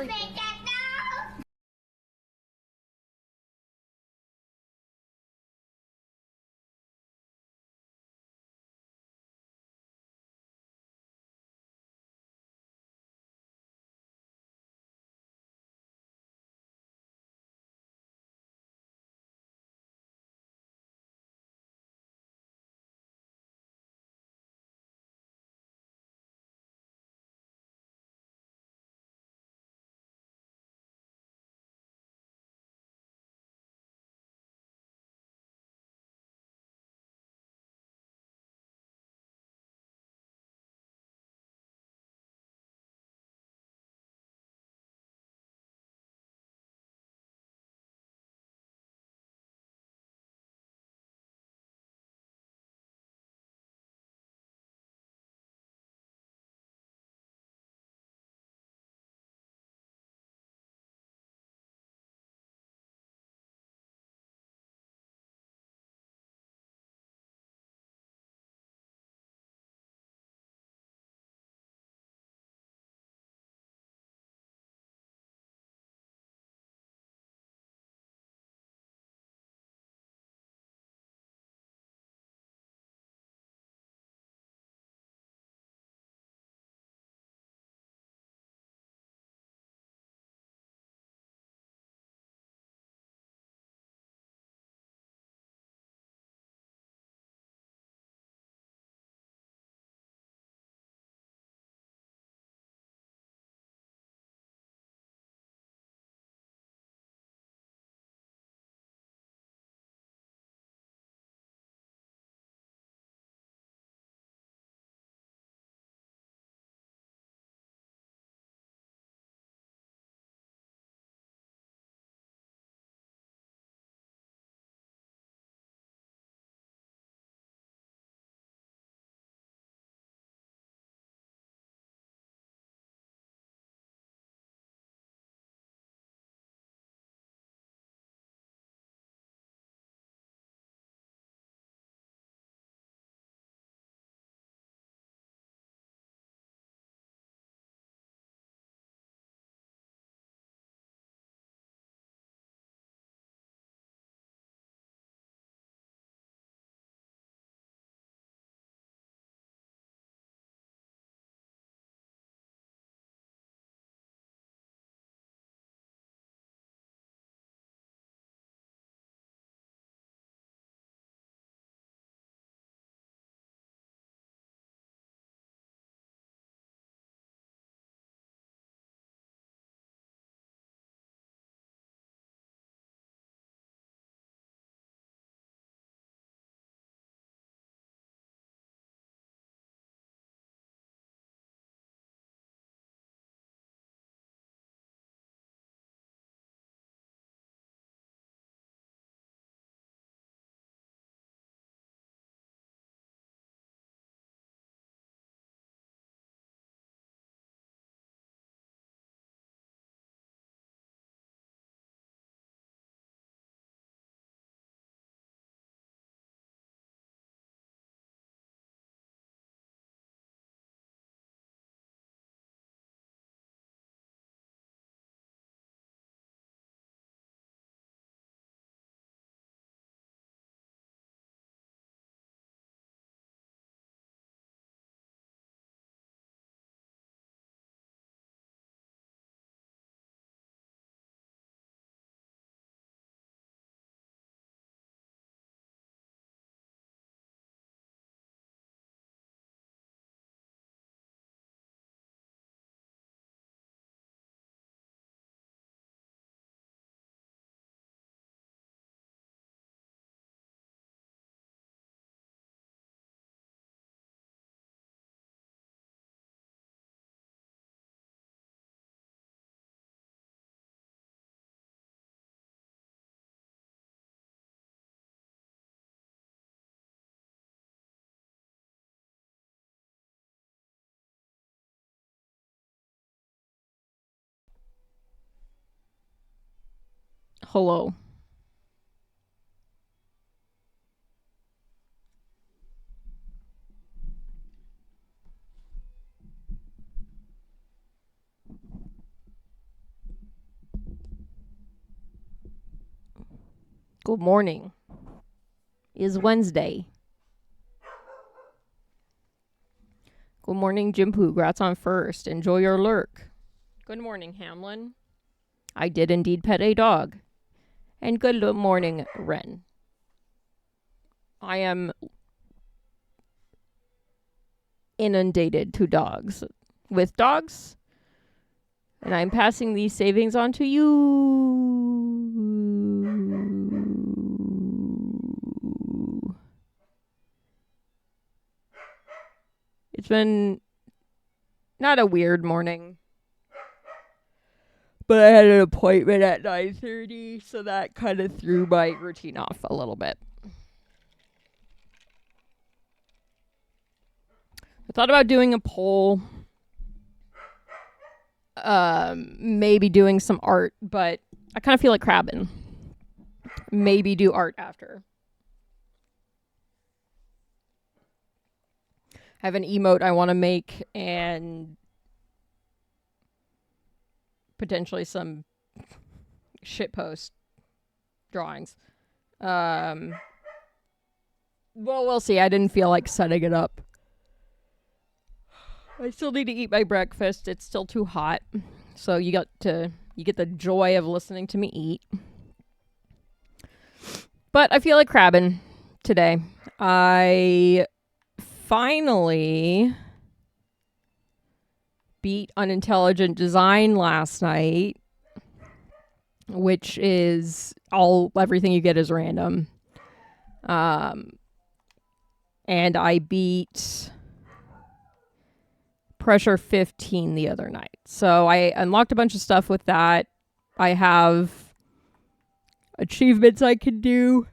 sleeping. Hello. Good morning. Is Wednesday. Good morning, Jimpu. Grats on first. Enjoy your lurk. Good morning, Hamlin. I did indeed pet a dog. And good morning, Ren. I am inundated to dogs. With dogs. And I'm passing these savings on to you. It's been not a weird morning. But I had an appointment at 9:30, so that kind of threw my routine off a little bit. I thought about doing a poll. Maybe doing some art, but I kind of feel like crabbing. Maybe do art after. I have an emote I want to make and potentially some shitpost drawings. Well, we'll see. I didn't feel like setting it up. I still need to eat my breakfast. It's still too hot. So you get the joy of listening to me eat. But I feel like crabbing today. I finally beat Unintelligent Design last night, which is everything you get is random. And I beat Pressure 15 the other night. So I unlocked a bunch of stuff with that. I have achievements I can do.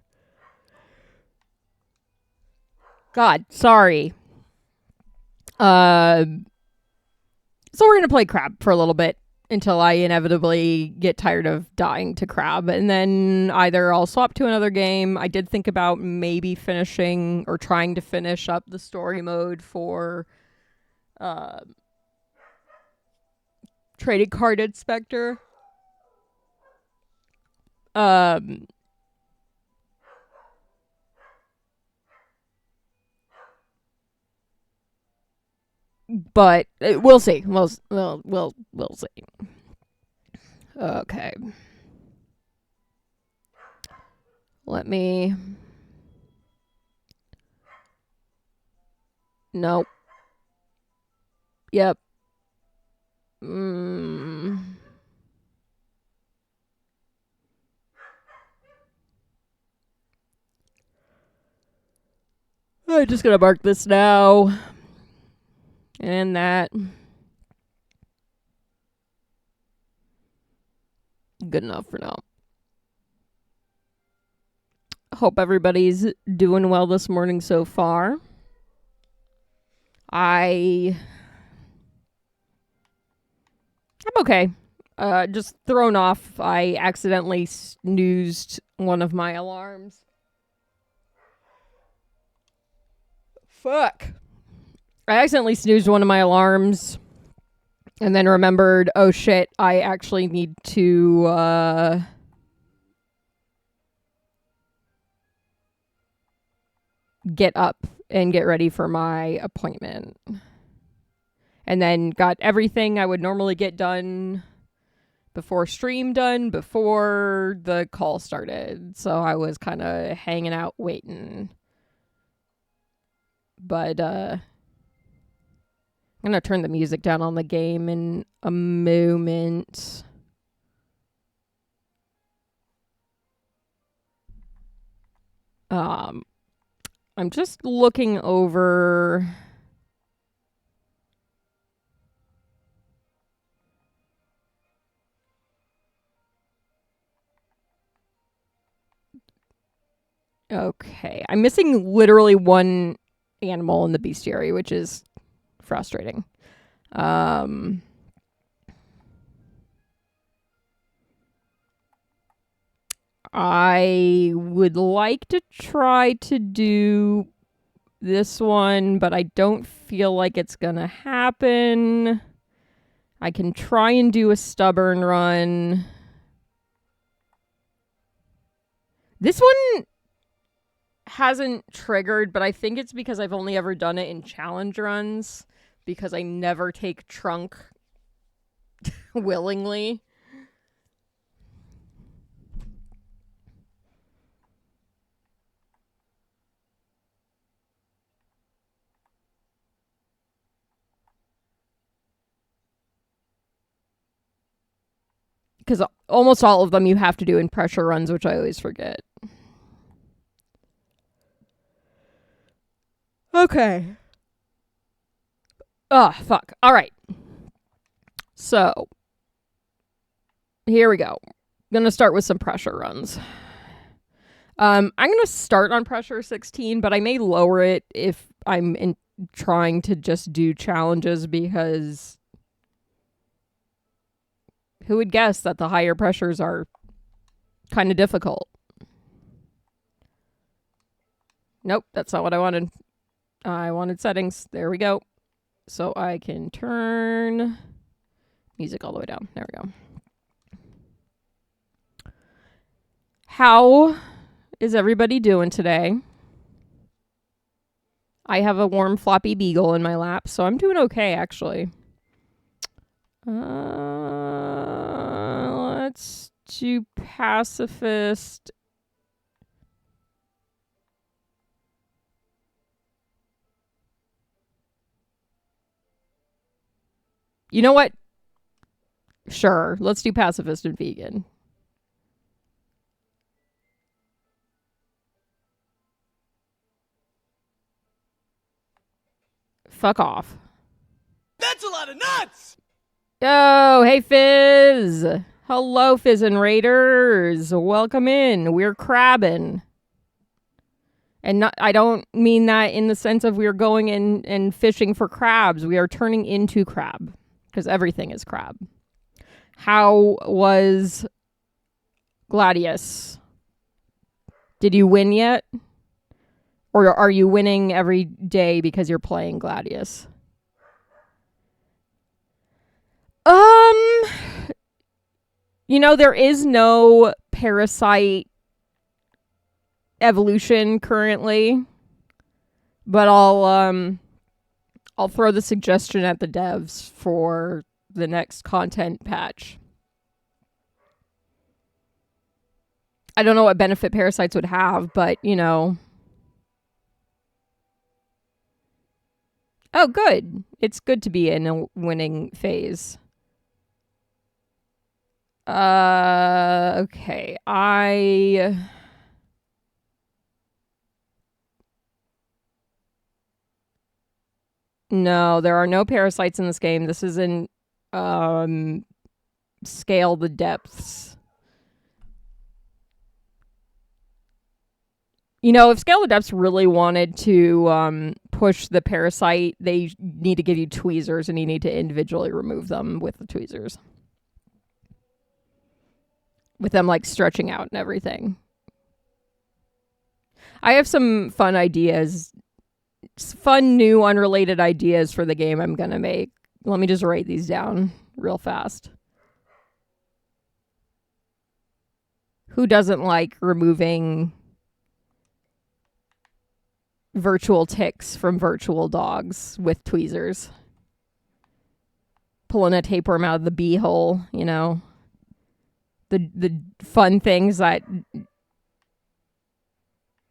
God, sorry. So we're going to play crab for a little bit until I inevitably get tired of dying to crab. And then either I'll swap to another game. I did think about maybe finishing or trying to finish up the story mode for Trading Card Inspector. But we'll see. We'll see. Okay. Let me. Nope. Yep. I'm just gonna mark this now. And that. Good enough for now. Hope everybody's doing well this morning so far. I'm okay. Just thrown off. I accidentally snoozed one of my alarms. Fuck. I accidentally snoozed one of my alarms and then remembered, oh shit, I actually need to get up and get ready for my appointment. And then got everything I would normally get done before stream done before the call started. So I was kind of hanging out waiting. But I'm going to turn the music down on the game in a moment. I'm just looking over. Okay. I'm missing literally one animal in the bestiary, which is frustrating. I would like to try to do this one, but I don't feel like it's gonna happen. I can try and do a stubborn run. This one hasn't triggered, but I think it's because I've only ever done it in challenge runs because I never take trunk willingly. Because almost all of them you have to do in pressure runs, which I always forget. Okay. Fuck. All right. So, here we go. Gonna start with some pressure runs. I'm gonna start on pressure 16, but I may lower it if I'm trying to just do challenges because who would guess that the higher pressures are kind of difficult? Nope, that's not what I wanted. I wanted settings. There we go. So I can turn music all the way down. There we go. How is everybody doing today? I have a warm floppy beagle in my lap, so I'm doing okay, actually. Let's do pacifist. You know what? Sure, let's do pacifist and vegan. Fuck off. That's a lot of nuts! Oh, hey Fizz. Hello, Fizz and Raiders. Welcome in. We're crabbing. And I don't mean that in the sense of we're going in and fishing for crabs. We are turning into crab. Because everything is crab. How was Gladius? Did you win yet? Or are you winning every day because you're playing Gladius? You know, there is no parasite evolution currently. But I'll throw the suggestion at the devs for the next content patch. I don't know what benefit parasites would have, but, you know. Oh, good. It's good to be in a winning phase. Okay. No, there are no parasites in this game. This is in Scale the Depths. You know, if Scale the Depths really wanted to push the parasite, they need to give you tweezers and you need to individually remove them with the tweezers. With them like stretching out and everything. I have some fun ideas. Fun, new, unrelated ideas for the game I'm going to make. Let me just write these down real fast. Who doesn't like removing virtual ticks from virtual dogs with tweezers? Pulling a tapeworm out of the bee hole, you know? The fun things that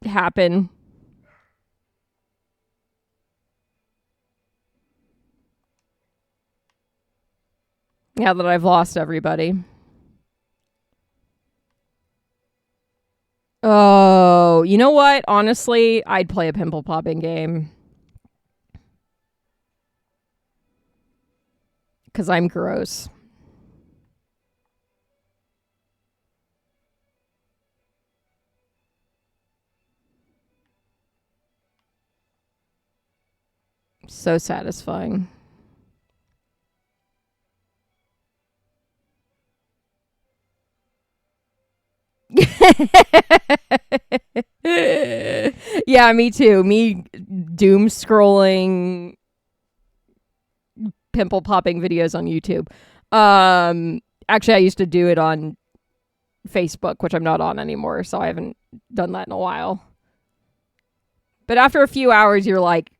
happen. Now that I've lost everybody. Oh, you know what? Honestly, I'd play a pimple popping game. Because I'm gross. So satisfying. Yeah, me too. Me doom scrolling pimple popping videos on YouTube. Actually, I used to do it on Facebook, which I'm not on anymore, so I haven't done that in a while. But after a few hours, you're like,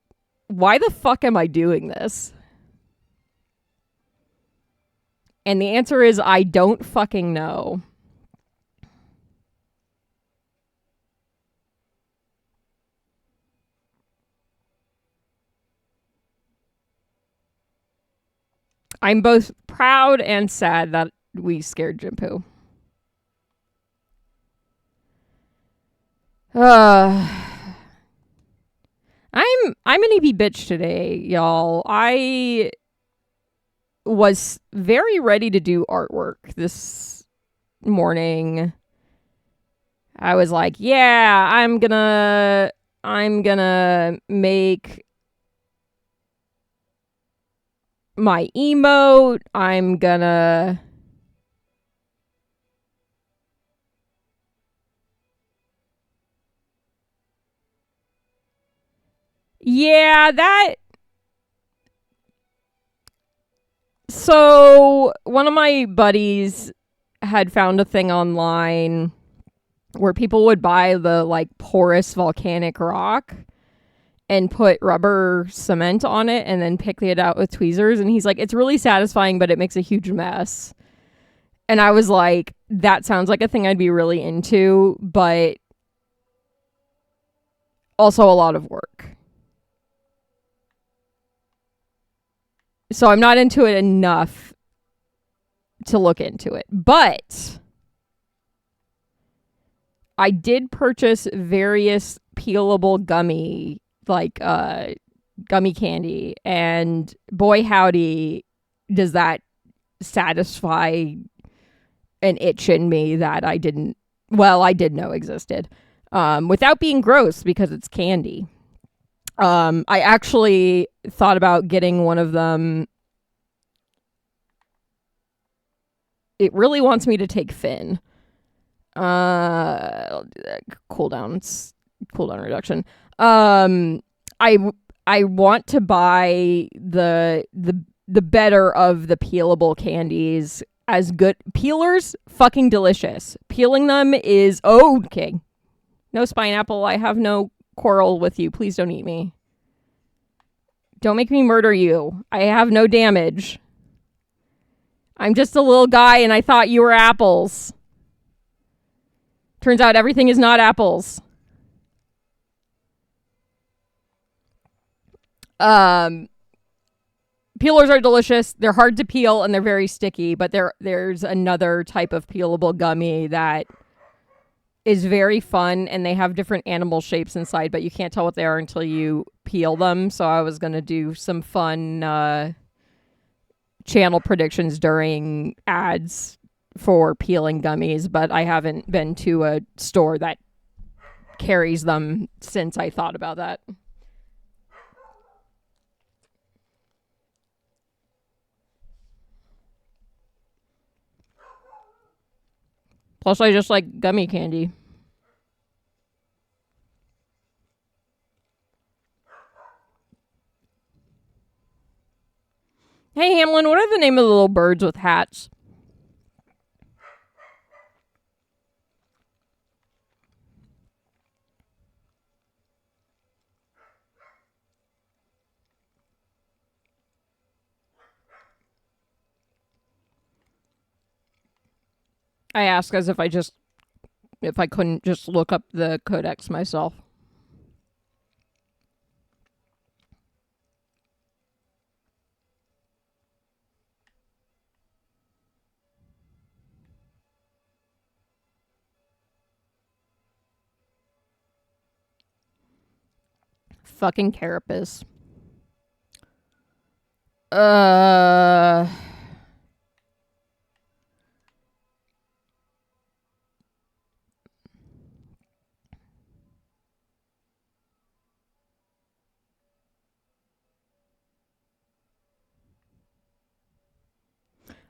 why the fuck am I doing this? And the answer is, I don't fucking know. I'm both proud and sad that we scared Jimpu. I'm an EP bitch today, y'all. I was very ready to do artwork this morning. I was like, yeah, I'm gonna make my emote. I'm gonna yeah, that so one of my buddies had found a thing online where people would buy the like porous volcanic rock and put rubber cement on it and then pick it out with tweezers. And he's like, it's really satisfying, but it makes a huge mess. And I was like, that sounds like a thing I'd be really into, but also a lot of work. So I'm not into it enough to look into it. But I did purchase various peelable gummy, like gummy candy, and boy howdy, does that satisfy an itch in me that I did know existed, without being gross because it's candy. I actually thought about getting one of them. It really wants me to take Finn. Cooldown reduction. I want to buy the better of the peelable candies. As good peelers, fucking delicious. Peeling them is okay. No Spineapple, I have no quarrel with you. Please don't eat me. Don't make me murder you. I have no damage. I'm just a little guy and I thought you were apples. Turns out everything is not apples. Peelers are delicious. They're hard to peel and they're very sticky, but there's another type of peelable gummy that is very fun, and they have different animal shapes inside, but you can't tell what they are until you peel them. So I was going to do some fun channel predictions during ads for peeling gummies, but I haven't been to a store that carries them since I thought about that. Plus, I just like gummy candy. Hey, Hamlin, what are the name of the little birds with hats? I ask as if I couldn't just look up the codex myself. Fucking carapace.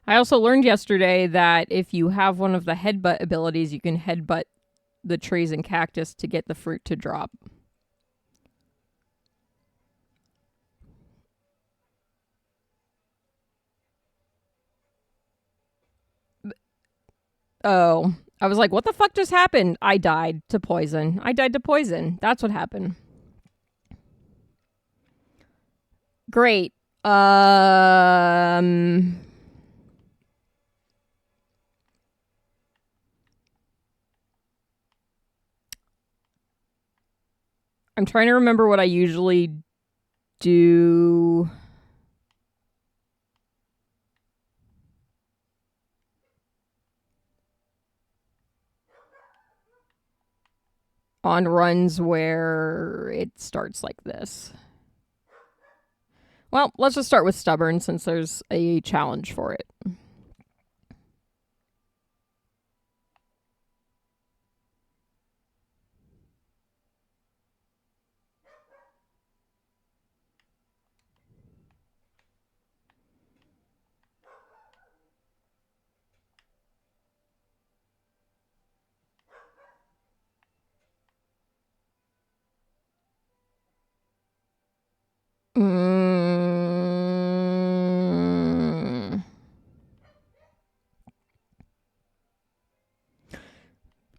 I also learned yesterday that if you have one of the headbutt abilities, you can headbutt the trees and cactus to get the fruit to drop. Oh, I was like, what the fuck just happened? I died to poison. That's what happened. Great. I'm trying to remember what I usually do. On runs where it starts like this. Well, let's just start with stubborn since there's a challenge for it.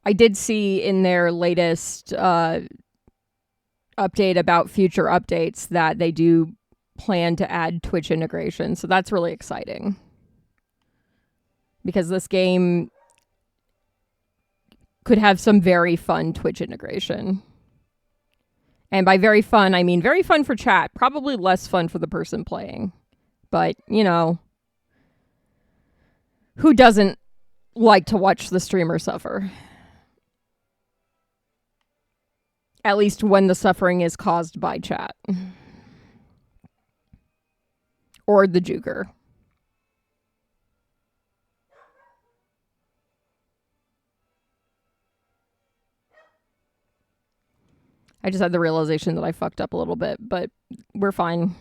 I did see in their latest update about future updates that they do plan to add Twitch integration. So that's really exciting. Because this game could have some very fun Twitch integration. And by very fun, I mean very fun for chat. Probably less fun for the person playing. But, you know, who doesn't like to watch the streamer suffer? At least when the suffering is caused by chat. Or the juker. I just had the realization that I fucked up a little bit, but we're fine.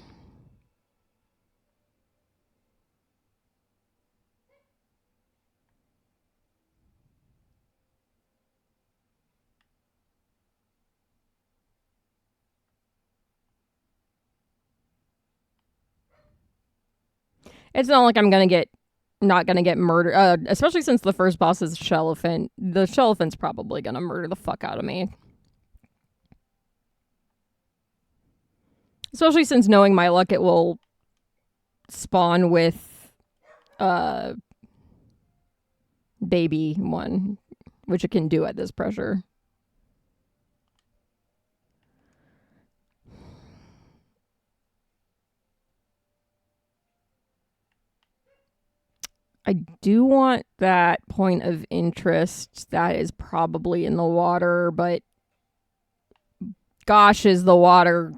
It's not like I'm not gonna get murdered, especially since the first boss is Shellephant. The Shellephant's probably gonna murder the fuck out of me. Especially since knowing my luck, it will spawn with baby one, which it can do at this pressure. I do want that point of interest that is probably in the water, but gosh, is the water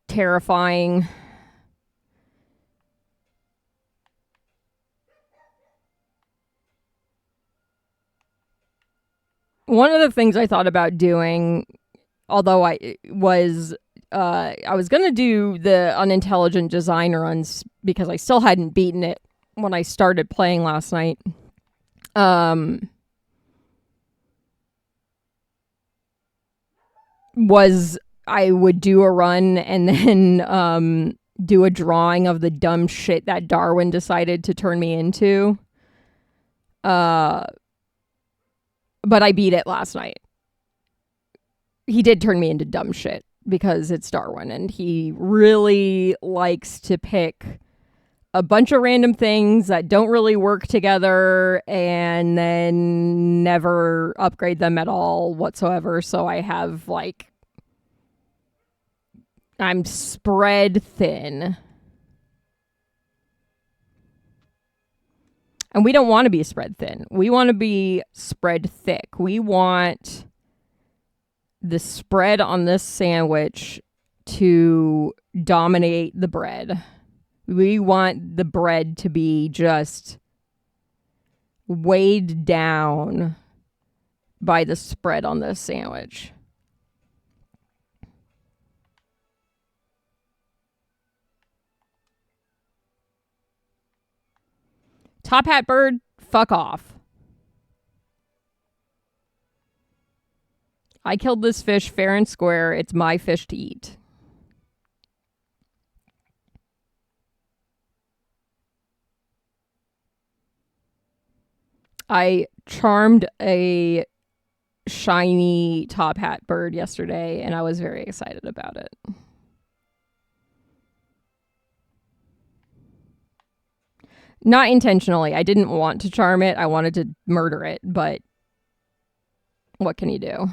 terrifying. One of the things I thought about doing, although I was going to do the unintelligent design runs because I still hadn't beaten it when I started playing last night. Was I would do a run and then do a drawing of the dumb shit that Darwin decided to turn me into. But I beat it last night. He did turn me into dumb shit because it's Darwin and he really likes to pick a bunch of random things that don't really work together and then never upgrade them at all whatsoever. So I have I'm spread thin. And we don't want to be spread thin. We want to be spread thick. We want the spread on this sandwich to dominate the bread. We want the bread to be just weighed down by the spread on this sandwich. Top Hat Bird, fuck off. I killed this fish fair and square. It's my fish to eat. I charmed a shiny top hat bird yesterday, and I was very excited about it. Not intentionally. I didn't want to charm it. I wanted to murder it, but what can you do?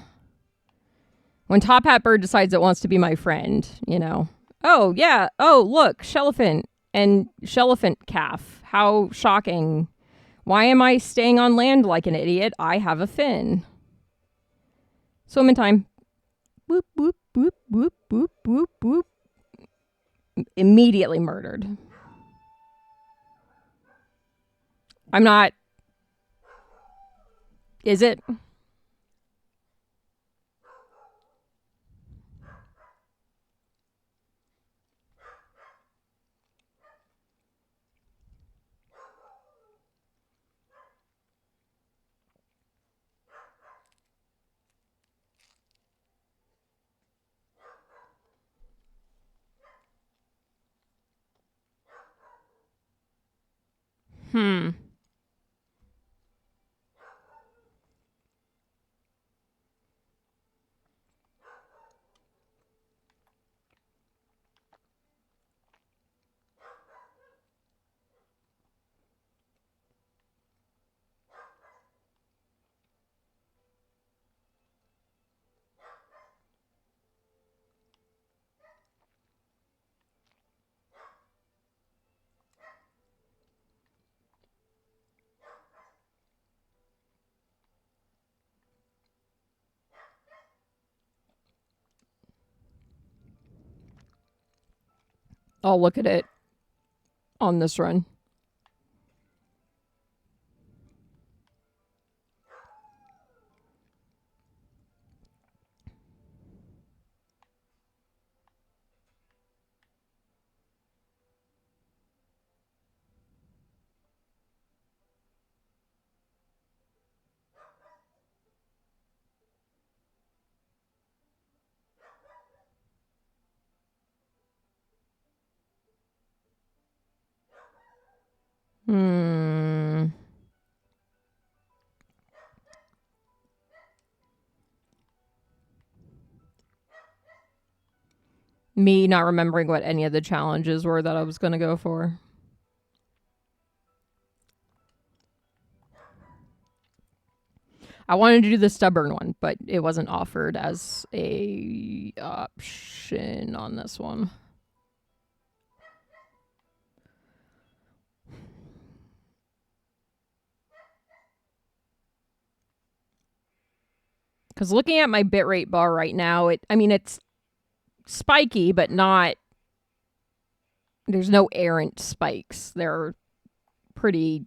When Top Hat Bird decides it wants to be my friend, you know. Oh, yeah. Oh, look, Shelliphant and Shelliphant calf. How shocking. Why am I staying on land like an idiot? I have a fin. Swimming time. Whoop, whoop, whoop, whoop, whoop, whoop, whoop. Immediately murdered. I'm not. Is it? I'll look at it on this run. Me not remembering what any of the challenges were that I was going to go for. I wanted to do the stubborn one, but it wasn't offered as a option on this one. Because looking at my bitrate bar right now, it's spiky, but not. There's no errant spikes. They're pretty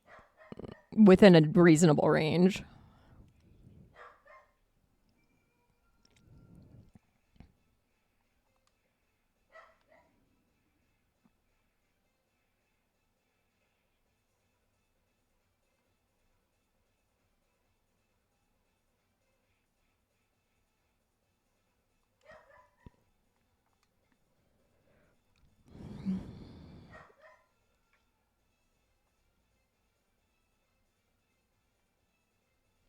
within a reasonable range.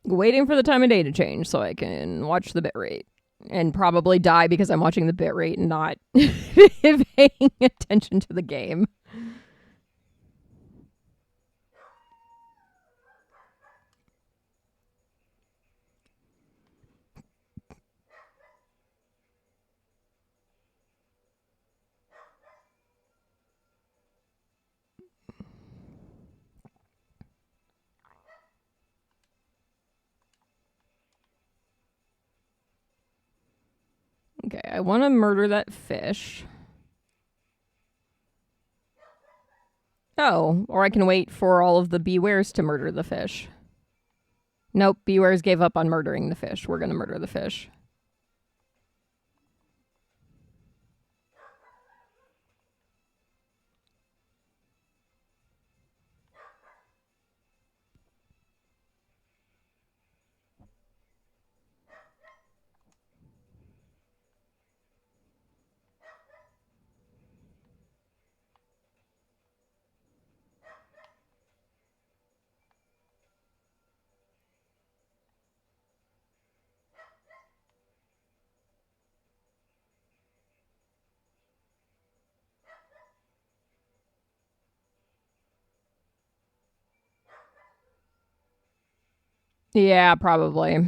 Waiting for the time of day to change so I can watch the bitrate. And probably die because I'm watching the bitrate and not paying attention to the game. Okay, I want to murder that fish. Oh, or I can wait for all of the bewares to murder the fish. Nope, bewares gave up on murdering the fish. We're going to murder the fish. Yeah, probably.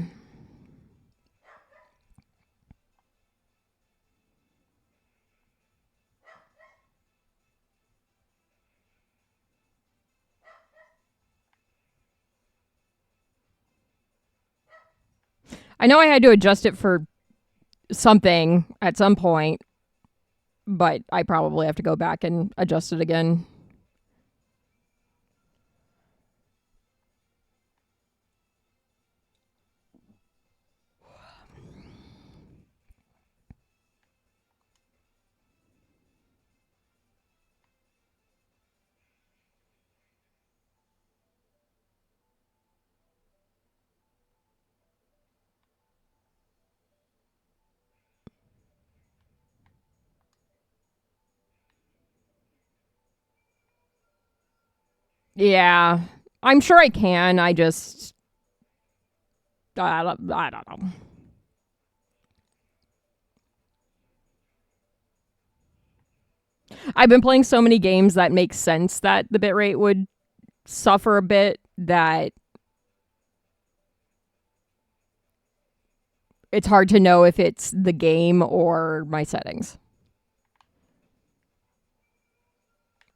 I know I had to adjust it for something at some point, but I probably have to go back and adjust it again. Yeah, I'm sure I can. I just, I don't know. I've been playing so many games that make sense that the bitrate would suffer a bit, that it's hard to know if it's the game or my settings.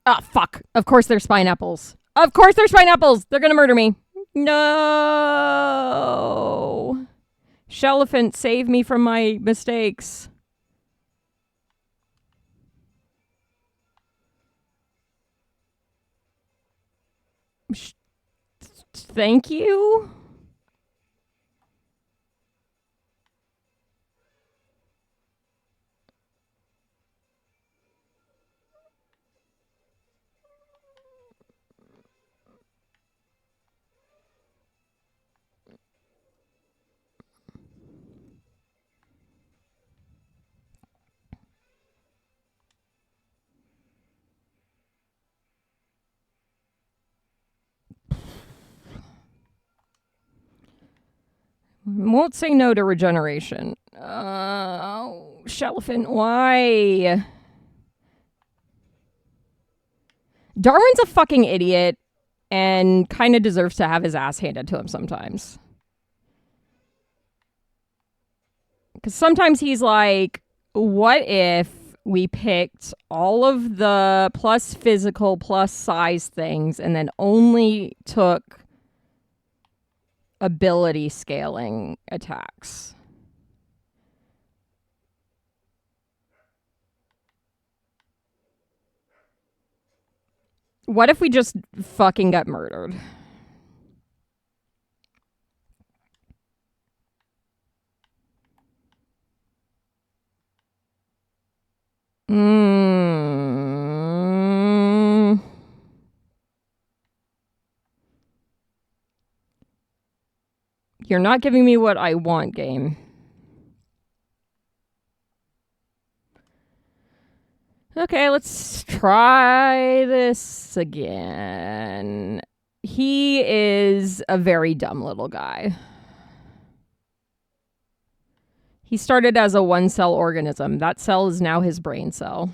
Ah, fuck. Of course there's pineapples. Of course there's pineapples. They're gonna murder me. No. Shelephant, save me from my mistakes. Thank you. Won't say no to regeneration. Shelephant, why? Darwin's a fucking idiot and kind of deserves to have his ass handed to him sometimes. Because sometimes he's like, what if we picked all of the plus physical plus size things and then only took ability scaling attacks? What if we just fucking got murdered? You're not giving me what I want, game. Okay, let's try this again. He is a very dumb little guy. He started as a one-cell organism. That cell is now his brain cell.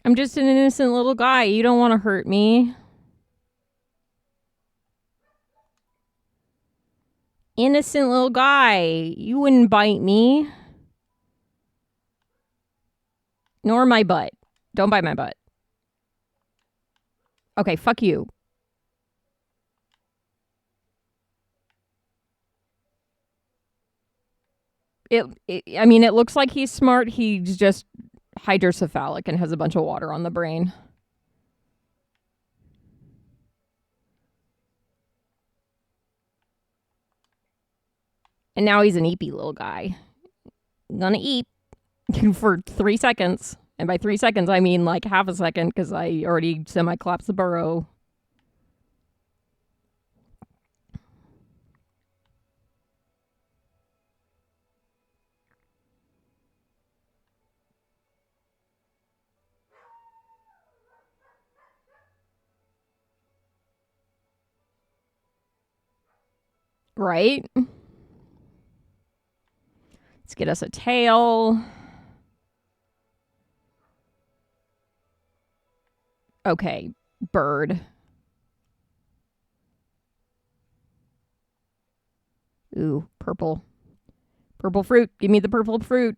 I'm just an innocent little guy. You don't want to hurt me. Innocent little guy. You wouldn't bite me. Nor my butt. Don't bite my butt. Okay, fuck you. I mean, it looks like he's smart. He's just hydrocephalic and has a bunch of water on the brain. And now he's an eepy little guy. Gonna eat for 3 seconds. And by 3 seconds, I mean like half a second because I already semi-collapsed the burrow. Right? Let's get us a tail. Okay, bird. Ooh, purple. Purple fruit. Give me the purple fruit.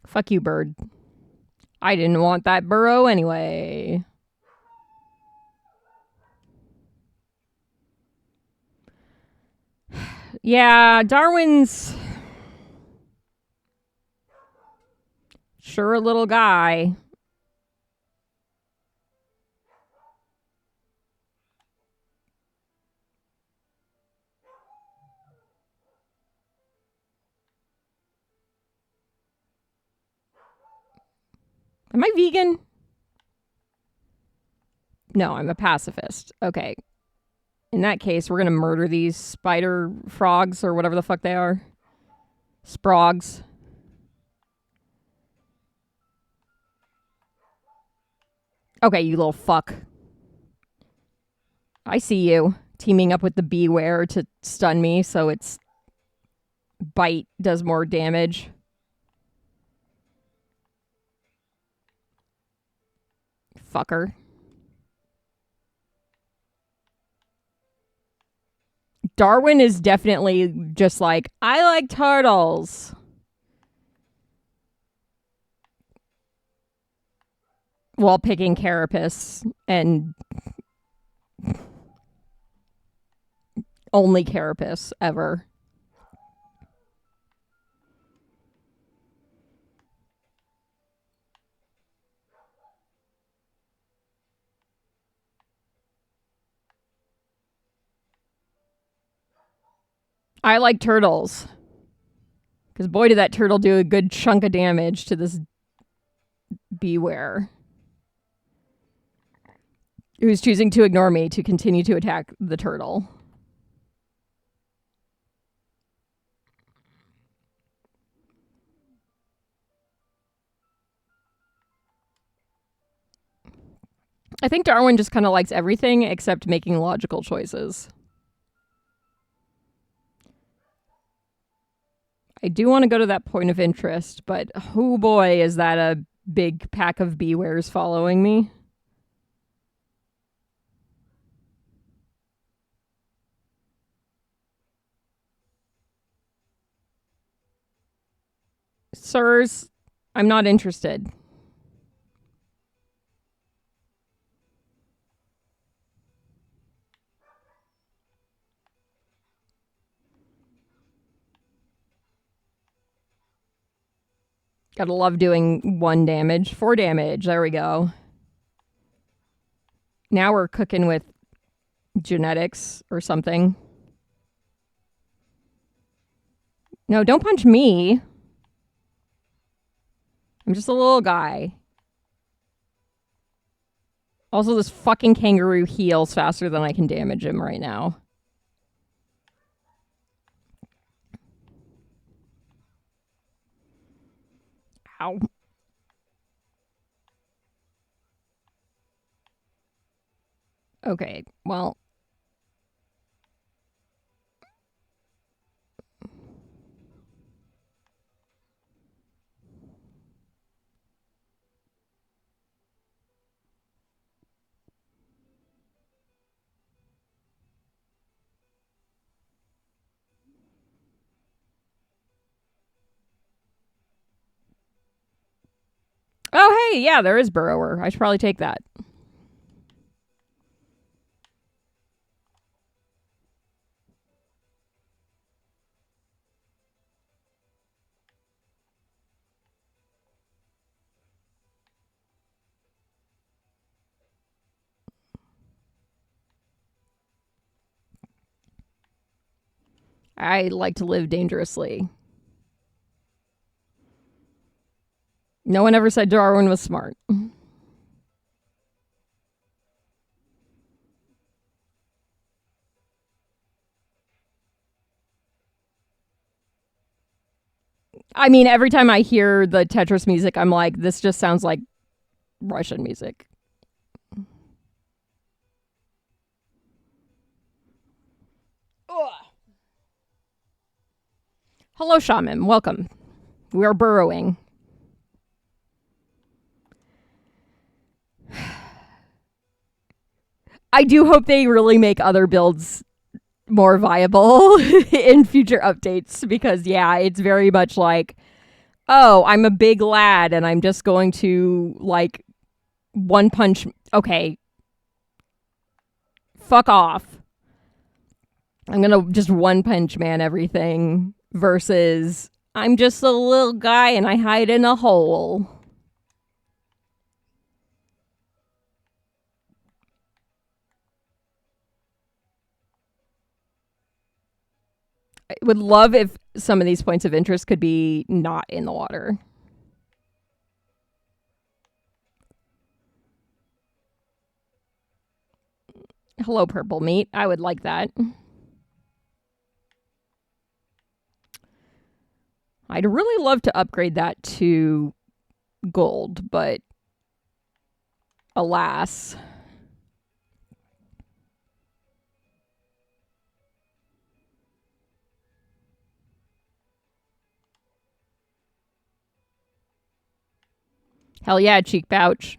Fuck you, bird. I didn't want that burrow anyway. Yeah, Darwin's sure a little guy. Am I vegan? No, I'm a pacifist. Okay. In that case, we're going to murder these spider frogs or whatever the fuck they are. Sprogs. Okay, you little fuck. I see you. Teaming up with the beware to stun me so its bite does more damage. Fucker. Darwin is definitely just like, I like turtles. While picking carapace and only carapace ever. I like turtles. Because boy, did that turtle do a good chunk of damage to this beware. Who's choosing to ignore me to continue to attack the turtle. I think Darwin just kind of likes everything except making logical choices. I do want to go to that point of interest, but oh boy, is that a big pack of bewares following me. Sirs, I'm not interested. Gotta love doing 1 damage. 4 damage. There we go. Now we're cooking with genetics or something. No, don't punch me. I'm just a little guy. Also, this fucking kangaroo heals faster than I can damage him right now. Ow. Okay, well. Oh, hey, yeah, there is Burrower. I should probably take that. I like to live dangerously. No one ever said Darwin was smart. I mean, every time I hear the Tetris music, I'm like, this just sounds like Russian music. Ugh. Hello, Shaman. Welcome. We are burrowing. I do hope they really make other builds more viable in future updates because, yeah, it's very much like, oh, I'm a big lad and I'm just going to, like, one punch. Okay. Fuck off. I'm going to just one punch man everything versus I'm just a little guy and I hide in a hole. I would love if some of these points of interest could be not in the water. Hello, purple meat. I would like that. I'd really love to upgrade that to gold, but alas. Hell yeah, cheek pouch.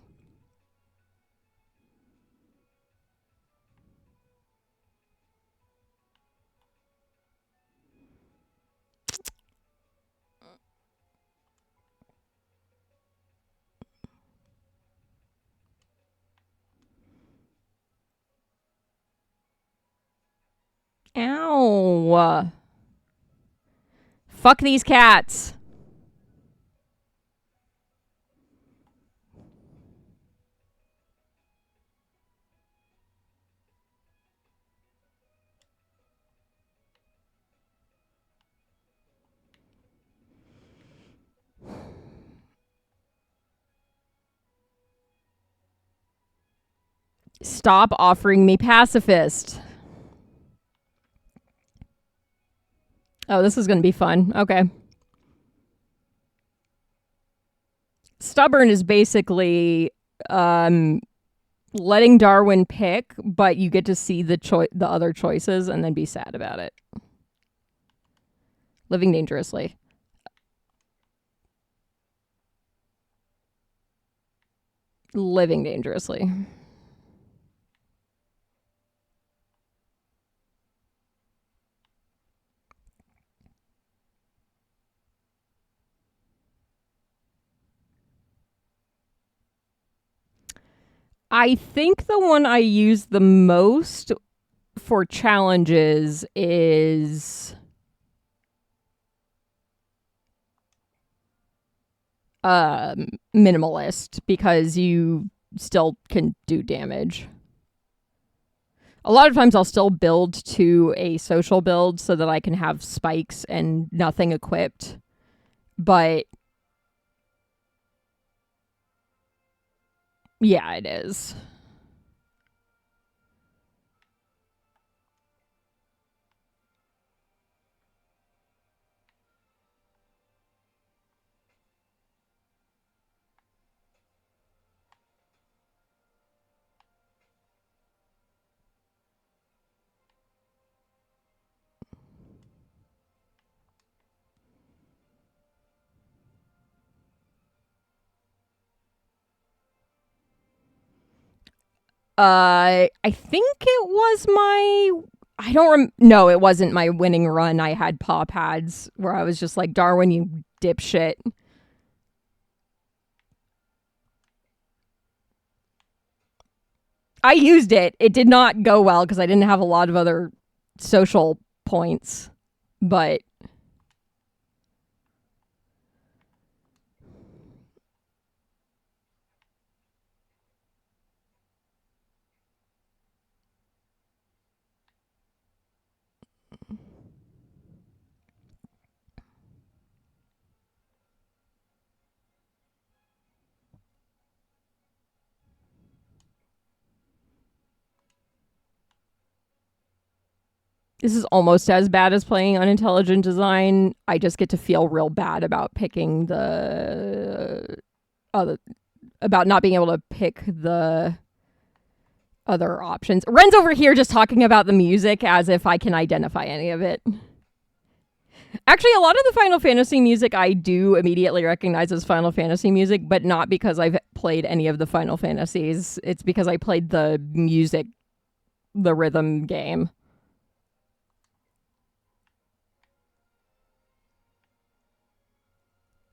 Ow. Fuck these cats. Stop offering me pacifist. Oh, this is going to be fun. Okay. Stubborn is basically letting Darwin pick, but you get to see the other choices and then be sad about it. Living dangerously. Living dangerously. I think the one I use the most for challenges is minimalist because you still can do damage. A lot of times I'll still build to a social build so that I can have spikes and nothing equipped. But yeah, it is. I think it was my. I don't. No, it wasn't my winning run. I had paw pads where I was just like, Darwin, you dipshit. I used it. It did not go well because I didn't have a lot of other social points, but This is almost as bad as playing unintelligent design. I just get to feel real bad about picking the other, about not being able to pick the other options. Ren's over here just talking about the music as if I can identify any of it. Actually, a lot of the Final Fantasy music I do immediately recognize as Final Fantasy music, but not because I've played any of the Final Fantasies. It's because I played the music, the rhythm game.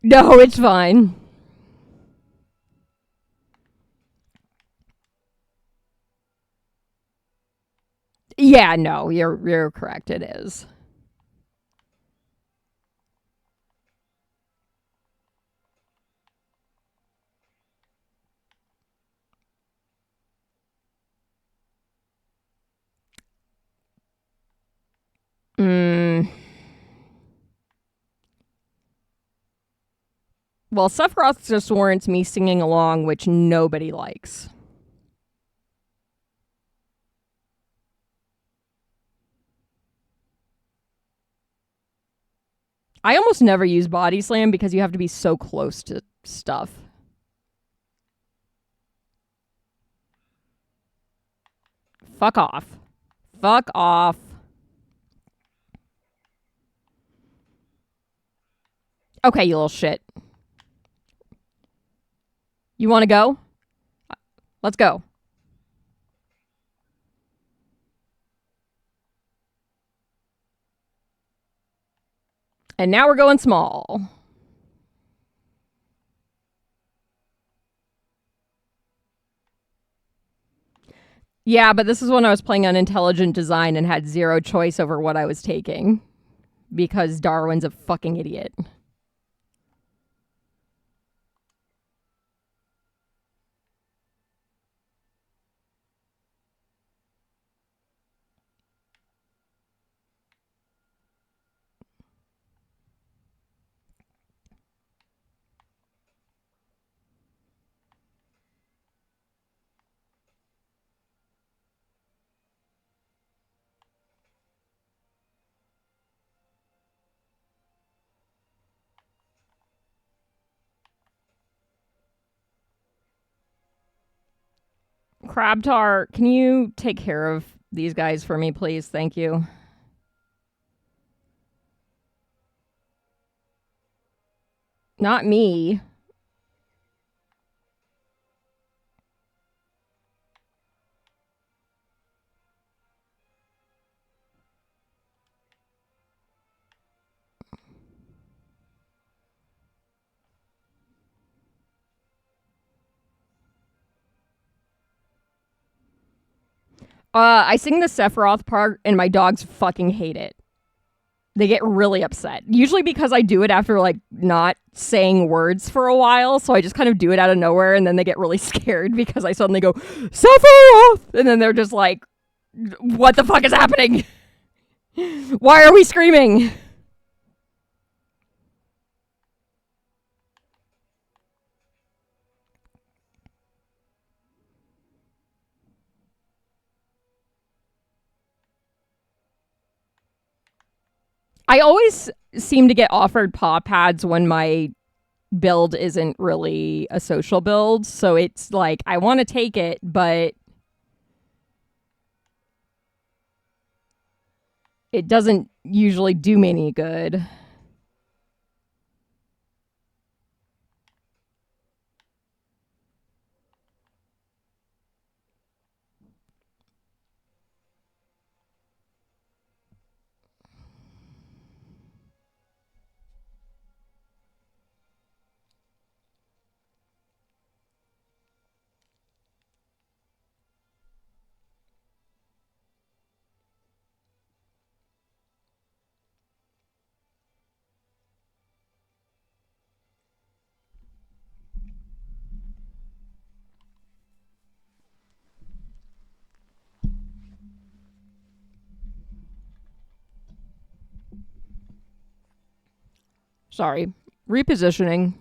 No, it's fine. Yeah, no, you're correct. It is. Mm. Well, Sephiroth just warrants me singing along, which nobody likes. I almost never use body slam because you have to be so close to stuff. Fuck off. Fuck off. Okay, you little shit. You want to go? Let's go. And now we're going small. Yeah, but this is when I was playing unintelligent design and had zero choice over what I was taking because Darwin's a fucking idiot. Crabtar, can you take care of these guys for me, please? Thank you. Not me. I sing the Sephiroth part, and my dogs fucking hate it. They get really upset. Usually because I do it after like not saying words for a while, so I just kind of do it out of nowhere, and then they get really scared because I suddenly go Sephiroth, and then they're just like, "What the fuck is happening? Why are we screaming?" I always seem to get offered paw pads when my build isn't really a social build, so it's like I want to take it, but it doesn't usually do me any good. Sorry. Repositioning.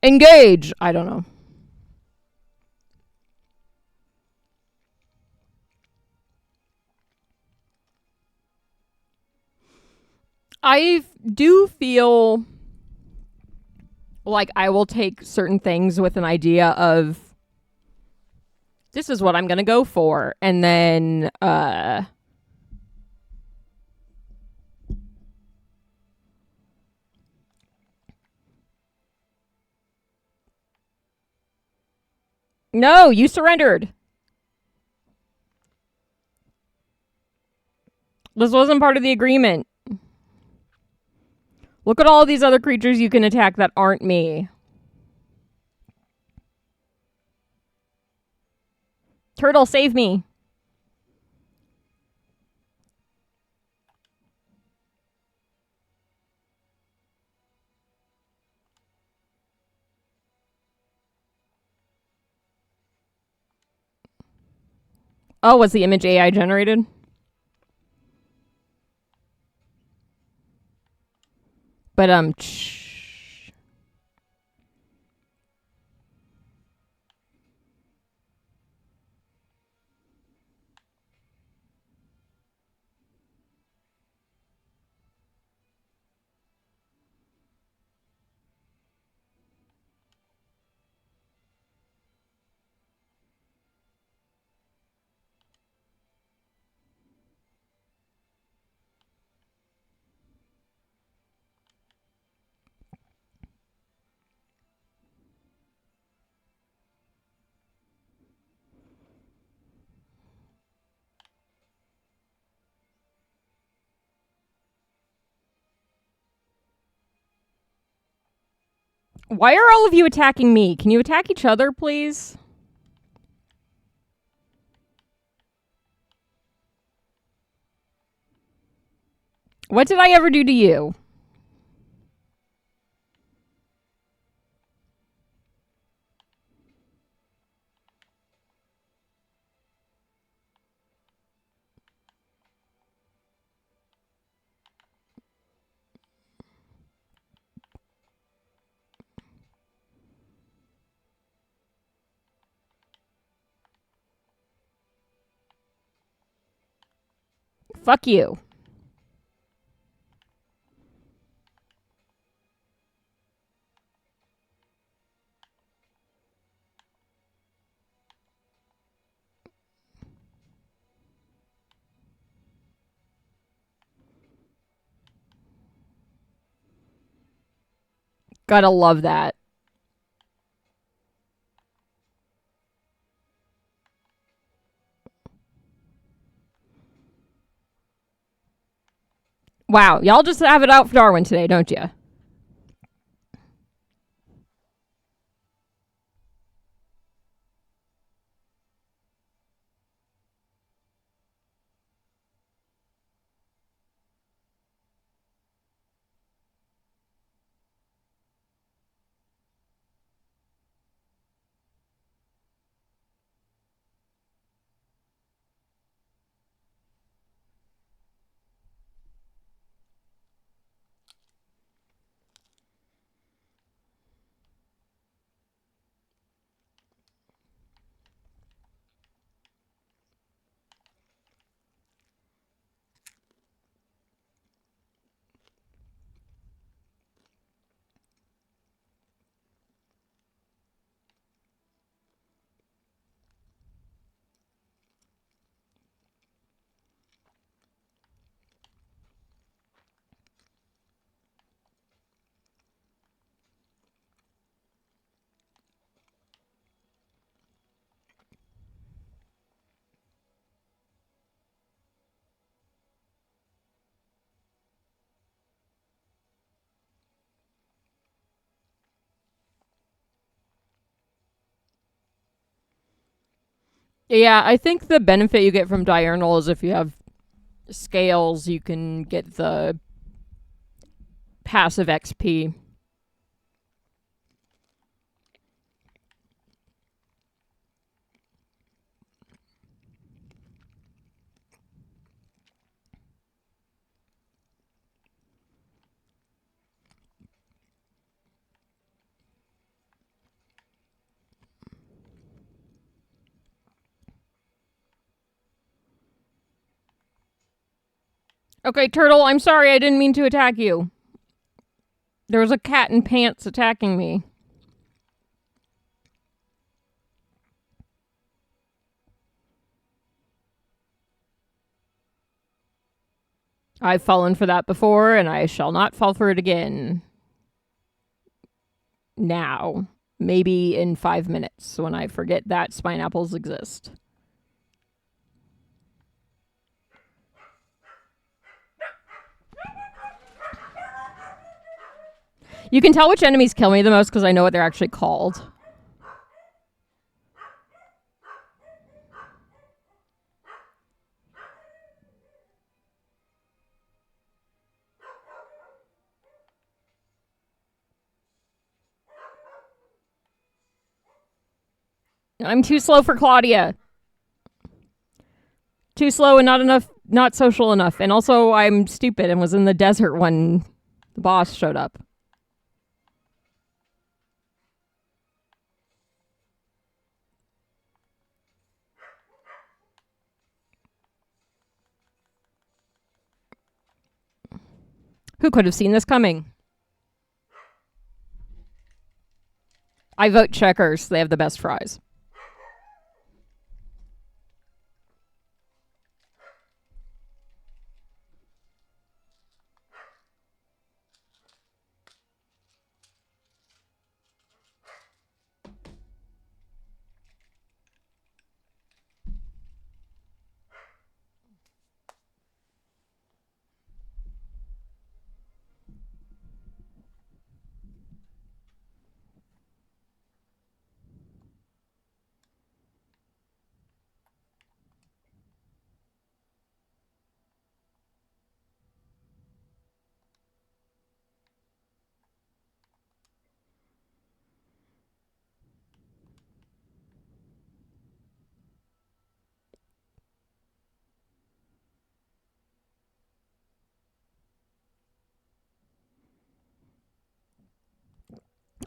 Engage. I don't know. I do feel like I will take certain things with an idea of this is what I'm going to go for. And then, no, you surrendered. This wasn't part of the agreement. Look at all these other creatures you can attack that aren't me. Turtle, save me. Oh, was the image AI generated? But, why are all of you attacking me? Can you attack each other, please? What did I ever do to you? Fuck you. Gotta love that. Wow, y'all just have it out for Darwin today, don't you? Yeah, I think the benefit you get from diurnal is if you have scales, you can get the passive XP. Okay, Turtle, I'm sorry. I didn't mean to attack you. There was a cat in pants attacking me. I've fallen for that before, and I shall not fall for it again. Now. Maybe in 5 minutes when I forget that spine apples exist. You can tell which enemies kill me the most because I know what they're actually called. I'm too slow for Claudia. Too slow and not enough, not social enough. And also, I'm stupid and was in the desert when the boss showed up. Who could have seen this coming? I vote Checkers. They have the best fries.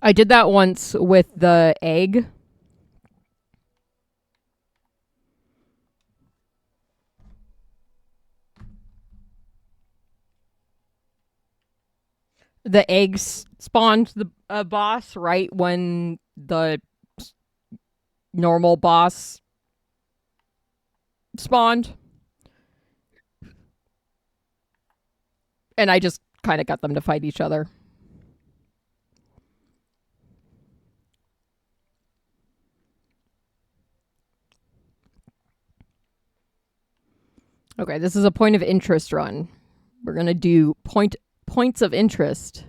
I did that once with the egg. The eggs spawned the boss right when the normal boss spawned. And I just kind of got them to fight each other. Okay, this is a point of interest run. We're going to do points of interest.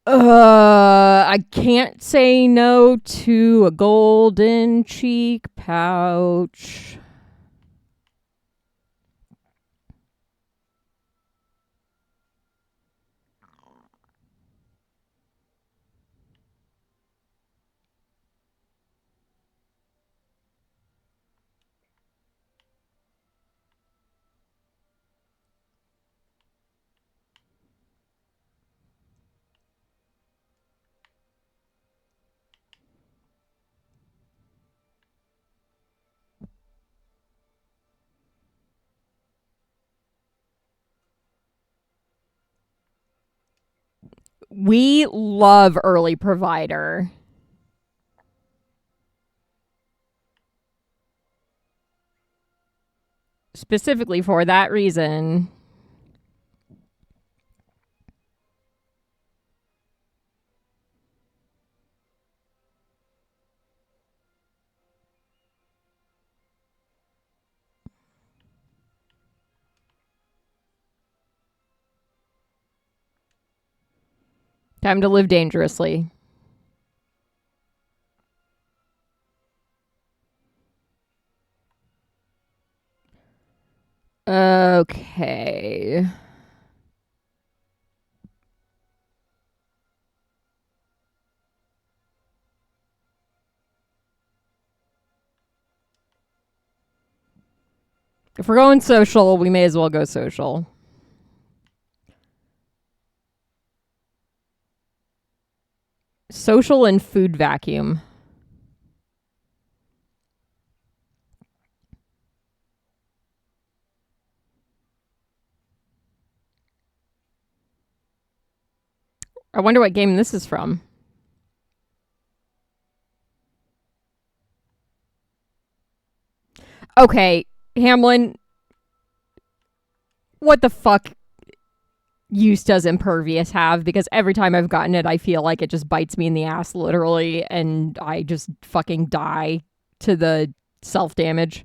I can't say no to a golden cheek pouch. We love early provider. Specifically for that reason. Time to live dangerously. Okay. If we're going social, we may as well go social. Social and food vacuum. I wonder what game this is from. Okay, Hamlin, what the fuck use does Impervious have? Because every time I've gotten it, I feel like it just bites me in the ass, literally, and I just fucking die to the self-damage.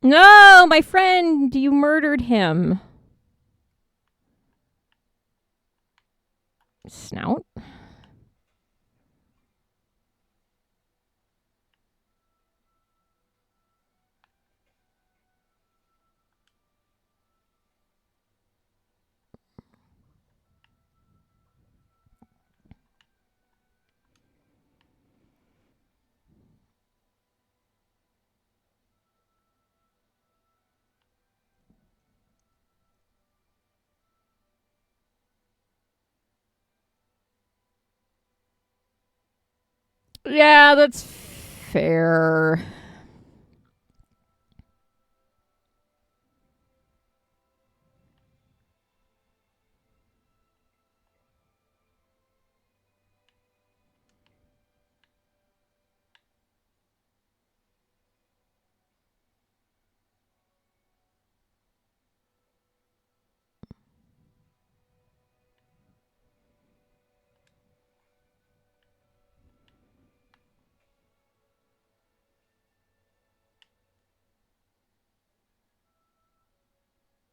No, my friend, you murdered him. Snout? Yeah, that's fair.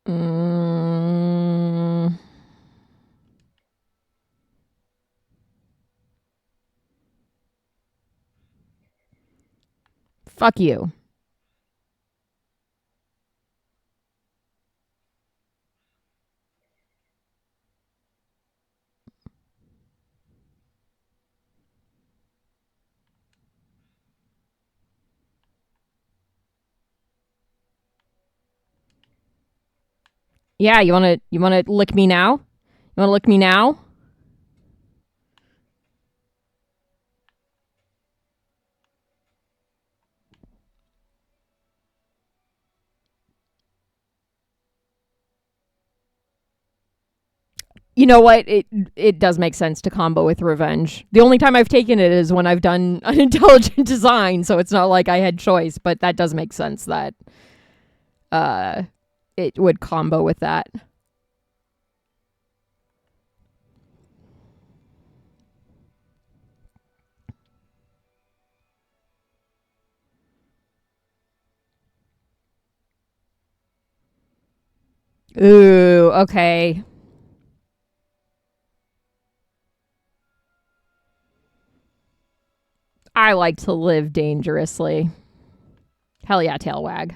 Mm, fuck you. Yeah, you wanna lick me now? You wanna lick me now? You know what? It does make sense to combo with revenge. The only time I've taken it is when I've done unintelligent design, so it's not like I had choice, but that does make sense that it would combo with that. Ooh, okay. I like to live dangerously. Hell yeah, tail wag.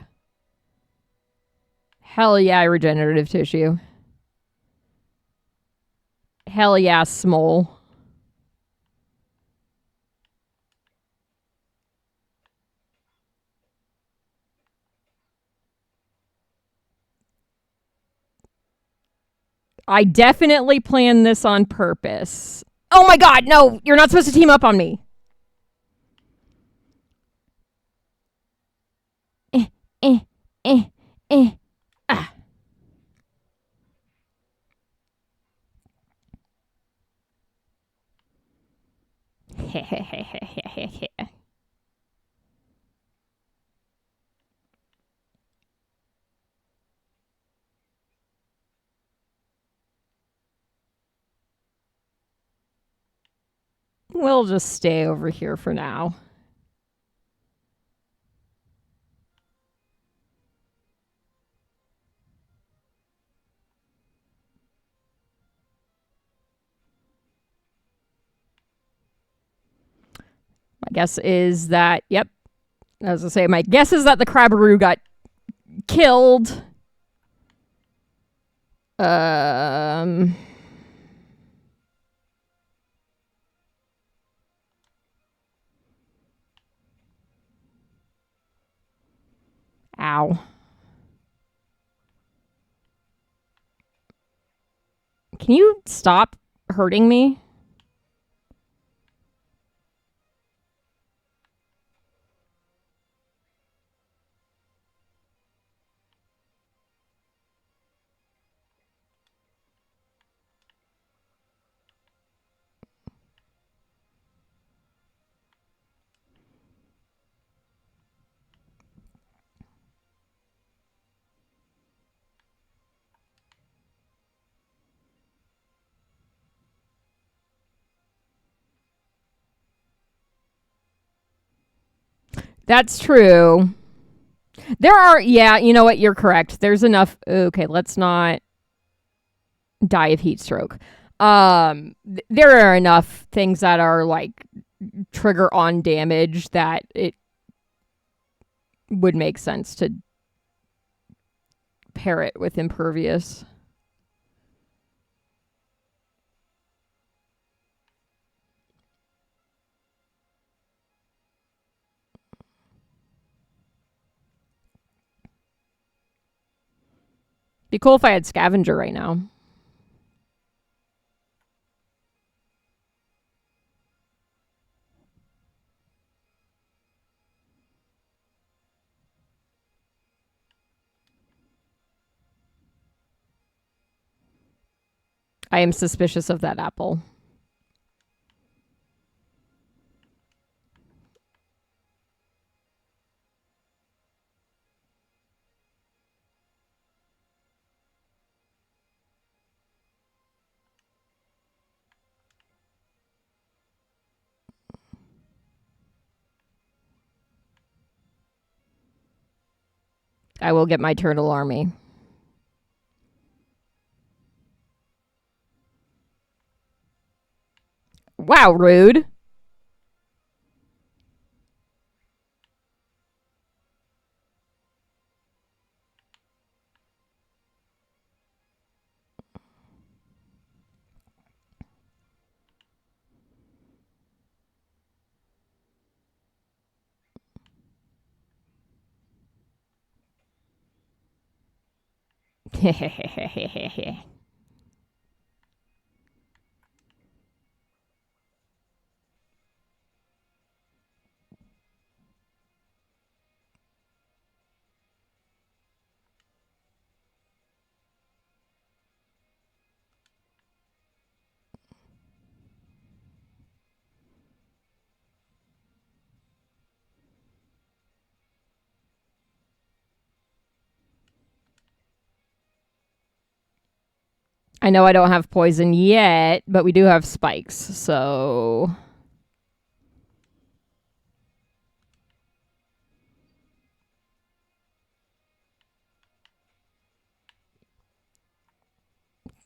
Hell yeah, regenerative tissue. Hell yeah, smole. I definitely planned this on purpose. Oh my god, no, you're not supposed to team up on me. Eh, eh, eh, eh. Ah. We'll just stay over here for now. My guess is that, yep, as I say, my guess is that the Crabberoo got killed. Um. Ow. Can you stop hurting me? That's true. There are, yeah, you know what? You're correct. There's enough. Okay, let's not die of heat stroke. There are enough things that are like trigger on damage that it would make sense to pair it with impervious. Be cool if I had scavenger right now. I am suspicious of that apple. I will get my turtle army. Wow, rude. I know I don't have poison yet, but we do have spikes, so...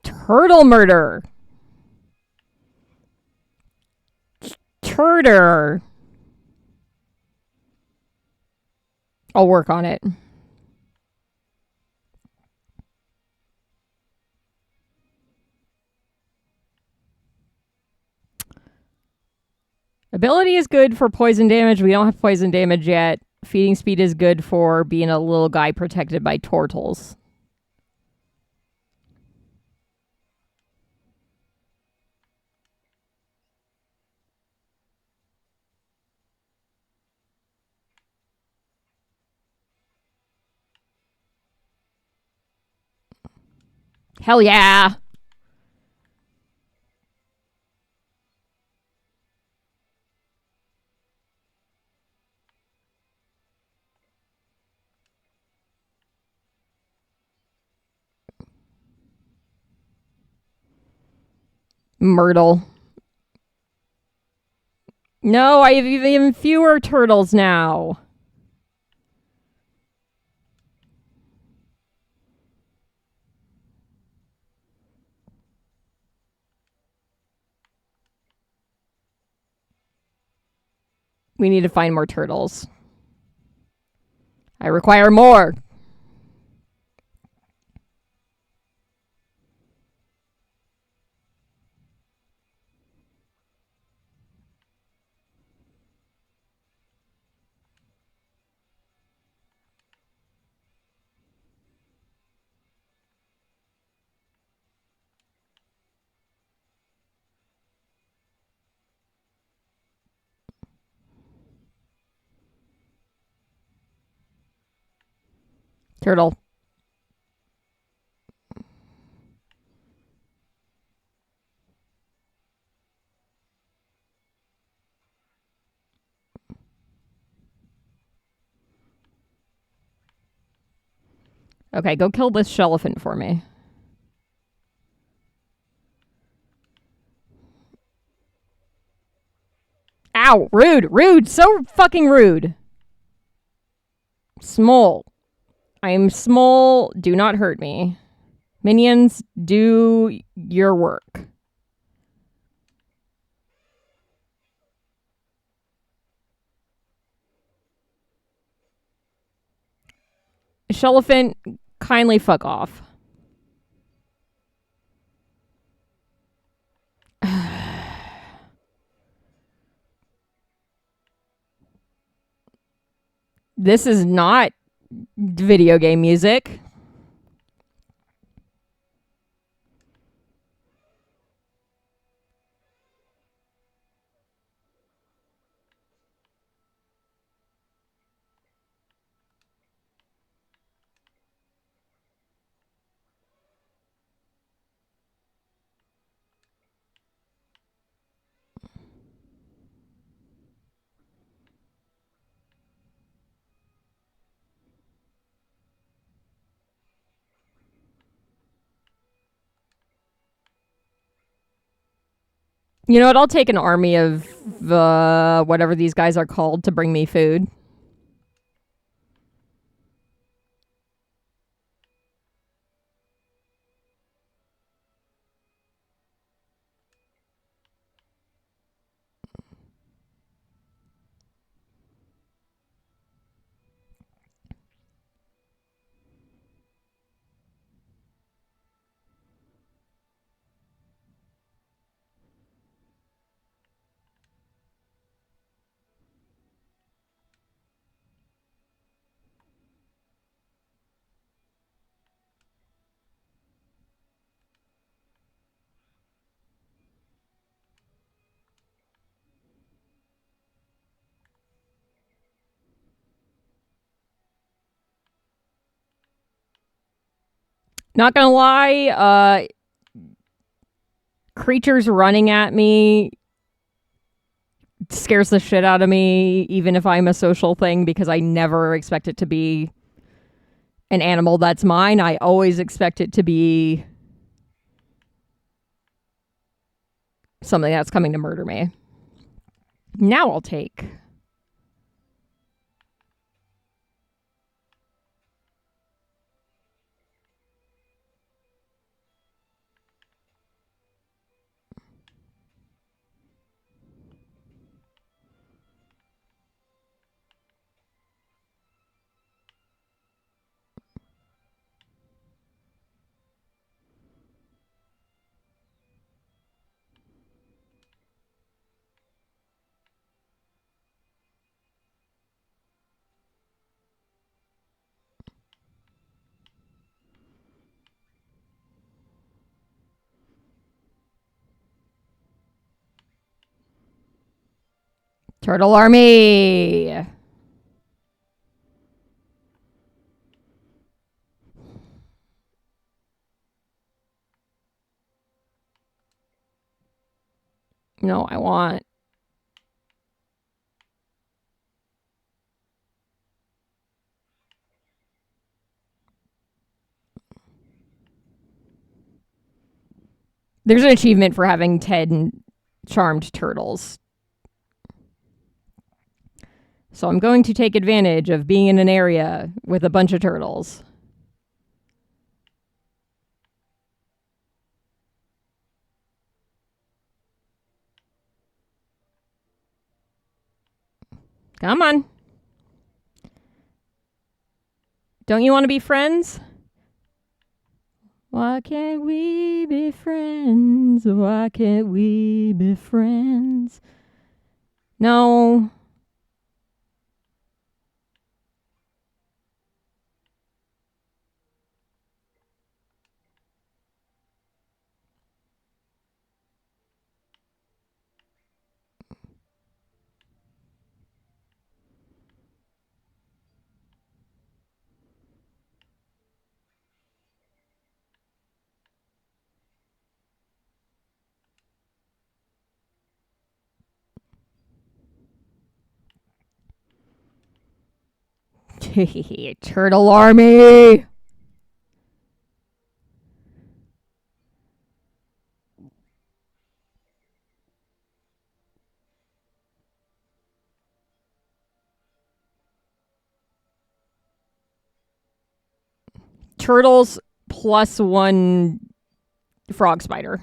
Turtle murder! Turder! I'll work on it. Ability is good for poison damage. We don't have poison damage yet. Feeding speed is good for being a little guy protected by turtles. Hell yeah! Myrtle. No, I have even fewer turtles now. We need to find more turtles. I require more. Turtle. Okay, go kill this elephant for me. Ow! Rude! Rude! So fucking rude! Small. I am small. Do not hurt me. Minions, do your work. Elephant, kindly fuck off. This is not video game music. You know what? I'll take an army of whatever these guys are called to bring me food. Not gonna lie, creatures running at me scares the shit out of me, even if I'm a social thing, because I never expect it to be an animal that's mine. I always expect it to be something that's coming to murder me. Now I'll take. Turtle army. No, I want. There's an achievement for having 10 charmed turtles. So I'm going to take advantage of being in an area with a bunch of turtles. Come on. Don't you want to be friends? Why can't we be friends? Why can't we be friends? No. Turtle army. Turtles plus 1 frog spider.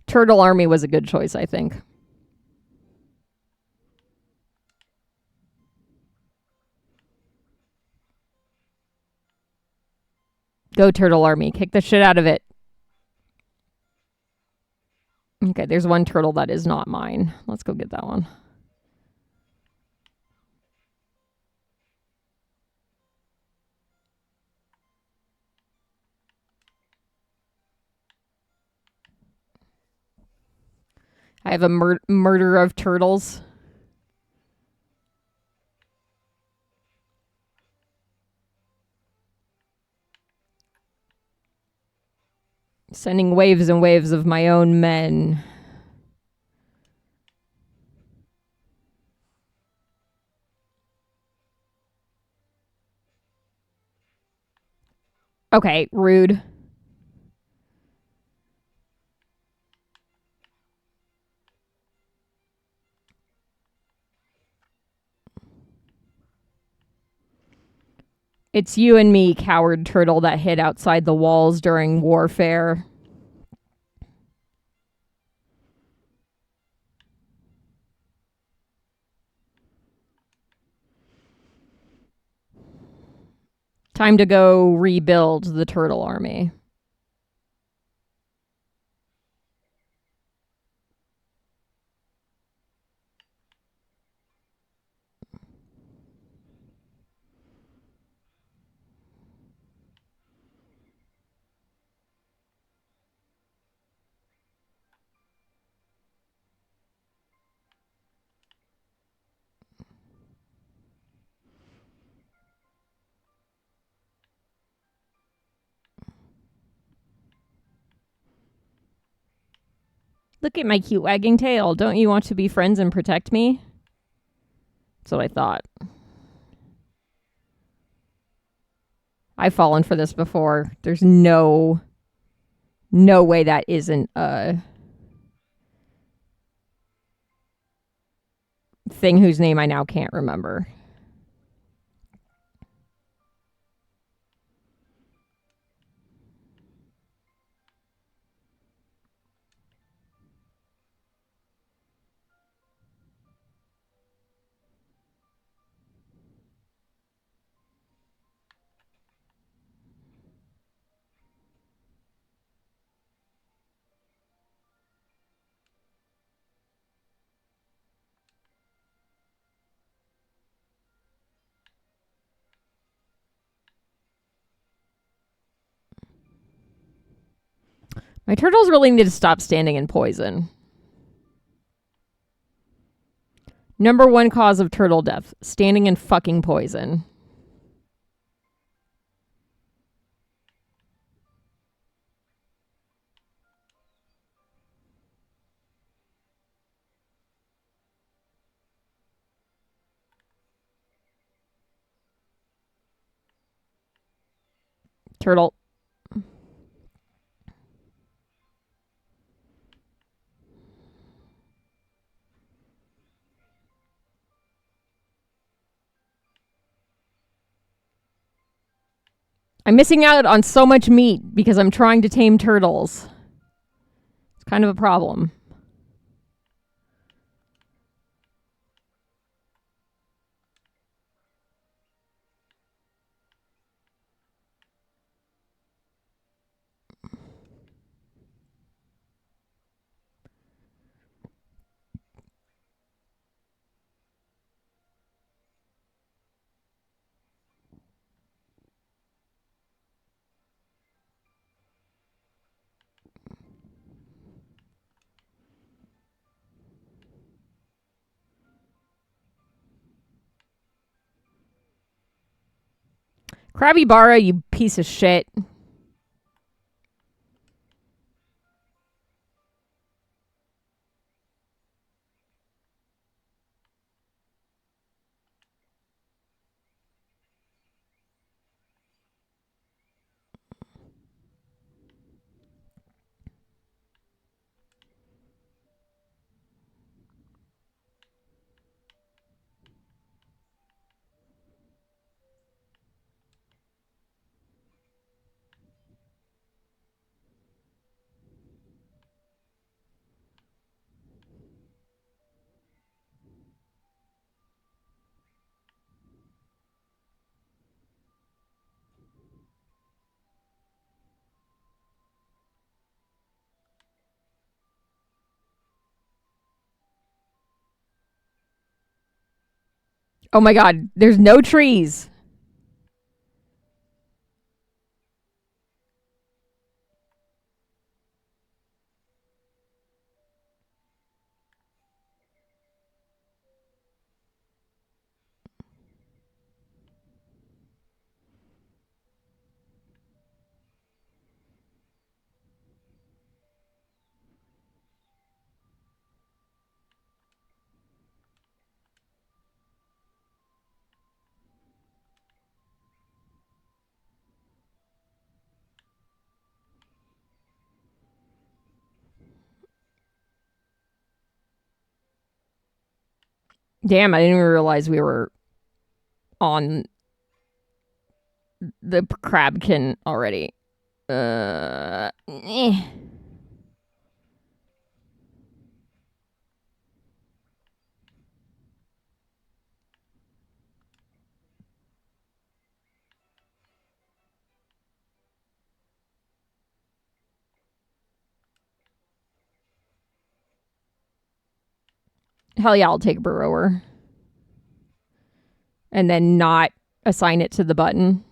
Turtle army was a good choice, I think. Go turtle army. Kick the shit out of it. Okay, there's one turtle that is not mine. Let's go get that one. I have a murder of turtles. Sending waves and waves of my own men. Okay, rude. It's you and me, coward turtle, that hid outside the walls during warfare. Time to go rebuild the turtle army. Look at my cute wagging tail. Don't you want to be friends and protect me? That's what I thought. I've fallen for this before. There's no way that isn't a thing whose name I now can't remember. My turtles really need to stop standing in poison. Number 1 cause of turtle death, standing in fucking poison. Turtle. I'm missing out on so much meat because I'm trying to tame turtles. It's kind of a problem. Krabby you piece of shit. Oh my god, there's no trees. Damn, I didn't even realize we were on the crabkin already. Eh. Hell yeah, I'll take burrower. And then not assign it to the button.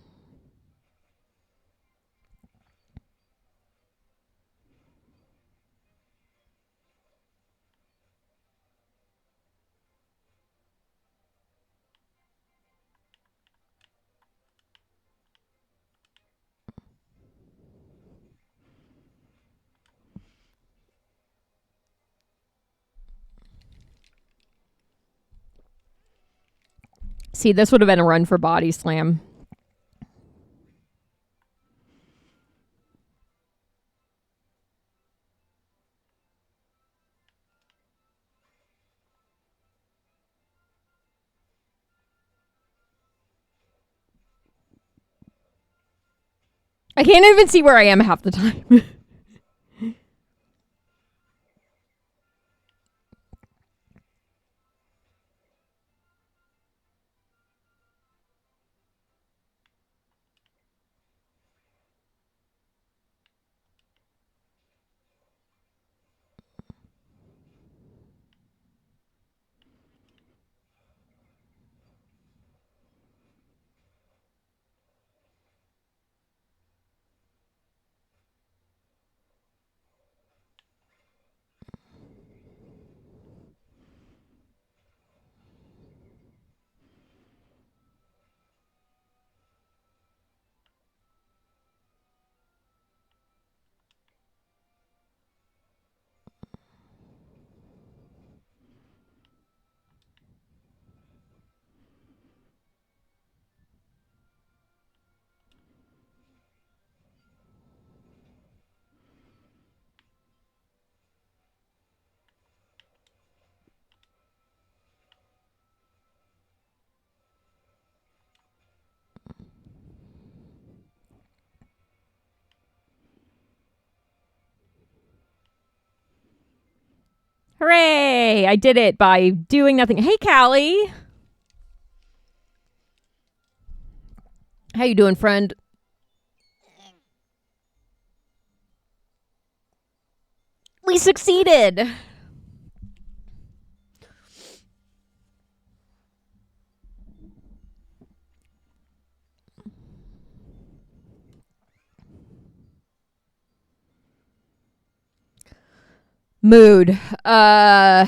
See, this would have been a run for body slam. I can't even see where I am half the time. Hooray! I did it by doing nothing. Hey, Callie. How you doing, friend? We succeeded. Mood. I'm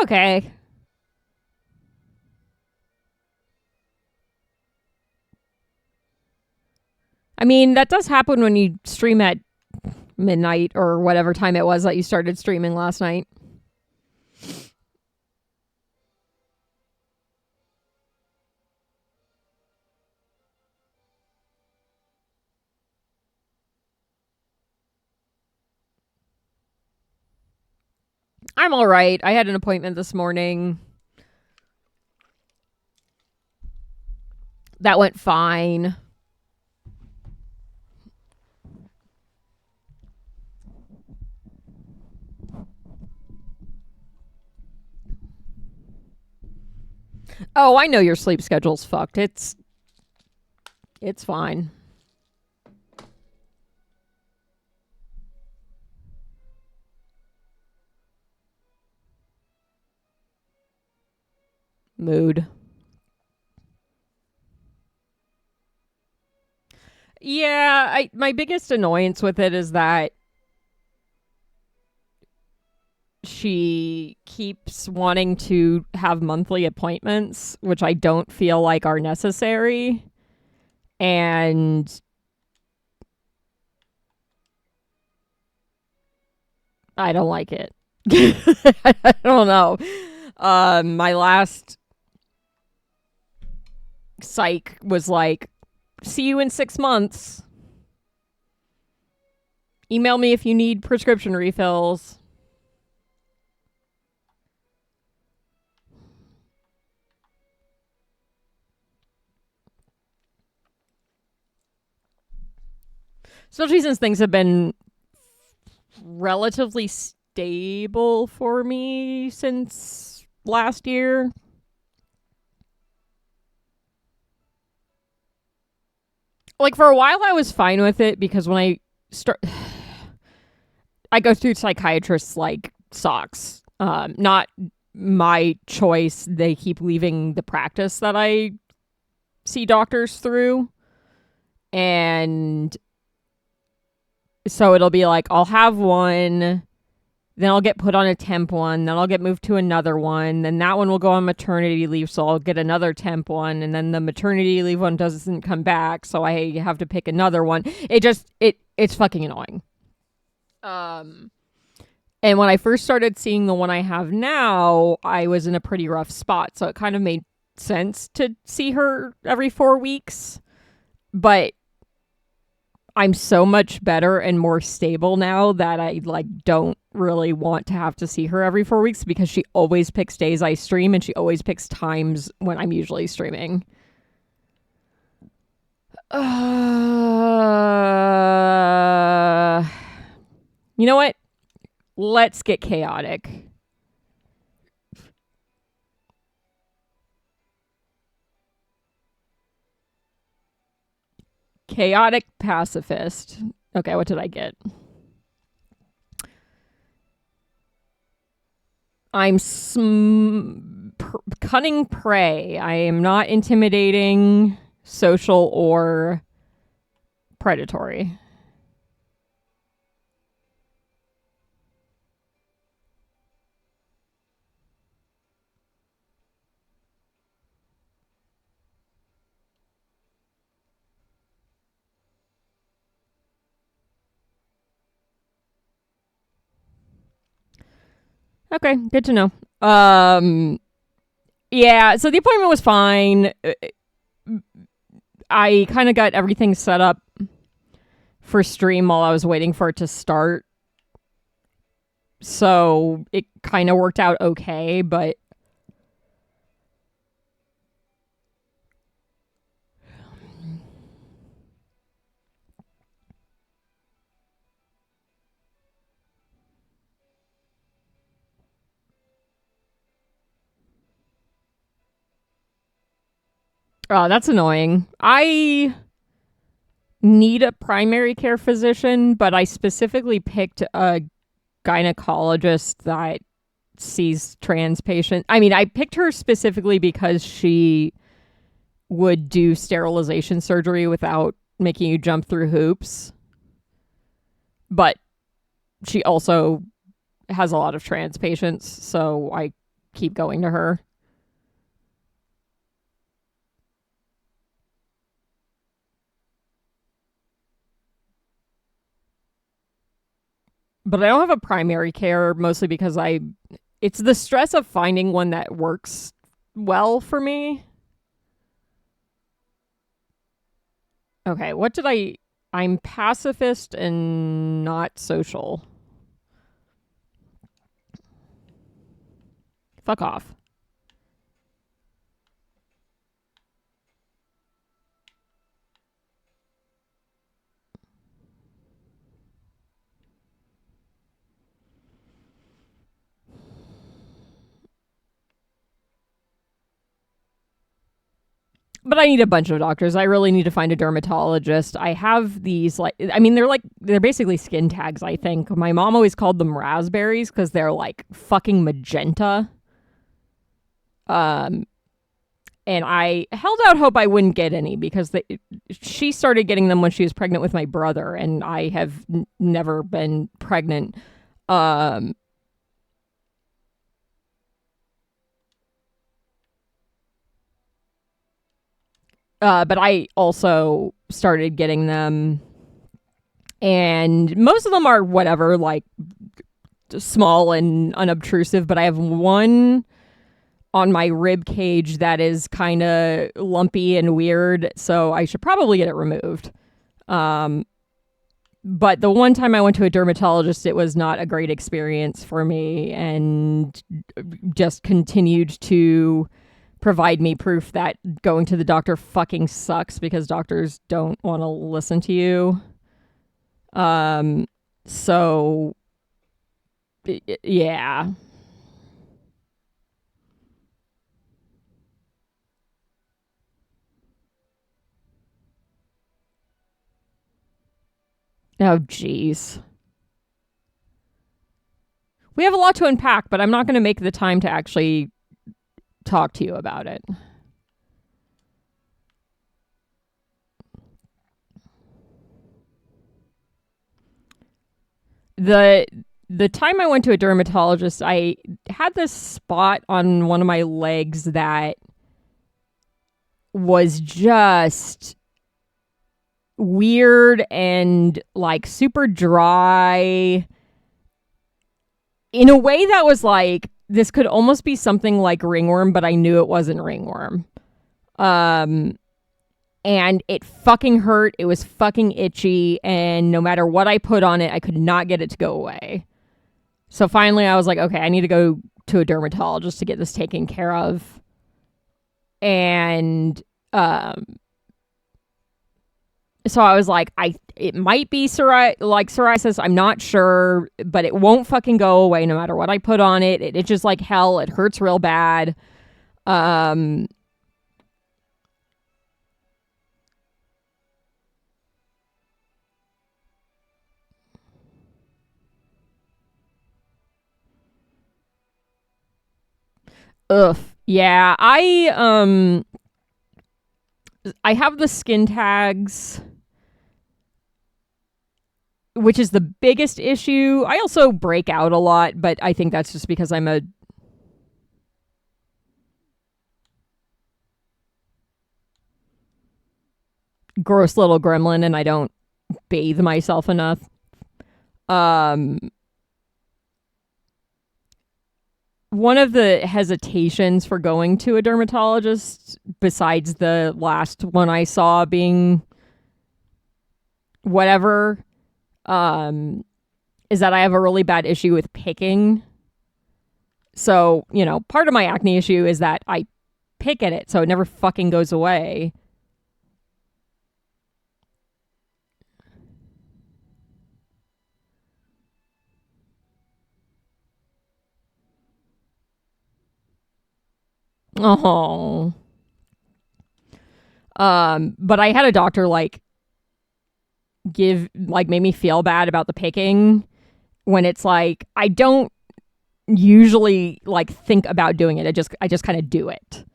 okay. I mean, that does happen when you stream at midnight or whatever time it was that you started streaming last night. I'm all right. I had an appointment this morning. That went fine. Oh, I know your sleep schedule's fucked. It's fine. Mood. Yeah, my biggest annoyance with it is that she keeps wanting to have monthly appointments, which I don't feel like are necessary. And I don't like it. I don't know. My last psych was like, see you in 6 months. Email me if you need prescription refills. Especially since things have been relatively stable for me since last year. Like, for a while I was fine with it because when I start I go through psychiatrists like socks. Not my choice. They keep leaving the practice that I see doctors through. And so it'll be like, I'll have one, then I'll get put on a temp one, then I'll get moved to another one, then that one will go on maternity leave, so I'll get another temp one, and then the maternity leave one doesn't come back, so I have to pick another one. It's fucking annoying. And when I first started seeing the one I have now, I was in a pretty rough spot, so it kind of made sense to see her every 4 weeks. But I'm so much better and more stable now that I don't really want to have to see her every 4 weeks because she always picks days I stream and she always picks times when I'm usually streaming. You know what? Let's get chaotic. Chaotic pacifist. Okay, what did I get? I'm cunning prey. I am not intimidating, social, or predatory. Okay, good to know. Yeah, so the appointment was fine. I kind of got everything set up for stream while I was waiting for it to start. So it kind of worked out okay, but Oh, that's annoying. I need a primary care physician, but I specifically picked a gynecologist that sees trans patients. I mean, I picked her specifically because she would do sterilization surgery without making you jump through hoops. But she also has a lot of trans patients, so I keep going to her. But I don't have a primary care mostly because it's the stress of finding one that works well for me. Okay, what did I'm pacifist and not social. Fuck off. But I need a bunch of doctors. I really need to find a dermatologist. I have these they're basically skin tags, I think. My mom always called them raspberries because they're like fucking magenta. Um and I held out hope I wouldn't get any because she started getting them when she was pregnant with my brother, and I have never been pregnant. Um but I also started getting them, and most of them are whatever, like small and unobtrusive, but I have one on my rib cage that is kind of lumpy and weird, so I should probably get it removed. Um, but the one time I went to a dermatologist, it was not a great experience for me, and just continued to provide me proof that going to the doctor fucking sucks because doctors don't want to listen to you. Um, so yeah. Oh, jeez. We have a lot to unpack, but I'm not going to make the time to actually talk to you about it. The the time I went to a dermatologist, I had this spot on one of my legs that was just weird and like super dry in a way that was like this could almost be something like ringworm, but I knew it wasn't ringworm. Um and it fucking hurt. It was fucking itchy, and no matter what I put on it, I could not get it to go away. So finally I was like, okay, I need to go to a dermatologist to get this taken care of. And so I was like, it might be psoriasis. I'm not sure, but it won't fucking go away no matter what I put on it. It just like hell. It hurts real bad. Um, ugh. Yeah, I have the skin tags, which is the biggest issue. I also break out a lot, but I think that's just because I'm a gross little gremlin and I don't bathe myself enough. Um, one of the hesitations for going to a dermatologist, besides the last one I saw being whatever, is that I have a really bad issue with picking. So, part of my acne issue is that I pick at it, so it never fucking goes away. Oh. But I had a doctor like made me feel bad about the picking when it's like I don't usually like think about doing it. I just kind of do it.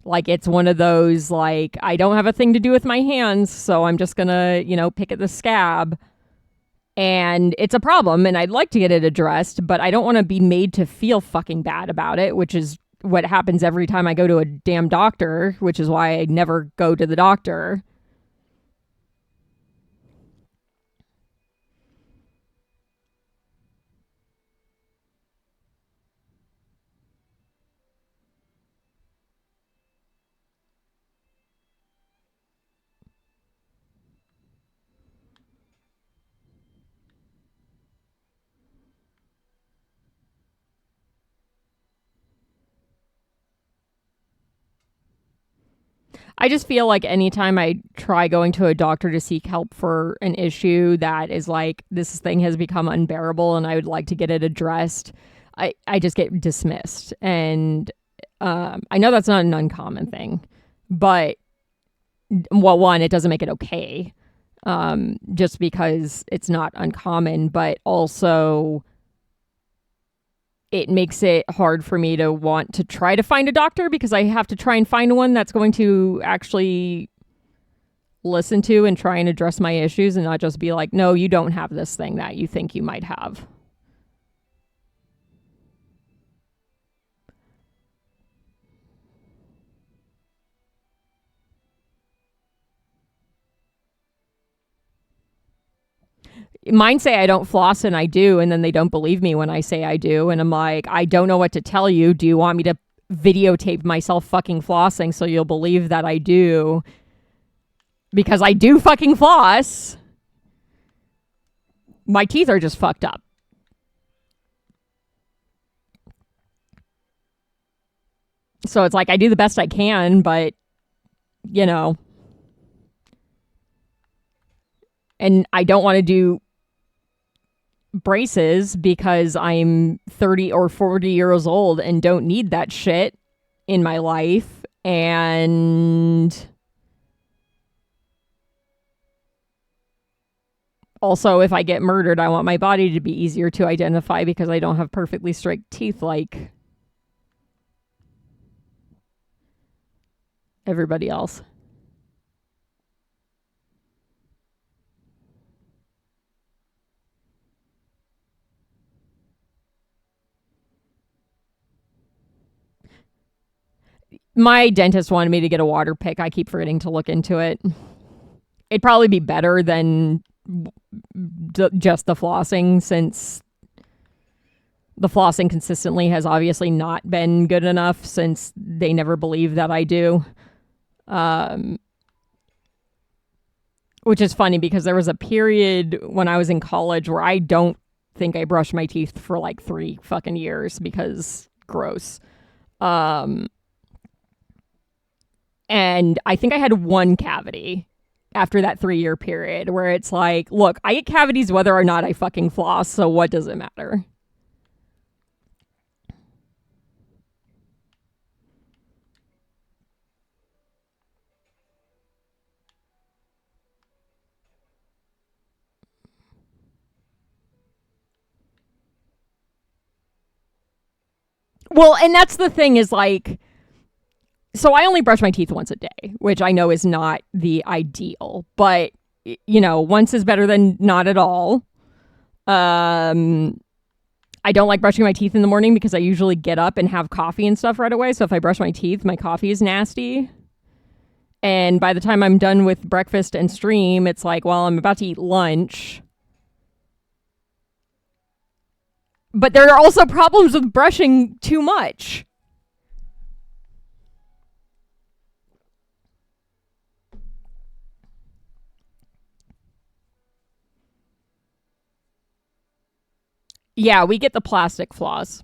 Like it's one of those like I don't have a thing to do with my hands, so I'm just gonna, pick at the scab. And it's a problem and I'd like to get it addressed, but I don't want to be made to feel fucking bad about it, which is what happens every time I go to a damn doctor, which is why I never go to the doctor. I just feel like anytime I try going to a doctor to seek help for an issue that is like, this thing has become unbearable and I would like to get it addressed, I just get dismissed. And I know that's not an uncommon thing, but, well, one, it doesn't make it okay just because it's not uncommon, but also it makes it hard for me to want to try to find a doctor because I have to try and find one that's going to actually listen to and try and address my issues and not just be like, no, you don't have this thing that you think you might have. Mine say I don't floss and I do, and then they don't believe me when I say I do. And I'm like, I don't know what to tell you. Do you want me to videotape myself fucking flossing so you'll believe that I do? Because I do fucking floss. My teeth are just fucked up. So it's like I do the best I can, but and I don't want to do braces because I'm 30 or 40 years old and don't need that shit in my life. And also, if I get murdered, I want my body to be easier to identify because I don't have perfectly straight teeth like everybody else. My dentist wanted me to get a water pick. I keep forgetting to look into it. It'd probably be better than just the flossing, since the flossing consistently has obviously not been good enough since they never believe that I do. Which is funny because there was a period when I was in college where I don't think I brushed my teeth for like 3 fucking years because gross. And I think I had one cavity after that 3-year period where it's like, look, I get cavities whether or not I fucking floss, so what does it matter? Well, and that's the thing is like, so I only brush my teeth once a day, which I know is not the ideal, but once is better than not at all. I don't like brushing my teeth in the morning because I usually get up and have coffee and stuff right away. So if I brush my teeth, my coffee is nasty. And by the time I'm done with breakfast and stream, it's like, well, I'm about to eat lunch. But there are also problems with brushing too much. Yeah, we get the plastic floss.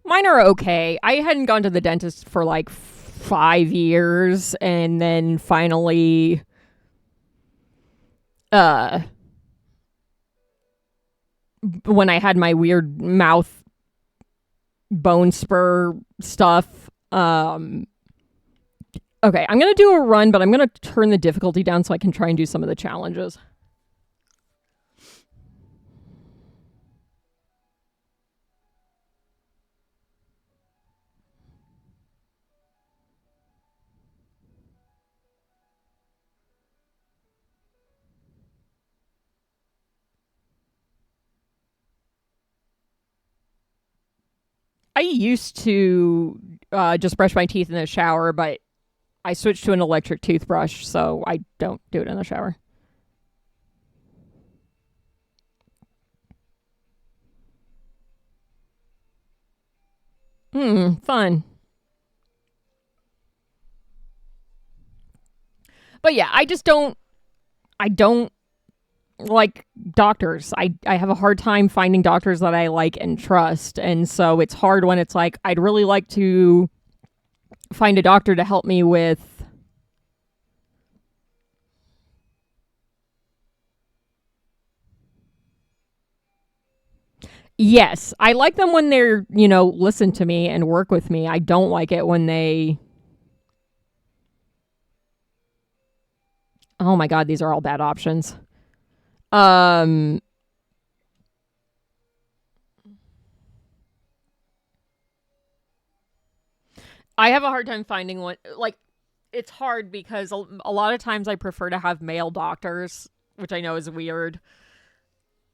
Mine are okay. I hadn't gone to the dentist for like 5 years, and then finally uh when I had my weird mouth bone spur stuff. Okay, I'm going to do a run, but I'm going to turn the difficulty down so I can try and do some of the challenges. I used to just brush my teeth in the shower, but I switched to an electric toothbrush, so I don't do it in the shower. Fun. But yeah, I don't like doctors. I have a hard time finding doctors that I like and trust. And so it's hard when it's like I'd really like to find a doctor to help me with Yes, I like them when they're, listen to me and work with me. I don't like it when they Oh my god, these are all bad options. Um I have a hard time finding one. Like, it's hard because a lot of times I prefer to have male doctors, which I know is weird,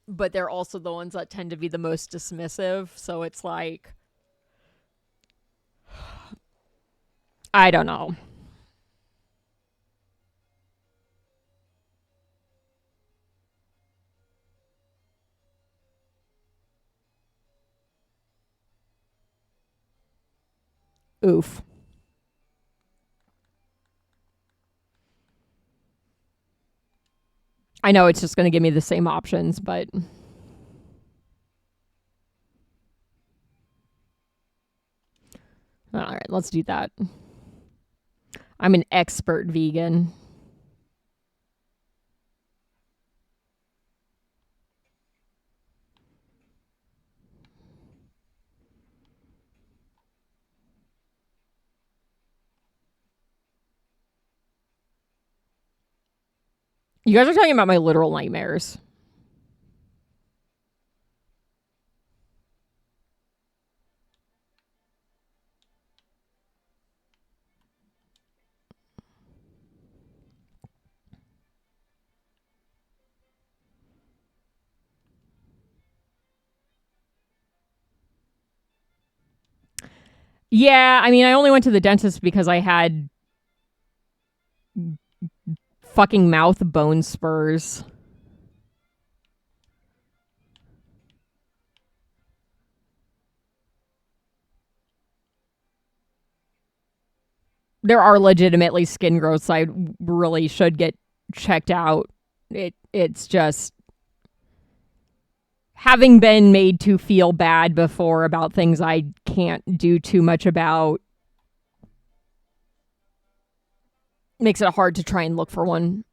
but they're also the ones that tend to be the most dismissive. So it's like, I don't know. Oof. I know it's just going to give me the same options, but all right, let's do that. I'm an expert vegan. You guys are talking about my literal nightmares. Yeah, I mean, I only went to the dentist because I had fucking mouth bone spurs. There are legitimately skin growths I really should get checked out. It's just having been made to feel bad before about things I can't do too much about makes it hard to try and look for one.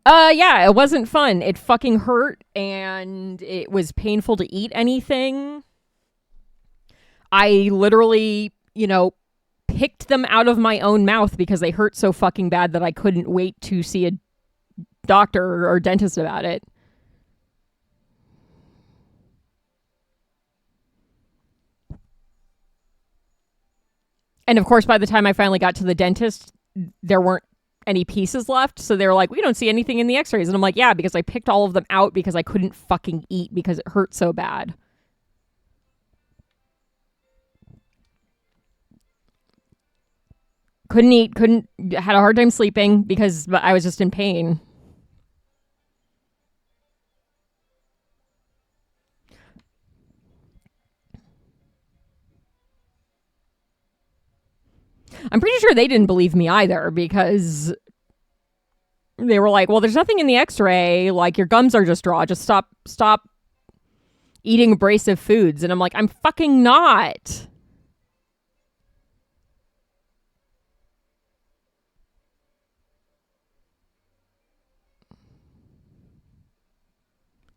Yeah, it wasn't fun. It fucking hurt and it was painful to eat anything. I literally, picked them out of my own mouth because they hurt so fucking bad that I couldn't wait to see a doctor or dentist about it. And of course, by the time I finally got to the dentist, there weren't any pieces left. So they were like, we don't see anything in the x rays. And I'm like, yeah, because I picked all of them out because I couldn't fucking eat because it hurt so bad. Couldn't eat, had a hard time sleeping because I was just in pain. I'm pretty sure they didn't believe me either, because they were like, well, there's nothing in the x-ray. Like, your gums are just raw. Just stop eating abrasive foods. And I'm like, I'm fucking not.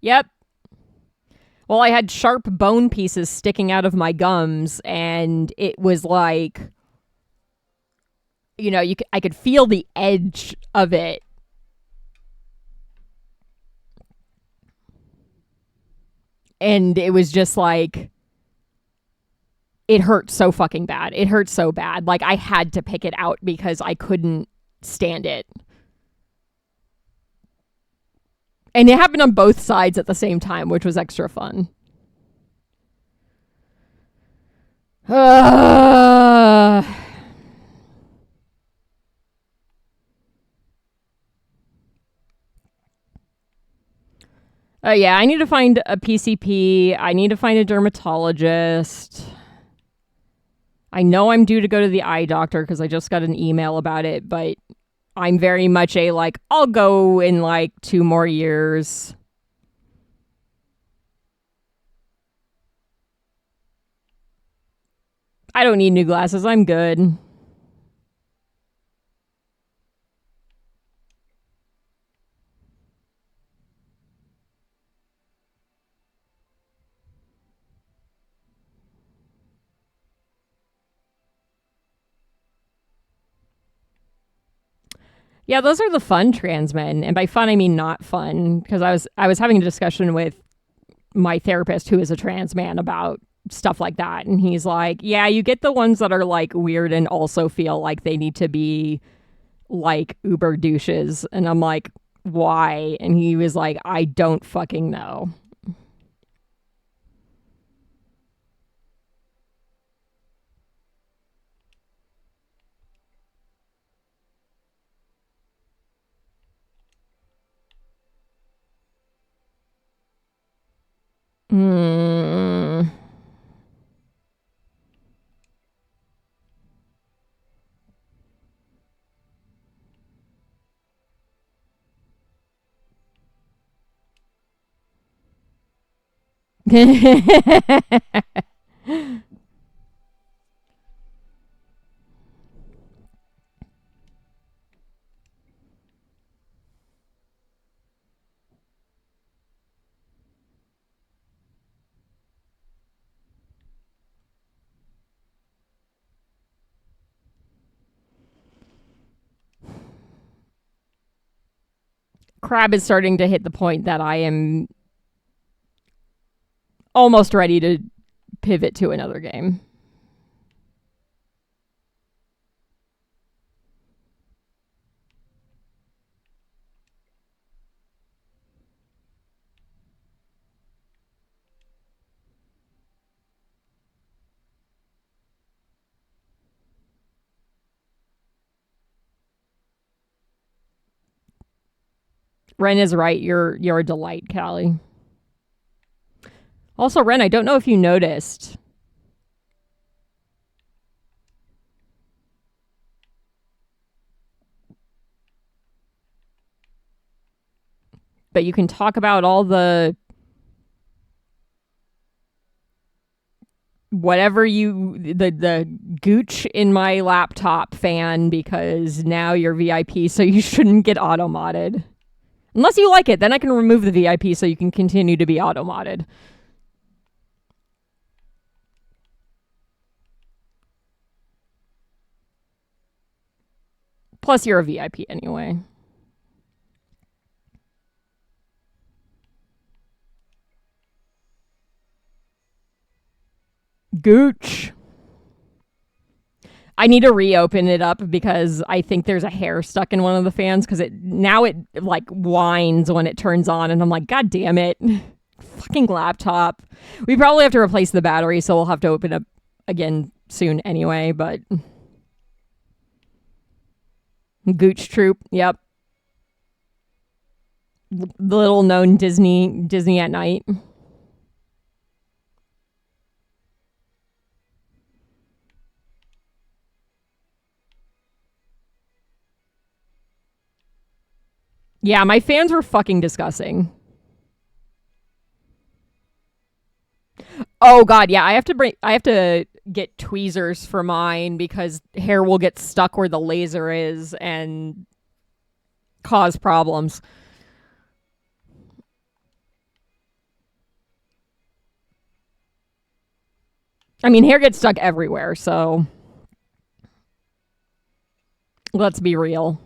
Yep. Well, I had sharp bone pieces sticking out of my gums, and it was like, I could feel the edge of it. And it was just like, it hurt so fucking bad. It hurt so bad. Like, I had to pick it out because I couldn't stand it. And it happened on both sides at the same time, which was extra fun. Yeah, I need to find a PCP. I need to find a dermatologist. I know I'm due to go to the eye doctor because I just got an email about it, but I'm very much I'll go in 2 more years. I don't need new glasses. I'm good. Yeah, those are the fun trans men. And by fun, I mean not fun, because I was having a discussion with my therapist, who is a trans man, about stuff like that. And he's like, yeah, you get the ones that are weird and also feel like they need to be uber douches. And I'm like, why? And he was like, I don't fucking know. Crab is starting to hit the point that I am almost ready to pivot to another game. Ren is right. You're a delight, Callie. Also, Ren, I don't know if you noticed, but you can talk about all the the gooch in my laptop fan, because now you're VIP, so you shouldn't get auto-modded. Unless you like it, then I can remove the VIP so you can continue to be auto-modded. Plus, you're a VIP anyway. Gooch. I need to reopen it up because I think there's a hair stuck in one of the fans, because it whines when it turns on, and I'm like, God damn it. Fucking laptop. We probably have to replace the battery, so we'll have to open up again soon anyway, but Gooch Troop, yep. The little known Disney at night. Yeah, my fans were fucking disgusting. Oh god, yeah, I have to get tweezers for mine because hair will get stuck where the laser is and cause problems. I mean, hair gets stuck everywhere, so let's be real.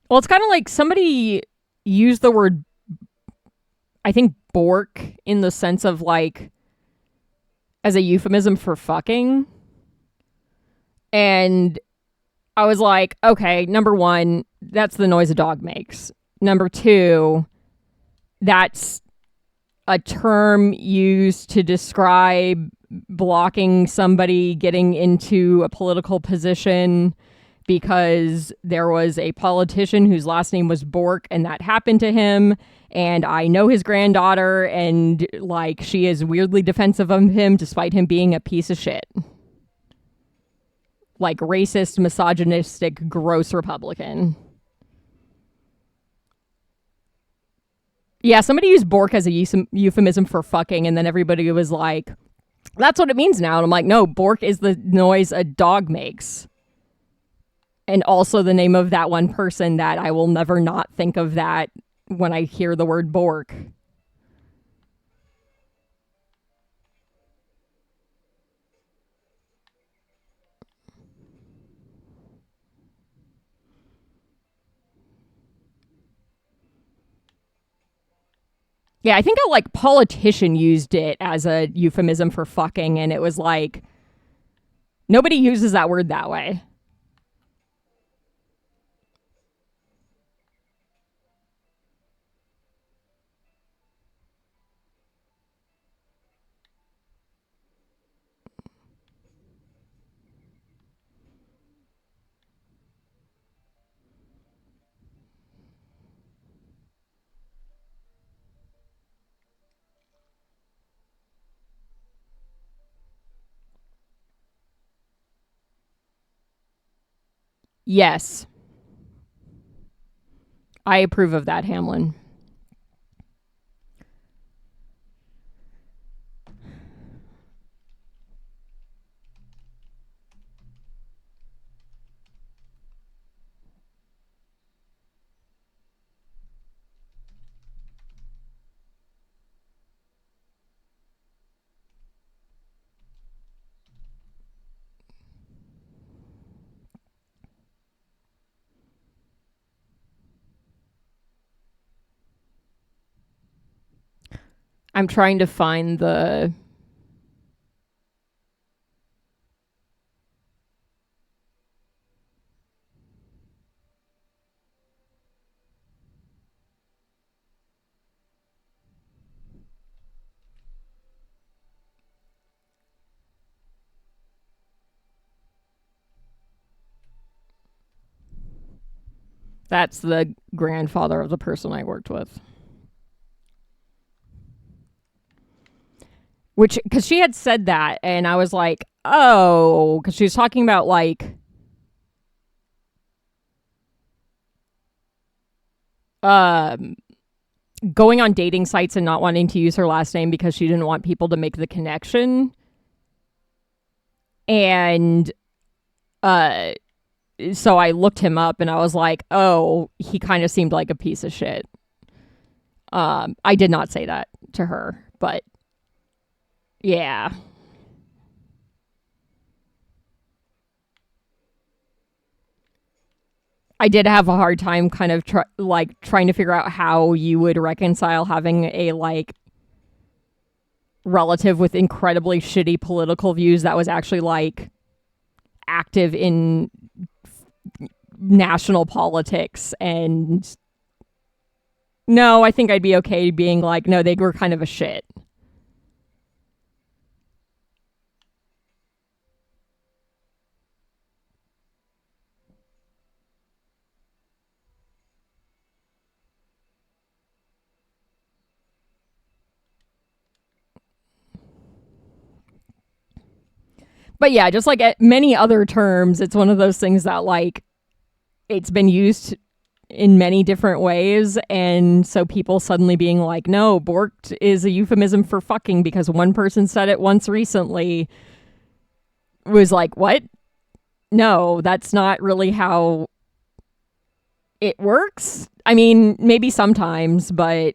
Well, it's kind of like somebody used the word, I think, bork in the sense of like as a euphemism for fucking. And I was like, okay, number one, that's the noise a dog makes. Number two, that's a term used to describe blocking somebody getting into a political position because there was a politician whose last name was Bork and that happened to him. And I know his granddaughter, and like she is weirdly defensive of him despite him being a piece of shit. Like racist, misogynistic, gross Republican. Yeah, somebody used Bork as a euphemism for fucking, and then everybody was like, that's what it means now. And I'm like, no, Bork is the noise a dog makes. And also the name of that one person that I will never not think of that when I hear the word Bork. Yeah, I think a like politician used it as a euphemism for fucking, and it was like nobody uses that word that way. Yes, I approve of that, Hamlin. I'm trying to find the. That's the grandfather of the person I worked with. Which, because she had said that, and I was like, oh, because she was talking about like um going on dating sites and not wanting to use her last name because she didn't want people to make the connection. And so I looked him up and I was like, oh, he kind of seemed like a piece of shit. I did not say that to her, but yeah. I did have a hard time kind of trying to figure out how you would reconcile having a like relative with incredibly shitty political views that was actually like active in national politics and No, I think I'd be okay being like, no, they were kind of a shit. But yeah, just like at many other terms, it's one of those things that like it's been used in many different ways, and so people suddenly being like, no, borked is a euphemism for fucking because one person said it once recently was like, what? No, that's not really how it works. I mean, maybe sometimes, but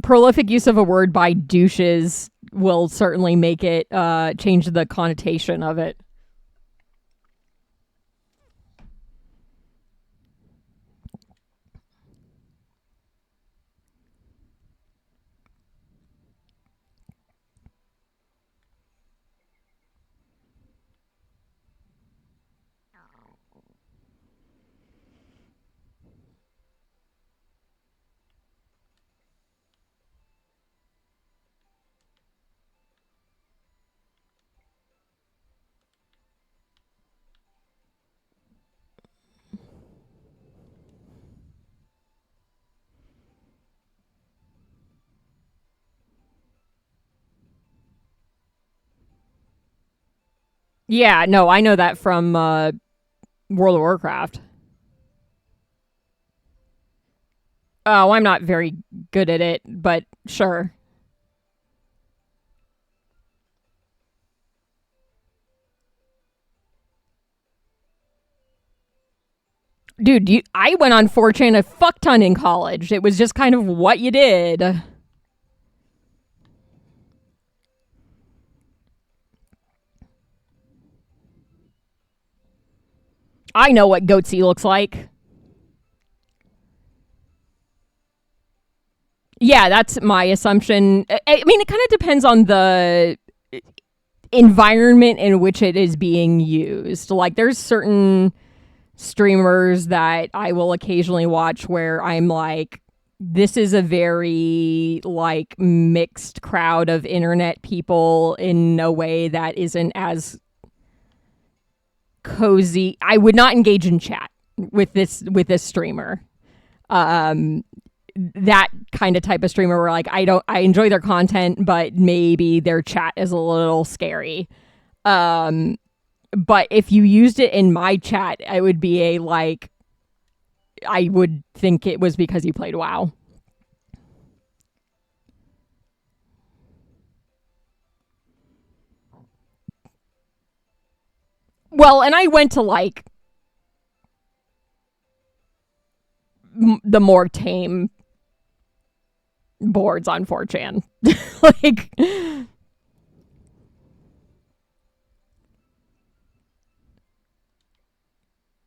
prolific use of a word by douches will certainly make it change the connotation of it. Yeah, no, I know that from World of Warcraft. Oh, I'm not very good at it, but sure. Dude, I went on 4chan a fuck ton in college. It was just kind of what you did. I know what goatsy looks like. Yeah, that's my assumption. I mean, it kind of depends on the environment in which it is being used. Like, there's certain streamers that I will occasionally watch where I'm like, this is a very like mixed crowd of internet people in a way that isn't as cozy. I would not engage in chat with this streamer. Um that kind of type of streamer where like I enjoy their content, but maybe their chat is a little scary. Um but if you used it in my chat, it would be a like I would think it was because you played WoW. Well, and I went to like the more tame boards on 4chan. Like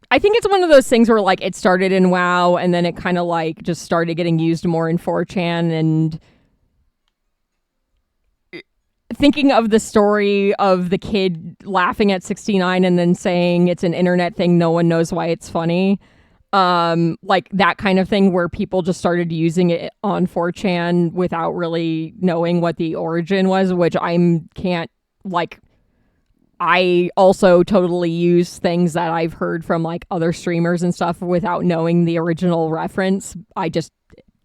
I think it's one of those things where like it started in WoW and then it kind of like just started getting used more in 4chan. And thinking of the story of the kid laughing at 69 and then saying it's an internet thing, no one knows why it's funny. Like that kind of thing where people just started using it on 4chan without really knowing what the origin was, which I can't like. I also totally use things that I've heard from like other streamers and stuff without knowing the original reference. I just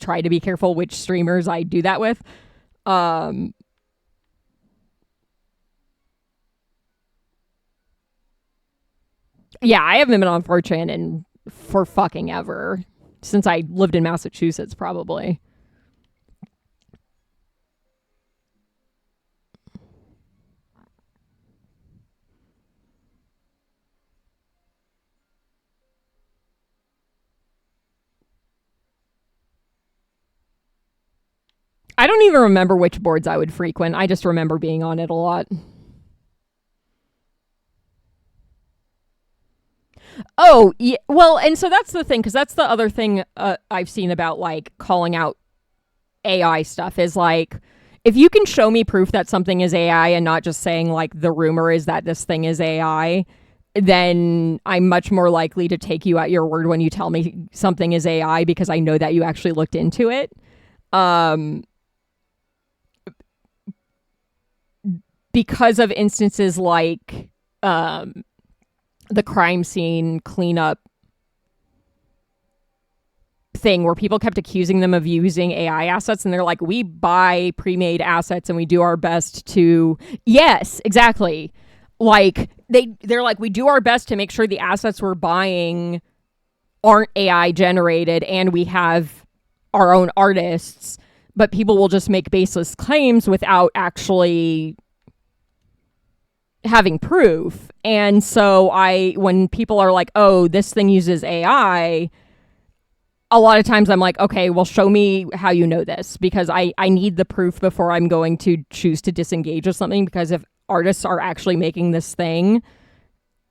try to be careful which streamers I do that with. Um, yeah, I haven't been on 4chan in for fucking ever since I lived in Massachusetts, probably. I don't even remember which boards I would frequent. I just remember being on it a lot. Oh, yeah. Well, and so that's the thing, because that's the other thing I've seen about like calling out AI stuff is like, if you can show me proof that something is AI and not just saying like the rumor is that this thing is AI, then I'm much more likely to take you at your word when you tell me something is AI because I know that you actually looked into it. Because of instances like the crime scene cleanup thing where people kept accusing them of using AI assets, and they're like, we buy pre-made assets and we do our best to, yes, exactly. Like they're like, we do our best to make sure the assets we're buying aren't AI generated and we have our own artists, but people will just make baseless claims without actually having proof. And so when people are like, oh, this thing uses AI, a lot of times I'm like, okay, well, show me how you know this, because I need the proof before I'm going to choose to disengage with something. Because if artists are actually making this thing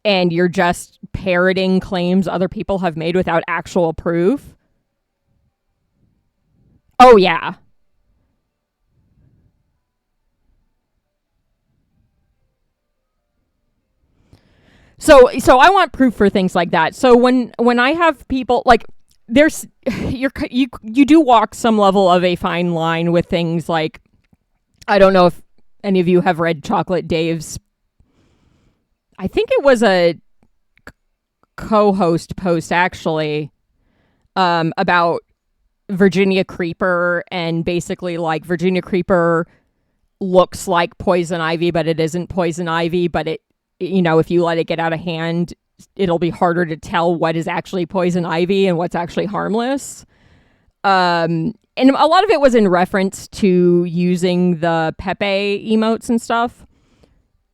and you're just parroting claims other people have made without actual proof, oh yeah. So I want proof for things like that. So when I have people like, there's you do walk some level of a fine line with things like, I don't know if any of you have read Chocolate Dave's, I think it was a co-host post actually, about Virginia Creeper, and basically like Virginia Creeper looks like poison ivy, but it isn't poison ivy, but it, you know, if you let it get out of hand, it'll be harder to tell what is actually poison ivy and what's actually harmless. And a lot of it was in reference to using the Pepe emotes and stuff.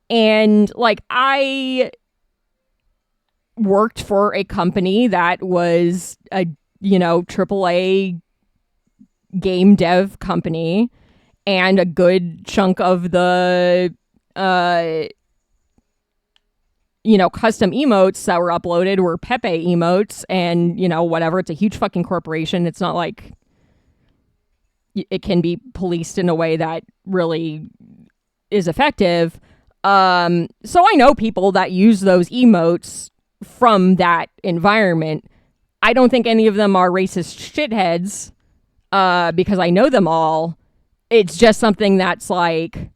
And like, I worked for a company that was a, you know, AAA game dev company, and a good chunk of the you know, custom emotes that were uploaded were Pepe emotes, and, you know, whatever. It's a huge fucking corporation. It's not like it can be policed in a way that really is effective. So I know people that use those emotes from that environment. I don't think any of them are racist shitheads, because I know them all. It's just something that's like,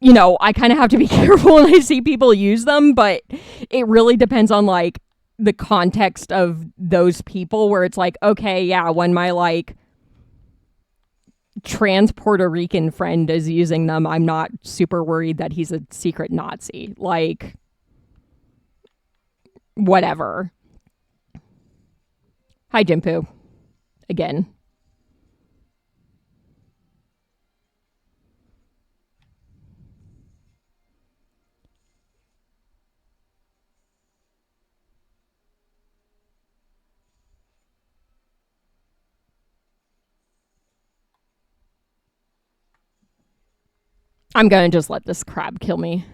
you know, I kind of have to be careful when I see people use them, but it really depends on like the context of those people, where it's like, okay, yeah, when my like trans Puerto Rican friend is using them, I'm not super worried that he's a secret Nazi. Like, whatever. Hi, Jimpu. Again. I'm going to just let this crab kill me.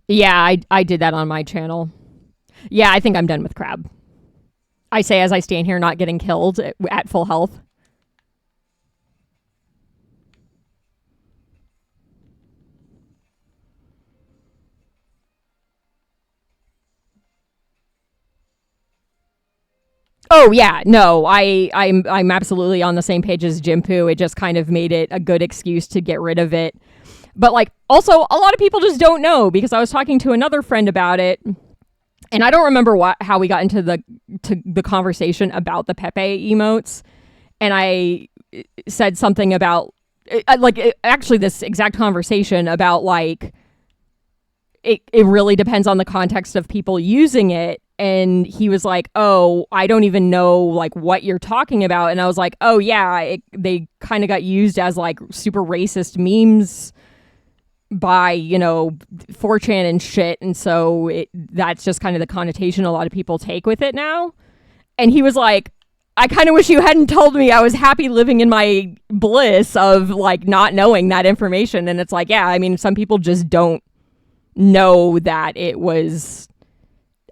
Yeah, I did that on my channel. Yeah, I think I'm done with crab. I say as I stand here not getting killed at full health. Oh yeah, no, I'm absolutely on the same page as Jimpu. It just kind of made it a good excuse to get rid of it. But like, also, a lot of people just don't know, because I was talking to another friend about it, and I don't remember how we got into the conversation about the Pepe emotes, and I said something about actually this exact conversation about like, it really depends on the context of people using it. And he was like, oh, I don't even know like what you're talking about. And I was like, oh yeah, they kind of got used as like super racist memes by, 4chan and shit. And so that's just kind of the connotation a lot of people take with it now. And he was like, I kind of wish you hadn't told me. I was happy living in my bliss of like not knowing that information. And it's like, yeah, I mean, some people just don't know that it was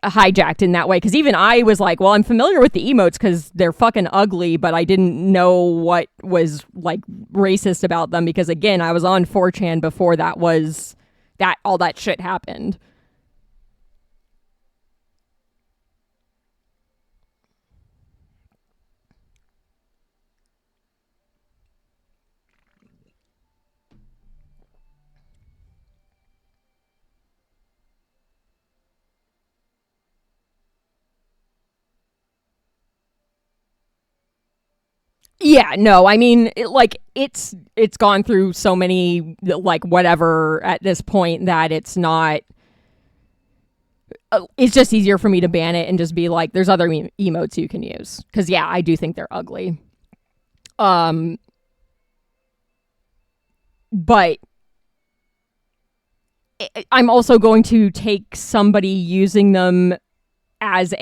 hijacked in that way. Because even I was like, well, I'm familiar with the emotes because they're fucking ugly, but I didn't know what was like racist about them because again, I was on 4chan before all that shit happened. Yeah, no, I mean, it's gone through so many like whatever at this point that it's not. It's just easier for me to ban it and just be like, there's other emotes you can use because yeah, I do think they're ugly. But I'm also going to take somebody using them as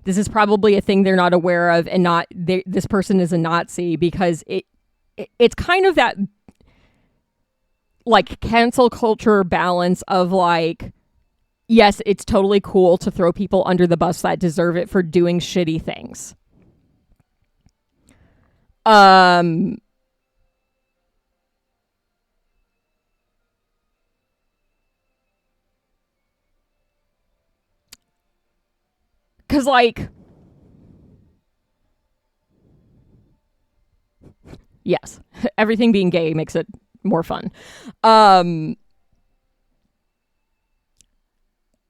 this is probably a thing they're not aware of and not this person is a Nazi because it's kind of that like cancel culture balance of like, yes, it's totally cool to throw people under the bus that deserve it for doing shitty things. Cause like, yes, everything being gay makes it more fun. Because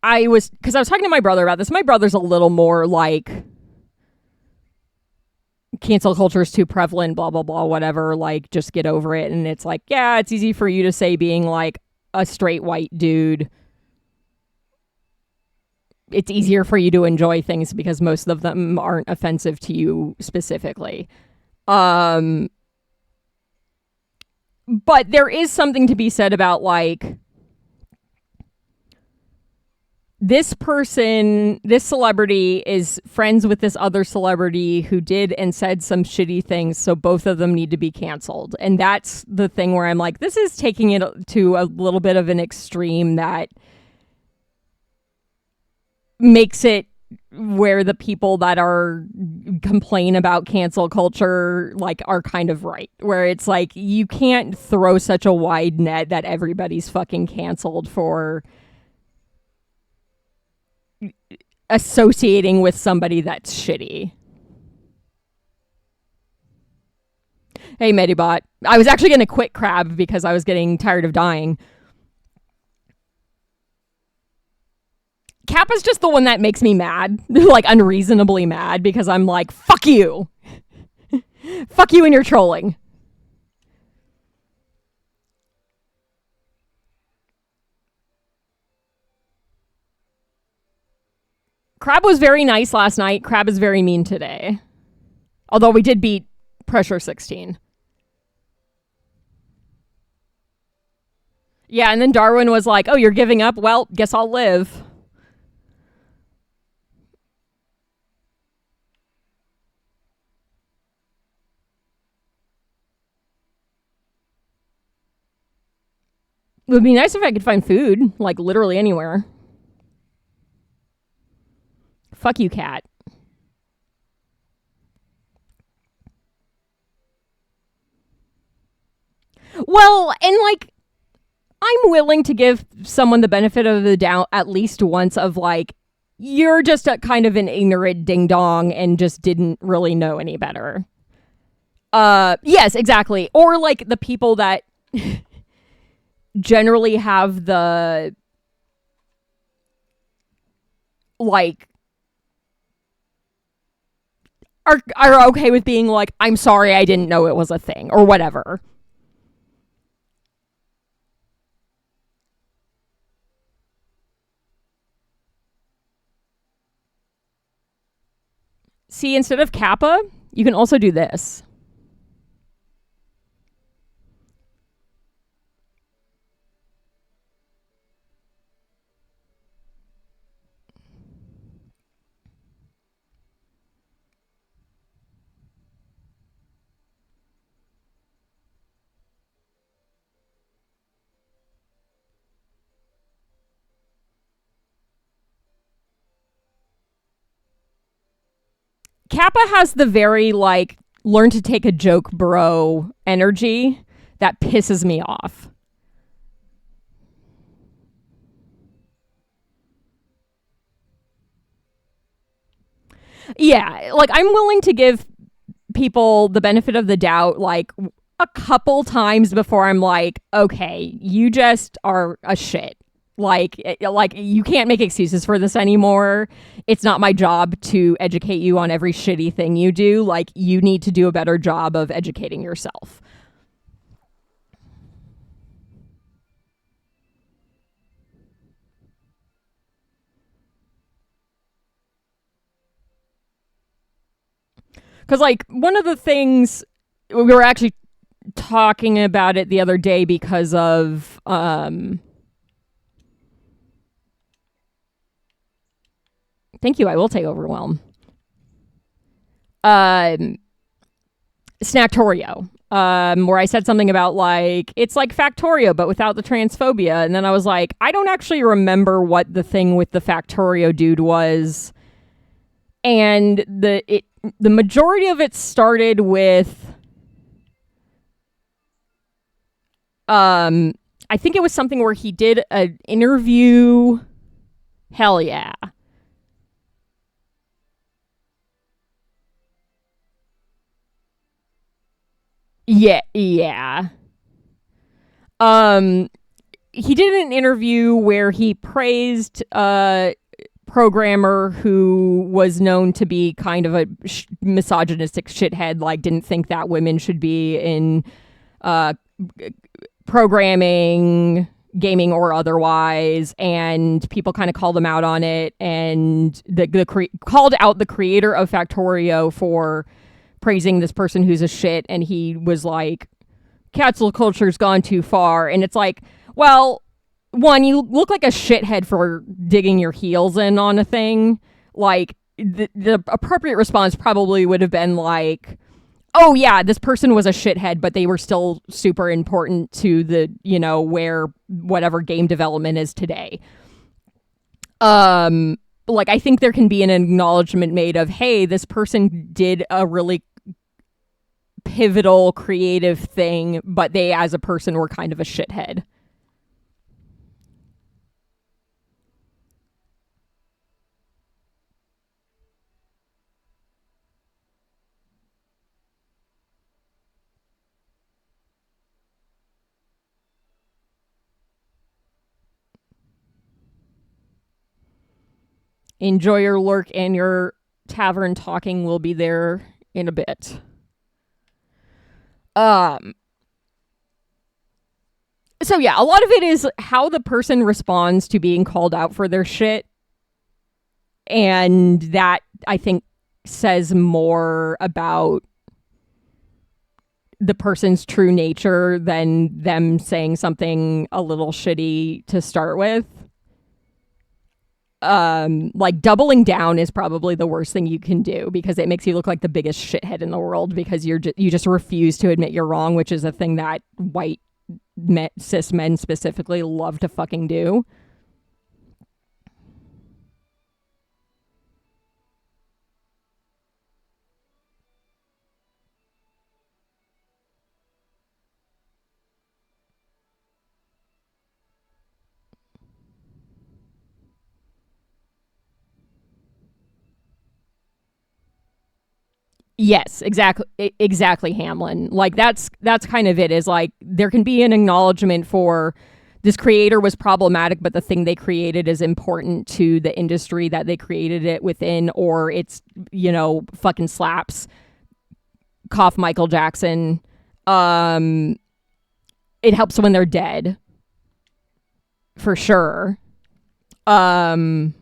I was talking to my brother about this. My brother's a little more like cancel culture is too prevalent, blah, blah, blah, whatever. Like, just get over it. And it's like, yeah, it's easy for you to say being like a straight white dude. It's easier for you to enjoy things because most of them aren't offensive to you specifically. But there is something to be said about like, this celebrity is friends with this other celebrity who did and said some shitty things, so both of them need to be canceled. And that's the thing where I'm like, this is taking it to a little bit of an extreme that makes it where the people that are complain about cancel culture like are kind of right, where it's like you can't throw such a wide net that everybody's fucking canceled for associating with somebody that's shitty. Hey, Medibot. I was actually going to quit Crab because I was getting tired of dying. Kappa's just the one that makes me mad, like unreasonably mad, because I'm like, fuck you. Fuck you and your trolling. Crab was very nice last night. Crab is very mean today. Although we did beat Pressure 16. Yeah, and then Darwin was like, oh, you're giving up? Well, guess I'll live. It would be nice if I could find food, like literally anywhere. Fuck you, cat. Well, and like, I'm willing to give someone the benefit of the doubt at least once of like, you're just a kind of an ignorant ding dong and just didn't really know any better. Yes, exactly. Or like the people that generally have the like are okay with being like, I'm sorry I didn't know it was a thing or whatever. See, instead of kappa, you can also do this. Kappa has the very like learn to take a joke bro energy that pisses me off. Yeah, like I'm willing to give people the benefit of the doubt like a couple times before I'm like, okay, you just are a shit. Like you can't make excuses for this anymore. It's not my job to educate you on every shitty thing you do. Like you need to do a better job of educating yourself. Cuz like one of the things we were actually talking about it the other day because of thank you, I will take overwhelm. Snacktorio. Where I said something about like it's like Factorio but without the transphobia, and then I was like, I don't actually remember what the thing with the Factorio dude was, and the majority of it started with I think it was something where he did an interview. Hell yeah. Yeah. Um, he did an interview where he praised a programmer who was known to be kind of a misogynistic shithead, like didn't think that women should be in uh, programming, gaming or otherwise, and people kind of called him out on it, and called out the creator of Factorio for praising this person who's a shit, and he was like, cancel culture's gone too far. And it's like, well, one, you look like a shithead for digging your heels in on a thing. Like, the appropriate response probably would have been like, oh yeah, this person was a shithead, but they were still super important to the, where whatever game development is today. Like I think there can be an acknowledgement made of, hey, this person did a really pivotal creative thing, but they as a person were kind of a shithead. Enjoy your lurk, and your tavern talking will be there in a bit. Um so yeah, a lot of it is how the person responds to being called out for their shit, and that I think says more about the person's true nature than them saying something a little shitty to start with. Like doubling down is probably the worst thing you can do, because it makes you look like the biggest shithead in the world, because you just refuse to admit you're wrong, which is a thing that white cis men specifically love to fucking do. Yes, exactly, Hamlin. Like that's kind of it. Is like there can be an acknowledgement for this creator was problematic, but the thing they created is important to the industry that they created it within, or it's fucking slaps. Cough Michael Jackson. It helps when they're dead, for sure. Um,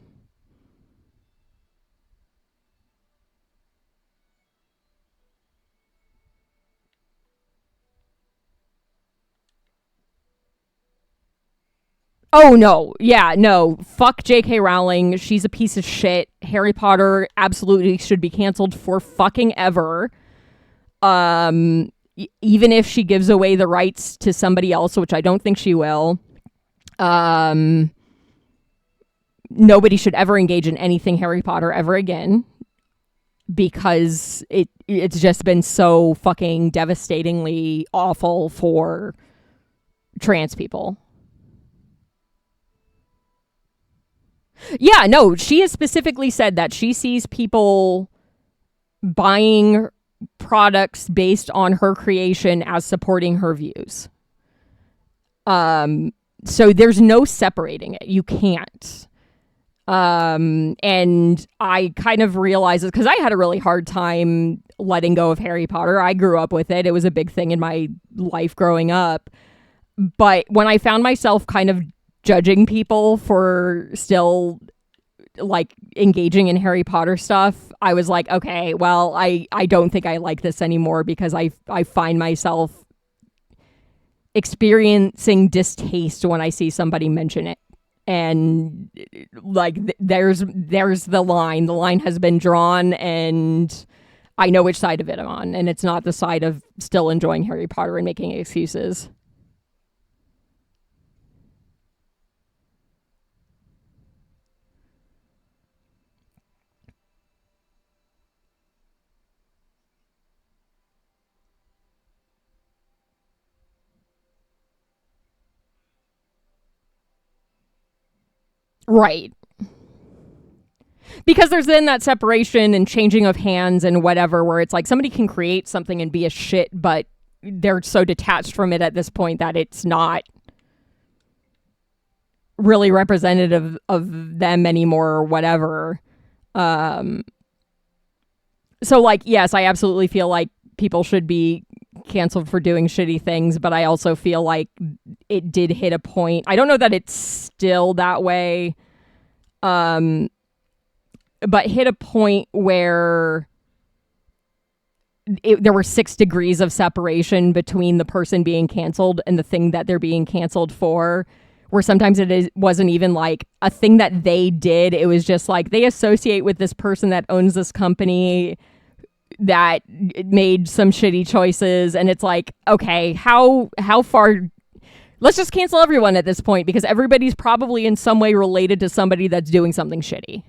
Oh, no. Yeah, no. Fuck J.K. Rowling. She's a piece of shit. Harry Potter absolutely should be canceled for fucking ever. Even if she gives away the rights to somebody else, which I don't think she will. Nobody should ever engage in anything Harry Potter ever again, because it's just been so fucking devastatingly awful for trans people. Yeah, no, she has specifically said that she sees people buying products based on her creation as supporting her views. So there's no separating it. You can't. And I kind of realized it because I had a really hard time letting go of Harry Potter. I grew up with it. It was a big thing in my life growing up. But when I found myself kind of judging people for still like engaging in Harry Potter stuff, I was like, okay, well, I don't think I like this anymore, because I find myself experiencing distaste when I see somebody mention it. And like there's the line. The line has been drawn, and I know which side of it I'm on, and it's not the side of still enjoying Harry Potter and making excuses. Right. Because there's then that separation and changing of hands and whatever, where it's like somebody can create something and be a shit, but they're so detached from it at this point that it's not really representative of them anymore or whatever. So like, yes, I absolutely feel like people should be canceled for doing shitty things, but I also feel like it did hit a point. I don't know that it's still that way. But hit a point where there were 6 degrees of separation between the person being canceled and the thing that they're being canceled for, where sometimes wasn't even like a thing that they did. It was just like they associate with this person that owns this company that made some shitty choices, and it's like, okay, how far, let's just cancel everyone at this point, because everybody's probably in some way related to somebody that's doing something shitty.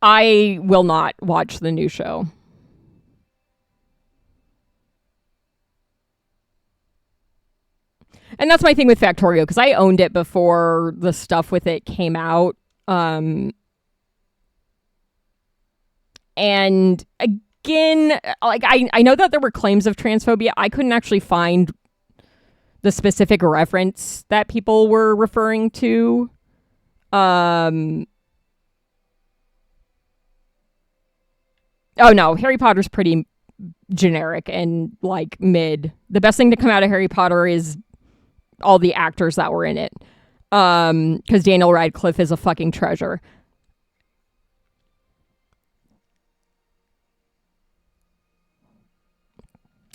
I will not watch the new show. And that's my thing with Factorio, because I owned it before the stuff with it came out. And again, like I know that there were claims of transphobia. I couldn't actually find the specific reference that people were referring to. Oh no, Harry Potter's pretty generic and like mid. The best thing to come out of Harry Potter is all the actors that were in it. Because Daniel Radcliffe is a fucking treasure.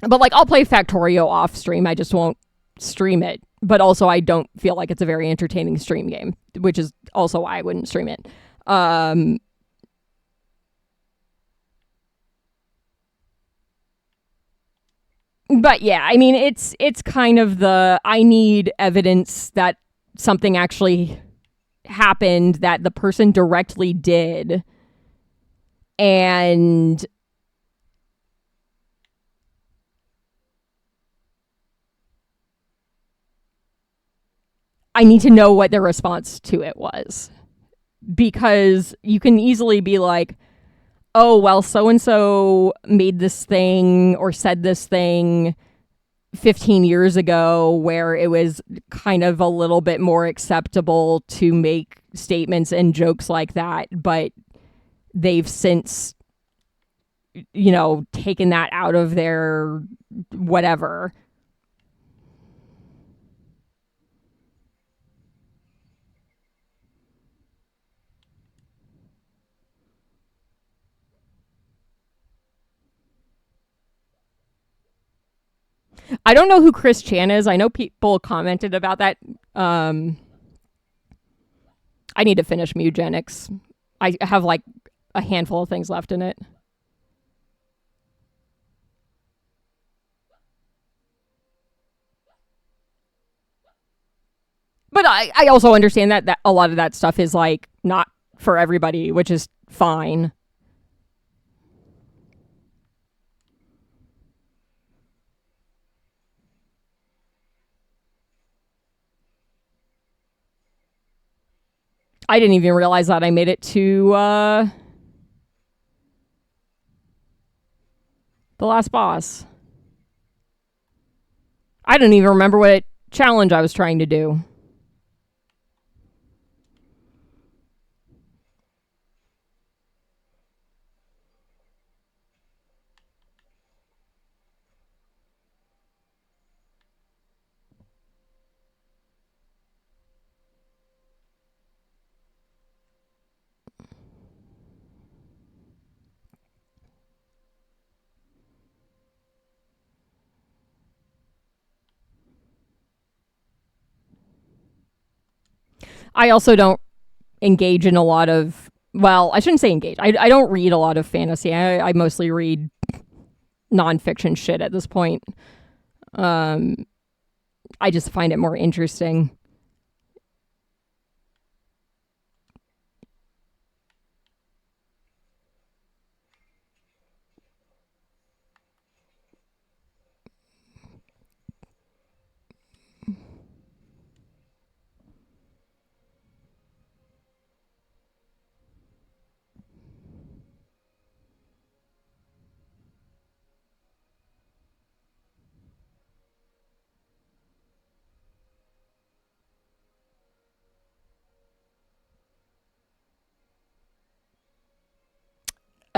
But like, I'll play Factorio off stream. I just won't stream it. But also, I don't feel like it's a very entertaining stream game, which is also why I wouldn't stream it. But yeah, I mean, it's kind of the, I need evidence that something actually happened that the person directly did, and I need to know what their response to it was. Because you can easily be like, oh, well, so and so made this thing or said this thing 15 years ago where it was kind of a little bit more acceptable to make statements and jokes like that, but they've since, taken that out of their whatever. I don't know who Chris Chan is. I know people commented about that. I need to finish Mutagenics. I have like a handful of things left in it. But I also understand that a lot of that stuff is like not for everybody, which is fine. I didn't even realize that I made it to the last boss. I didn't even remember what challenge I was trying to do. I also don't engage in a lot of, well, I shouldn't say engage. I don't read a lot of fantasy. I mostly read nonfiction shit at this point. I just find it more interesting.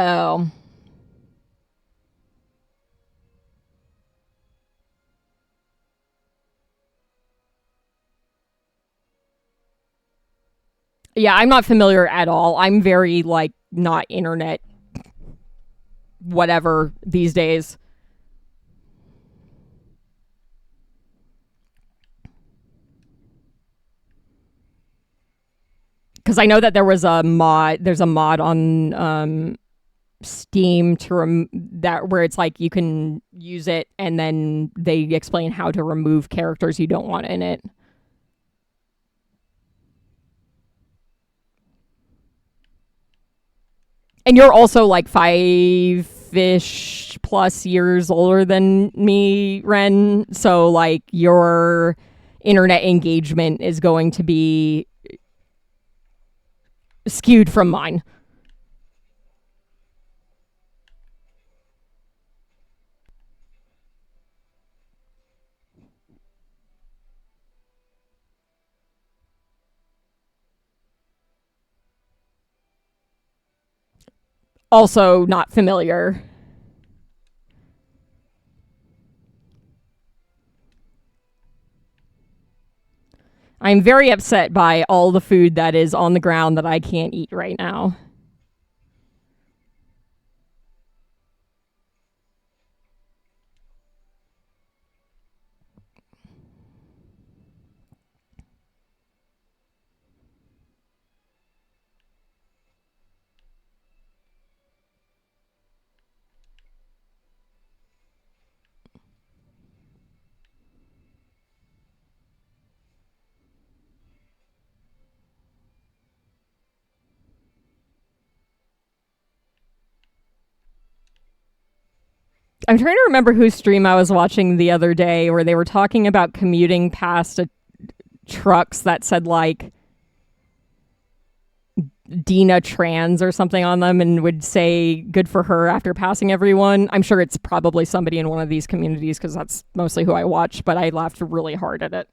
Oh. Yeah, I'm not familiar at all. I'm very like not internet whatever these days. Because I know that there's a mod on Steam that where it's like you can use it and then they explain how to remove characters you don't want in it. And you're also like 5-ish plus years older than me, Ren. So like your internet engagement is going to be skewed from mine. Also not familiar. I'm very upset by all the food that is on the ground that I can't eat right now. I'm trying to remember whose stream I was watching the other day where they were talking about commuting past trucks that said like Dina Trans or something on them and would say good for her after passing everyone. I'm sure it's probably somebody in one of these communities because that's mostly who I watch, but I laughed really hard at it.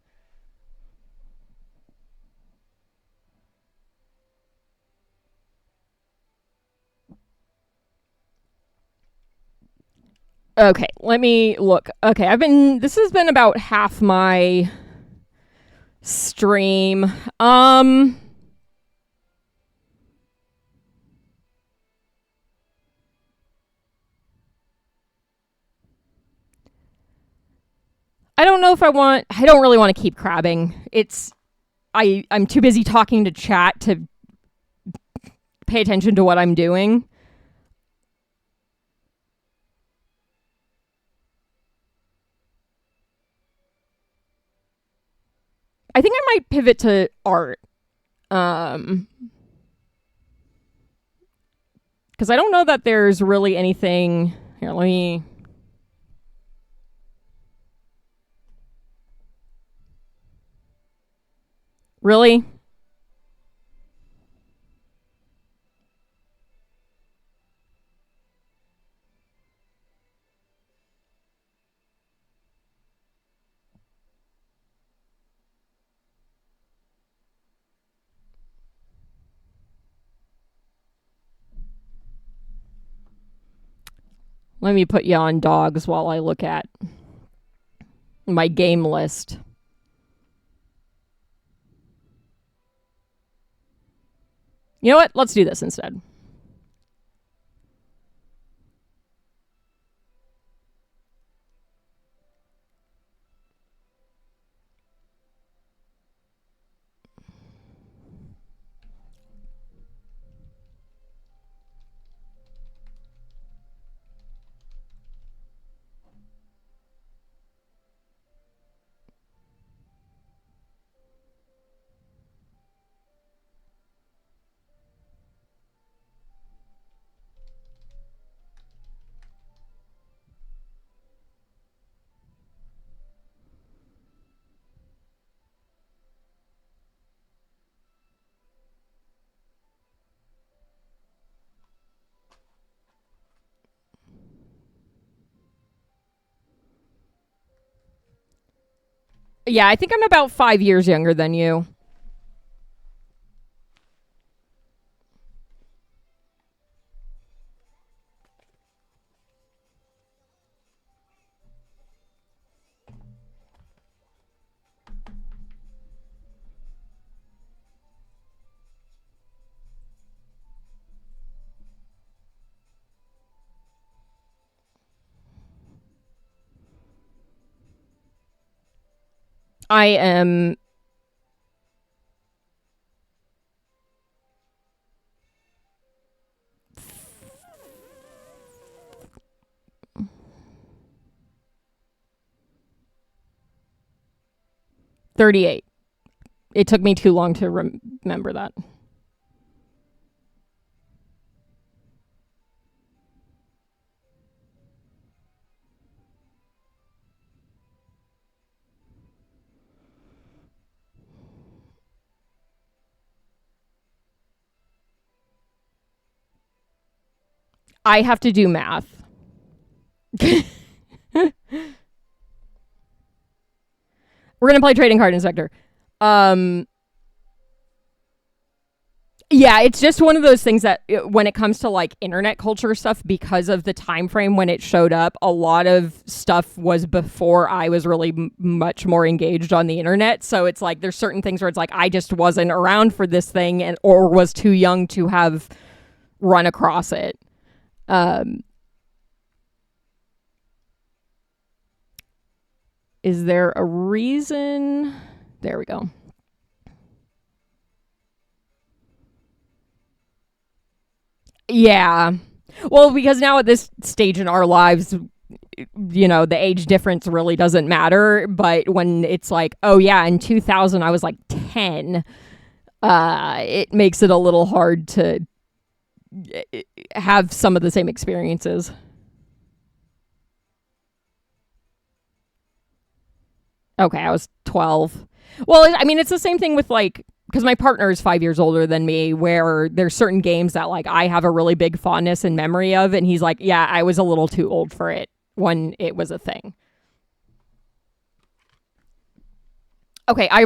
Okay, let me look. Okay, this has been about half my stream. I don't know if I don't really want to keep crabbing. I'm too busy talking to chat to pay attention to what I'm doing. I think I might pivot to art. Because I don't know that there's really anything. Here, let me. Really? Let me put you on dogs while I look at my game list. You know what? Let's do this instead. Yeah, I think I'm about 5 years younger than you. I am 38. It took me too long to remember that. I have to do math. We're gonna play Trading Card Inspector. Yeah, it's just one of those things that when it comes to like internet culture stuff, because of the time frame when it showed up, a lot of stuff was before I was really much more engaged on the internet. So it's like there's certain things where it's like I just wasn't around for this thing and or was too young to have run across it. Is there a reason? There we go. Yeah. Well, because now at this stage in our lives, you know, the age difference really doesn't matter. But when it's like, oh, yeah, in 2000, I was like 10, it makes it a little hard to have some of the same experiences. Okay, I was 12. Well, I mean, it's the same thing with like, because my partner is 5 years older than me, where there's certain games that like I have a really big fondness and memory of. And he's like, yeah, I was a little too old for it when it was a thing. Okay, I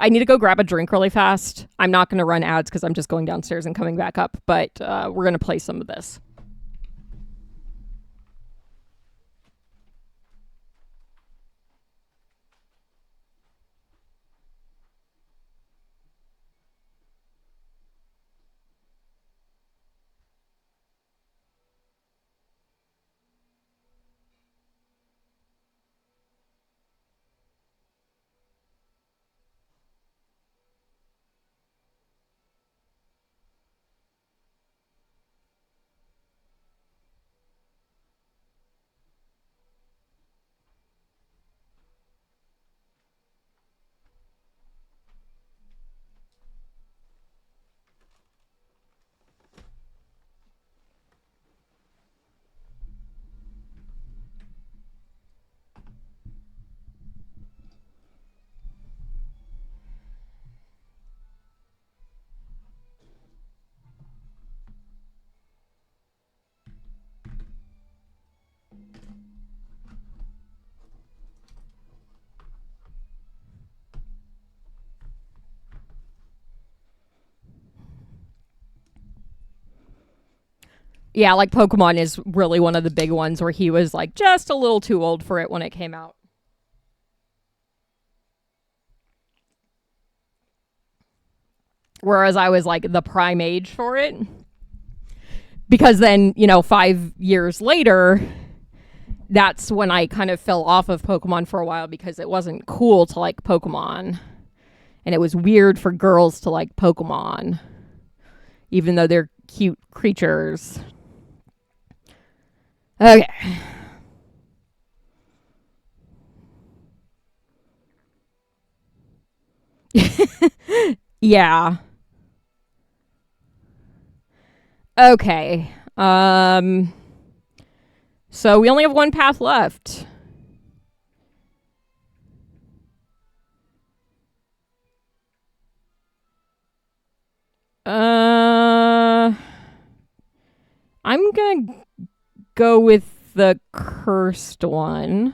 need to go grab a drink really fast. I'm not going to run ads because I'm just going downstairs and coming back up, but we're going to play some of this. Yeah, like Pokemon is really one of the big ones where he was like just a little too old for it when it came out. Whereas I was like the prime age for it. Because then, 5 years later, that's when I kind of fell off of Pokemon for a while because it wasn't cool to like Pokemon. And it was weird for girls to like Pokemon, even though they're cute creatures. Okay. Yeah. Okay. So we only have one path left. I'm gonna go with the cursed one.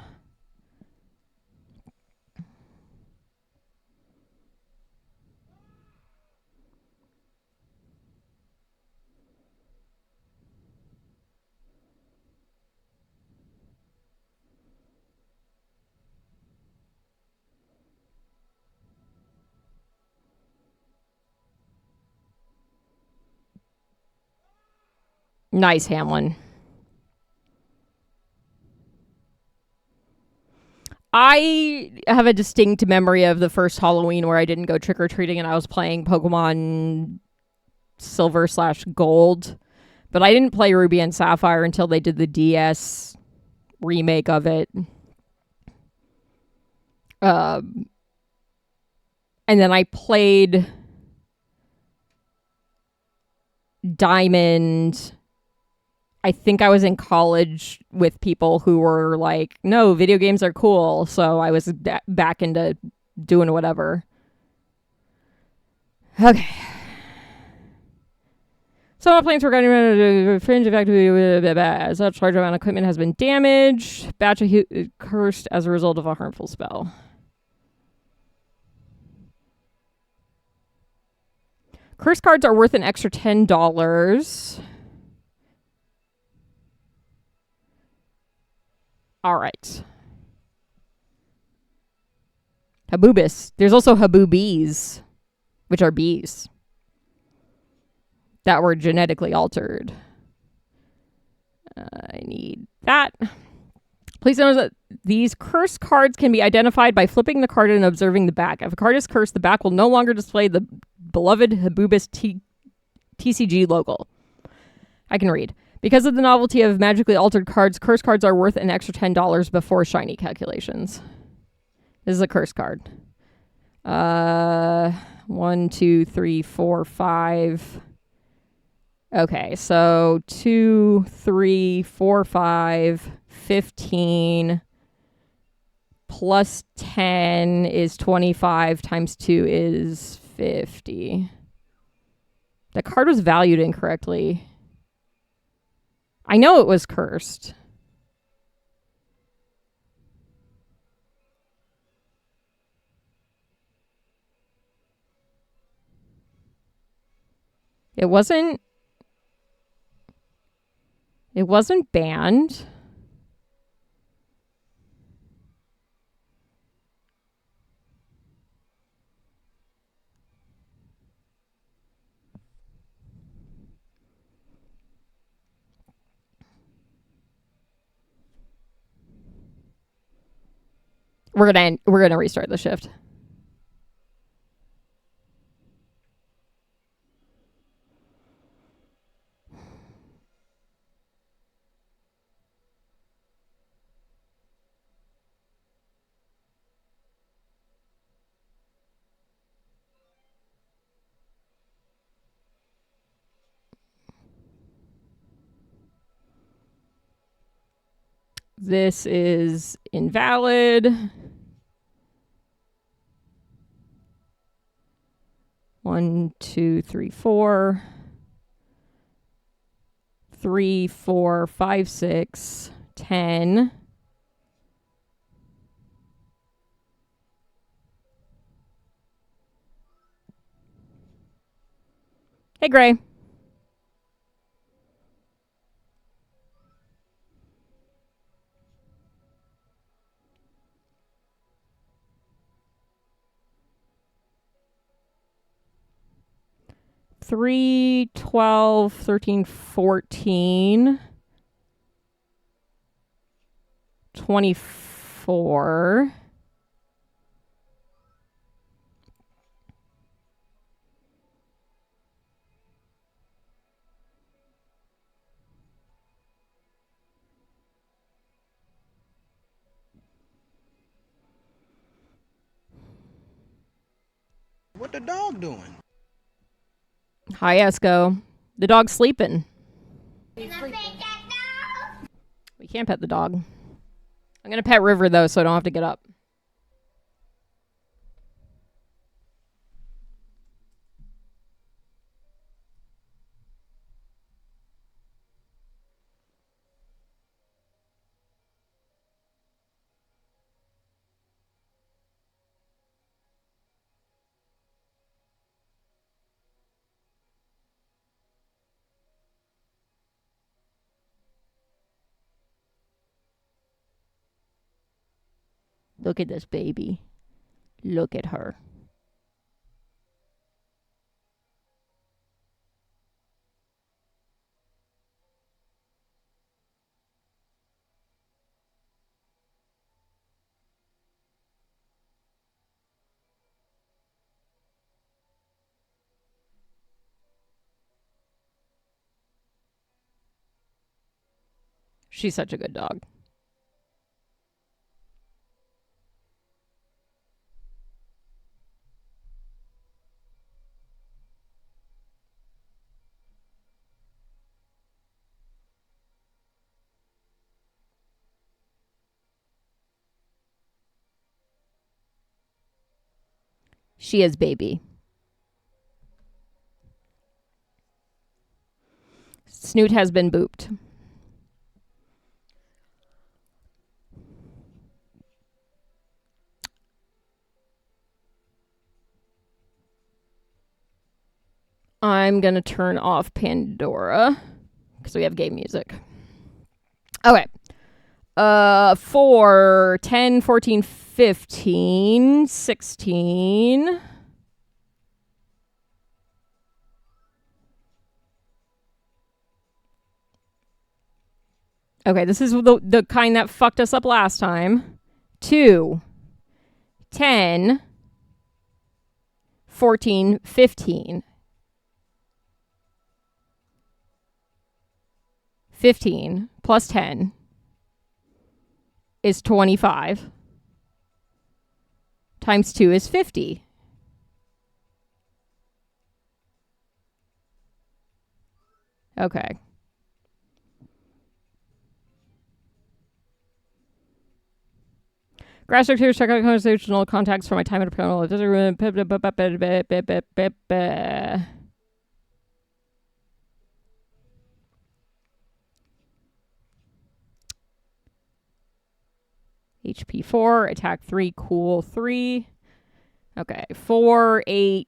Nice, Hamlin. I have a distinct memory of the first Halloween where I didn't go trick or treating and I was playing Pokemon Silver/Gold, but I didn't play Ruby and Sapphire until they did the DS remake of it. And then I played Diamond. I think I was in college with people who were like, no, video games are cool. So I was back into doing whatever. Okay. Some of the planes were going fringe effect. Such large amount of equipment has been damaged. Batch of cursed as a result of a harmful spell. Curse cards are worth an extra $10. All right. Habubis. There's also Haboobies, which are bees that were genetically altered. I need that. Please note that these cursed cards can be identified by flipping the card and observing the back. If a card is cursed, the back will no longer display the beloved Habubis TCG logo. I can read. Because of the novelty of magically altered cards, cursed cards are worth an extra $10 before shiny calculations. This is a curse card. 1, 2, 3, 4, 5. Okay, so 2, 3, 4, 5, 15 plus 10 is 25 times 2 is 50. The card was valued incorrectly. I know it was cursed. It wasn't banned. We're gonna restart the shift. This is invalid. 1, 2, 3, 4. 3, 4, 5, 6, 10. Hey, Gray. 3, 12, 13, 14, 24. What the dog doing? Hi, Esco. The dog's sleeping. We can't pet the dog. I'm going to pet River, though, so I don't have to get up. Look at this baby. Look at her. She's such a good dog. She is baby. Snoot has been booped. I'm going to turn off Pandora because we have game music. Okay. 4, 10, 14, 15, 16. Okay, this is the kind that fucked us up last time. 2, 10, 14, 15. 15 plus 10 is 25. Times 2 is 50. Okay. Grass sectors, check out conversational contacts for my time at a panel. HP 4, attack 3, cool 3. Okay, 4, 8,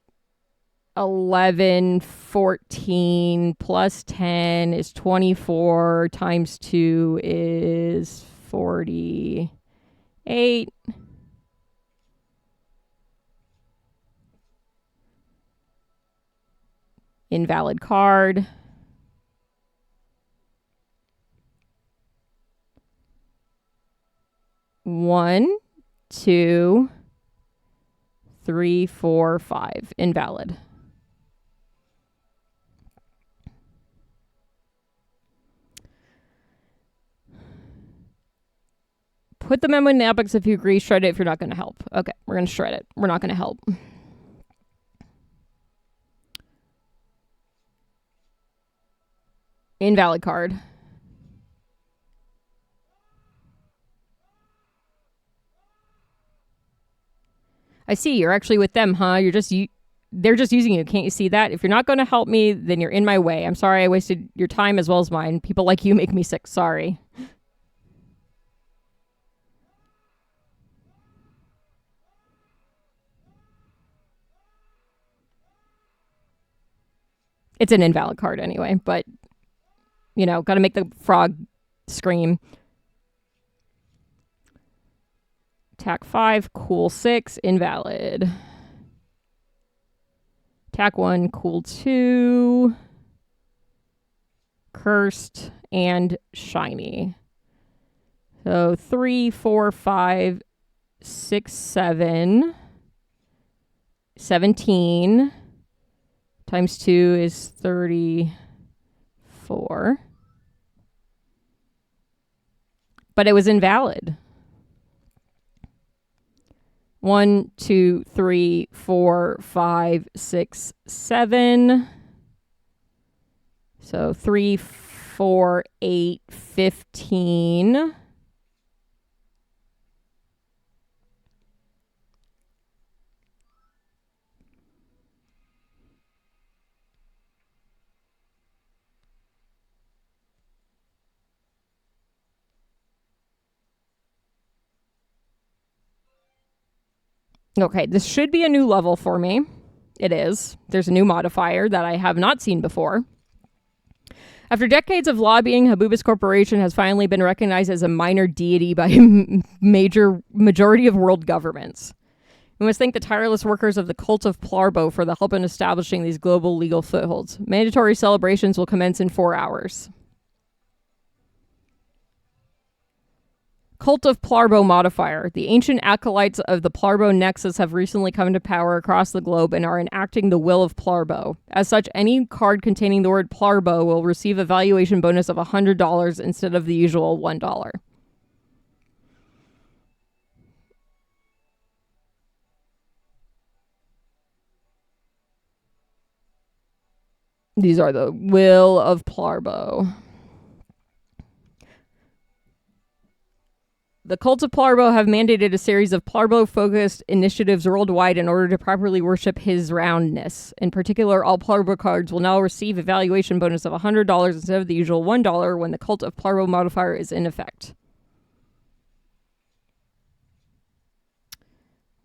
11, 14 plus 10 is 24 times 2 is 48. Invalid card. One, 2, 3, 4, 5. Invalid. Put the memo in the outbox if you agree. Shred it if you're not going to help. Okay, we're going to shred it. We're not going to help. Invalid card. I see. You're actually with them, huh? They're just using you. Can't you see that? If you're not going to help me, then you're in my way. I'm sorry I wasted your time as well as mine. People like you make me sick. Sorry. It's an invalid card anyway, but, got to make the frog scream. Attack 5, cool 6, invalid. Attack 1, cool 2, cursed, and shiny. So 3, 4, 5, 6, 7, 17 times 2 is 34. But it was invalid. 1, 2, 3, 4, 5, 6, 7. So 3, 4, 8, 15. Okay, this should be a new level for me. It is. There's a new modifier that I have not seen before. After decades of lobbying, Habubis Corporation has finally been recognized as a minor deity by majority of world governments. We must thank the tireless workers of the Cult of Plarbo for the help in establishing these global legal footholds. Mandatory celebrations will commence in 4 hours. Cult of Plarbo modifier. The ancient acolytes of the Plarbo Nexus have recently come to power across the globe and are enacting the will of Plarbo. As such, any card containing the word Plarbo will receive a valuation bonus of $100 instead of the usual $1. These are the will of Plarbo. The Cult of Plarbo have mandated a series of Plarbo-focused initiatives worldwide in order to properly worship his roundness. In particular, all Plarbo cards will now receive a valuation bonus of $100 instead of the usual $1 when the Cult of Plarbo modifier is in effect.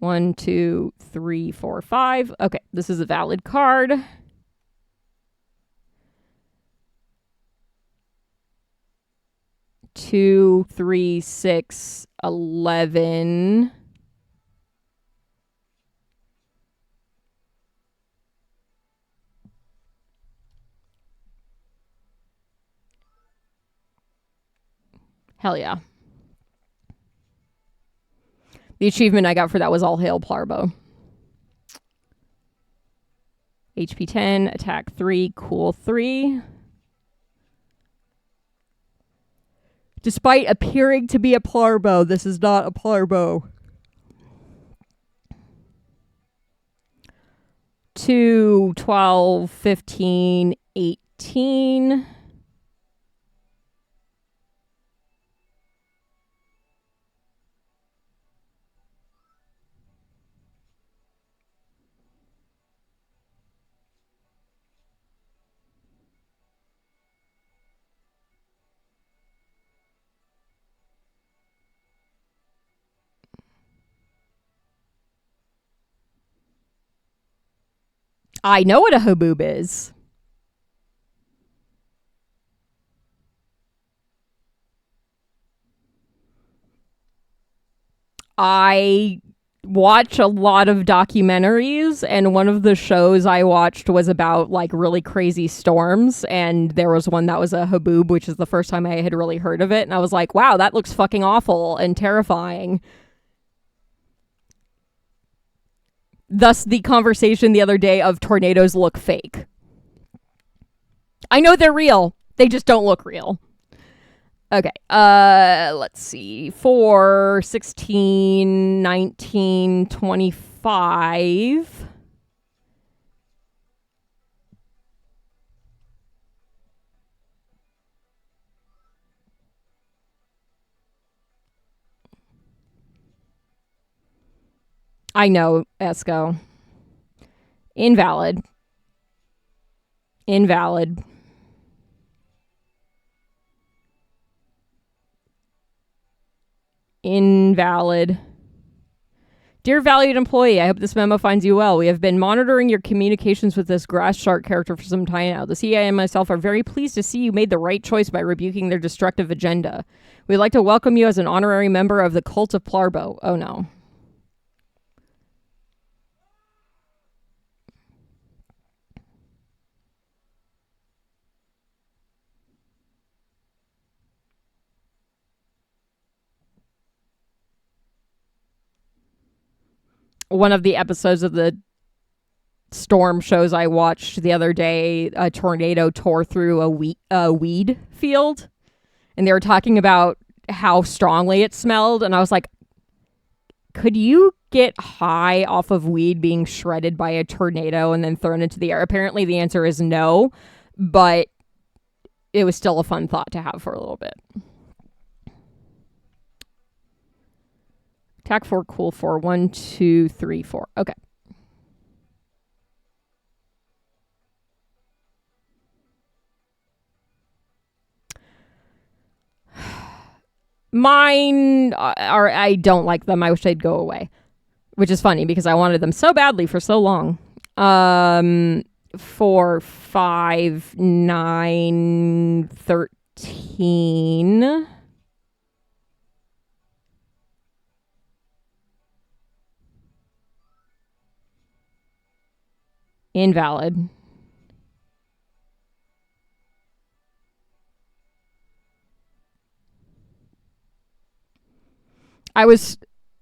1, 2, 3, 4, 5. Okay, this is a valid card. 2, 3, 6, 11. Hell yeah. The achievement I got for that was All Hail Plarbo. HP 10, attack 3, cool 3. Despite appearing to be a Plarbo, this is not a Plarbo. 2, 12, 15, 18. I know what a haboob is. I watch a lot of documentaries, and one of the shows I watched was about like really crazy storms, and there was one that was a haboob, which is the first time I had really heard of it, and I was like, wow, that looks fucking awful and terrifying. Thus the conversation the other day of tornadoes look fake. I know they're real. They just don't look real. Okay. Let's see. 4, 16, 19, 25. I know, Esco. Invalid. Invalid. Invalid. Dear valued employee, I hope this memo finds you well. We have been monitoring your communications with this grass shark character for some time now. The CIA and myself are very pleased to see you made the right choice by rebuking their destructive agenda. We'd like to welcome you as an honorary member of the Cult of Plarbo. Oh no. one of the episodes of the storm shows I watched the other day, a tornado tore through a weed field, and they were talking about how strongly it smelled, and I was like, could you get high off of weed being shredded by a tornado and then thrown into the air? Apparently the answer is no, but it was still a fun thought to have for a little bit. Attack 4, cool 4, 1, 2, 3, 4. Okay. Mine are, I don't like them. I wish they'd go away, which is funny because I wanted them so badly for so long. 4, 5, 9, 13. Invalid. I was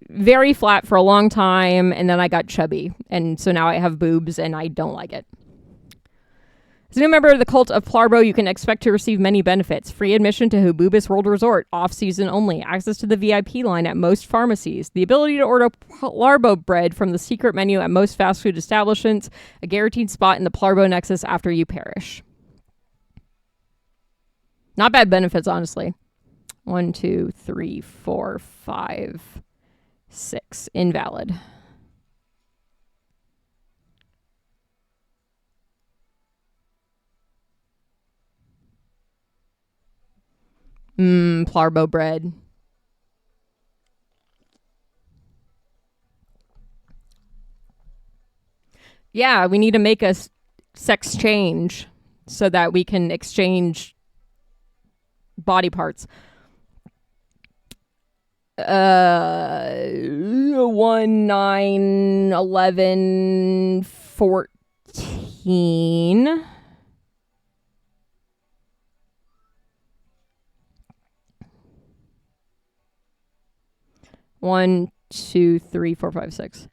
very flat for a long time, and then I got chubby, and so now I have boobs, and I don't like it. As a new member of the cult of Plarbo, you can expect to receive many benefits. Free admission to Hububis World Resort, off-season only. Access to the VIP line at most pharmacies. The ability to order Plarbo bread from the secret menu at most fast food establishments. A guaranteed spot in the Plarbo Nexus after you perish. Not bad benefits, honestly. 1, 2, 3, 4, 5, 6. Invalid. Plarbo bread. Yeah, we need to make a sex change so that we can exchange body parts. 1, 9, 11, 14. One, 2, 3, 4, 5, 6.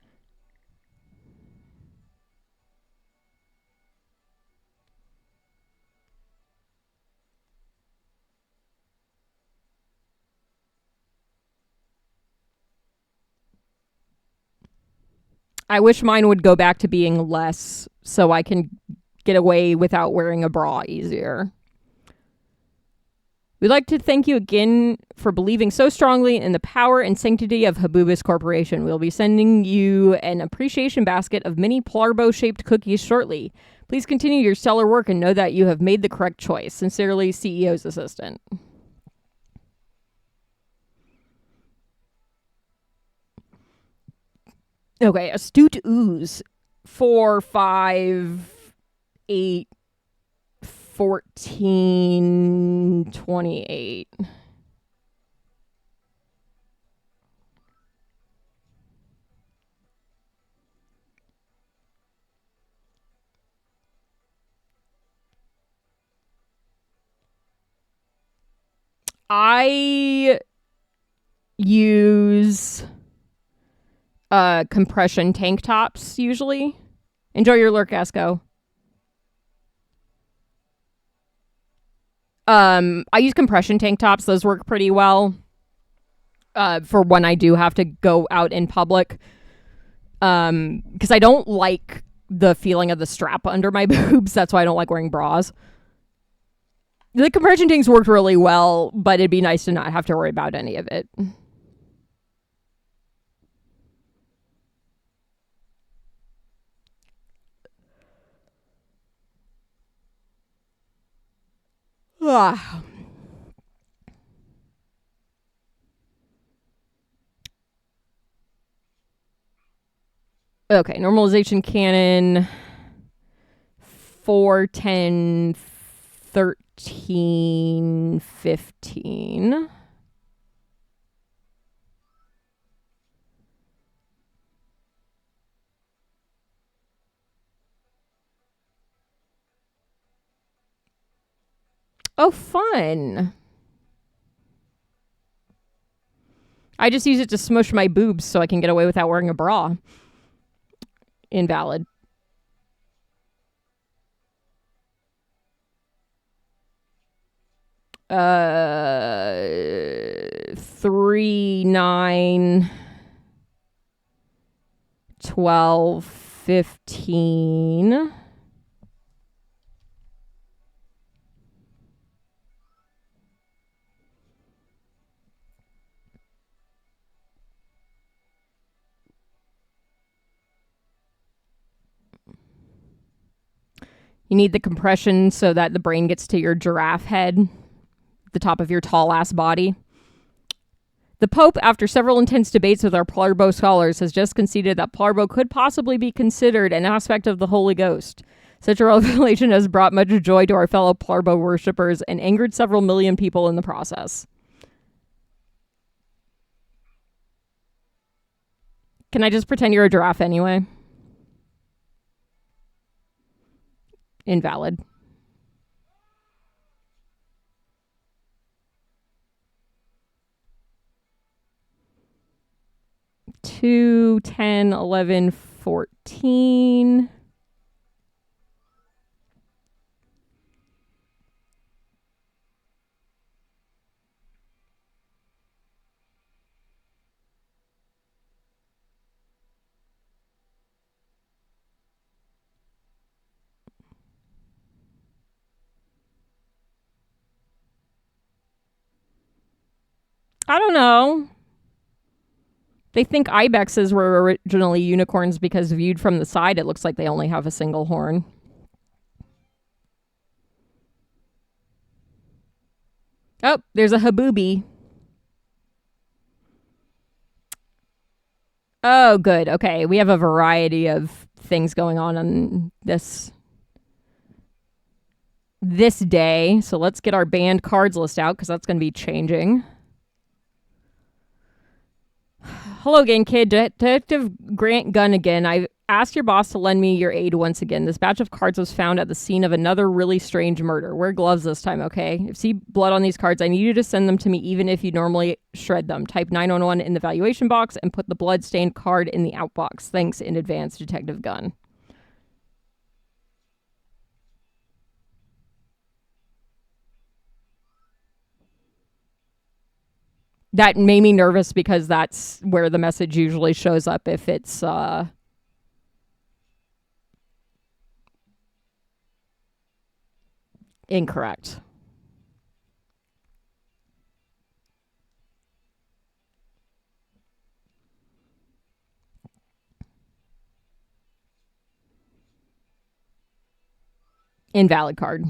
I wish mine would go back to being less so I can get away without wearing a bra easier. We'd like to thank you again for believing so strongly in the power and sanctity of Hububis Corporation. We'll be sending you an appreciation basket of mini Plarbo-shaped cookies shortly. Please continue your stellar work and know that you have made the correct choice. Sincerely, CEO's assistant. Okay, Astute Ooze. 4, 5, 8, 14, 28. I use compression tank tops usually. Enjoy your lurk, Esco. I use compression tank tops. Those work pretty well for when I do have to go out in public. Because I don't like the feeling of the strap under my boobs. That's why I don't like wearing bras. The compression tanks worked really well, but it'd be nice to not have to worry about any of it. Ah. Okay, normalization cannon. 4, 10, 13, 15. Oh, fun. I just use it to smush my boobs so I can get away without wearing a bra. Invalid. Uh, 3, 9, 12, 15. You need the compression so that the brain gets to your giraffe head, the top of your tall ass body. The Pope, after several intense debates with our Plarbo scholars, has just conceded that Plarbo could possibly be considered an aspect of the Holy Ghost. Such a revelation has brought much joy to our fellow Plarbo worshippers and angered several million people in the process. Can I just pretend you're a giraffe anyway? Invalid. 2, 10, 11, 14. I don't know. They think ibexes were originally unicorns because viewed from the side, it looks like they only have a single horn. Oh, there's a haboobi. Oh, good. Okay, we have a variety of things going on this day. So let's get our banned cards list out because that's going to be changing. Hello again, kid. Detective Grant Gunn again. I asked your boss to lend me your aid once again. This batch of cards was found at the scene of another really strange murder. Wear gloves this time, okay? If you see blood on these cards, I need you to send them to me even if you normally shred them. Type 911 in the valuation box and put the blood-stained card in the outbox. Thanks in advance, Detective Gunn. That made me nervous because that's where the message usually shows up if it's incorrect. Invalid card.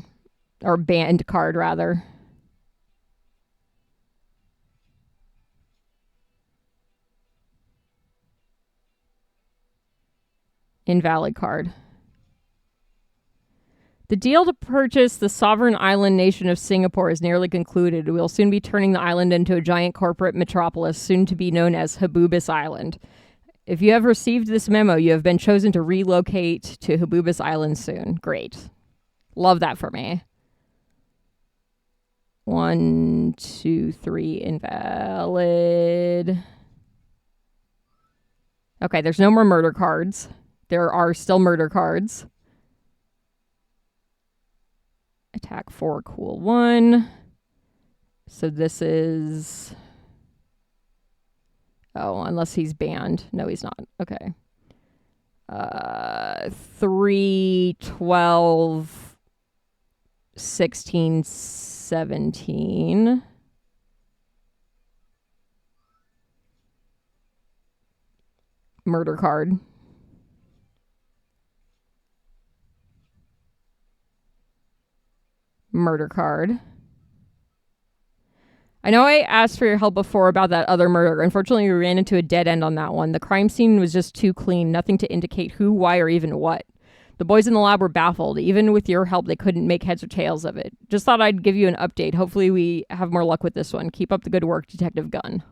Or banned card, rather. Invalid card. The deal to purchase the sovereign island nation of Singapore is nearly concluded. We will soon be turning the island into a giant corporate metropolis, soon to be known as Habubis Island. If you have received this memo, you have been chosen to relocate to Habubis Island soon. Great. Love that for me. 1, 2, 3, invalid. Okay, there's no more murder cards. There are still murder cards. Attack 4, cool 1. So this is... Oh, unless he's banned. No, he's not. Okay. 3, 12, 16, 17. Murder card. Murder card. I know I asked for your help before about that other murder. Unfortunately, we ran into a dead end on that one. The crime scene was just too clean, nothing to indicate who, why, or even what. The boys in the lab were baffled. Even with your help, they couldn't make heads or tails of it. Just thought I'd give you an update. Hopefully we have more luck with this one. Keep up the good work, Detective Gunn.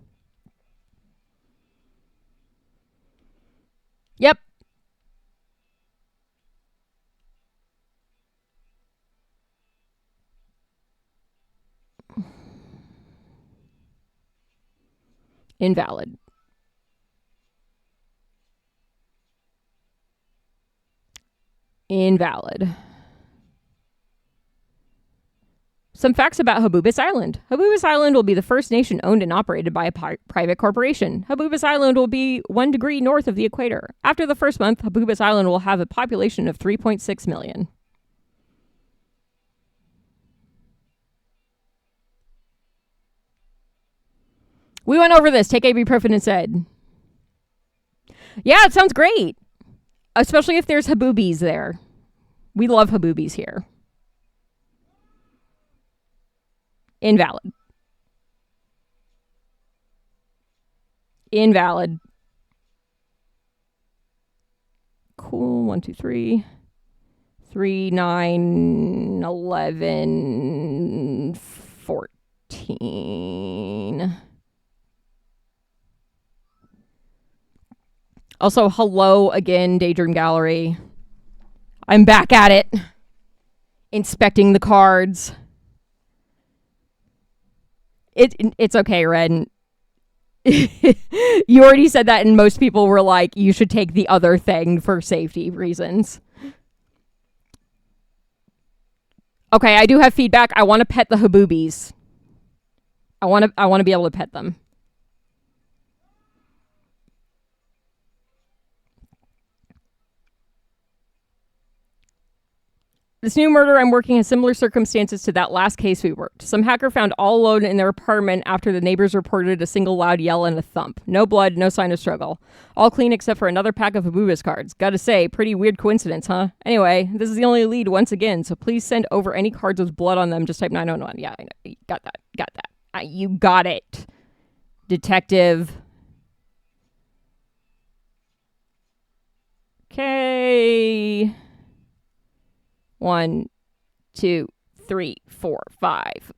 Yep. Invalid. Invalid. Some facts about Habubis Island. Habubis Island will be the first nation owned and operated by a private corporation. Habubis Island will be 1 degree north of the equator. After the first month, Habubis Island will have a population of 3.6 million. We went over this. Take ibuprofen instead. Yeah, it sounds great. Especially if there's Habubis there. We love Habubis here. Invalid. Invalid. Cool. 1, 2, 3. 3, 9, 11, 14. Also, hello again, Daydream Gallery. I'm back at it. Inspecting the cards. It's okay, Ren. You already said that, and most people were like, you should take the other thing for safety reasons. Okay, I do have feedback. I want to pet the Habubis. I want to be able to pet them. This new murder I'm working has similar circumstances to that last case we worked. Some hacker found all alone in their apartment after the neighbors reported a single loud yell and a thump. No blood, no sign of struggle. All clean except for another pack of Habubis cards. Gotta say, pretty weird coincidence, huh? Anyway, this is the only lead once again, so please send over any cards with blood on them. Just type 911. Yeah, I know. Got that. You got it. Detective. Okay. 1, 2, 3, 4, 5.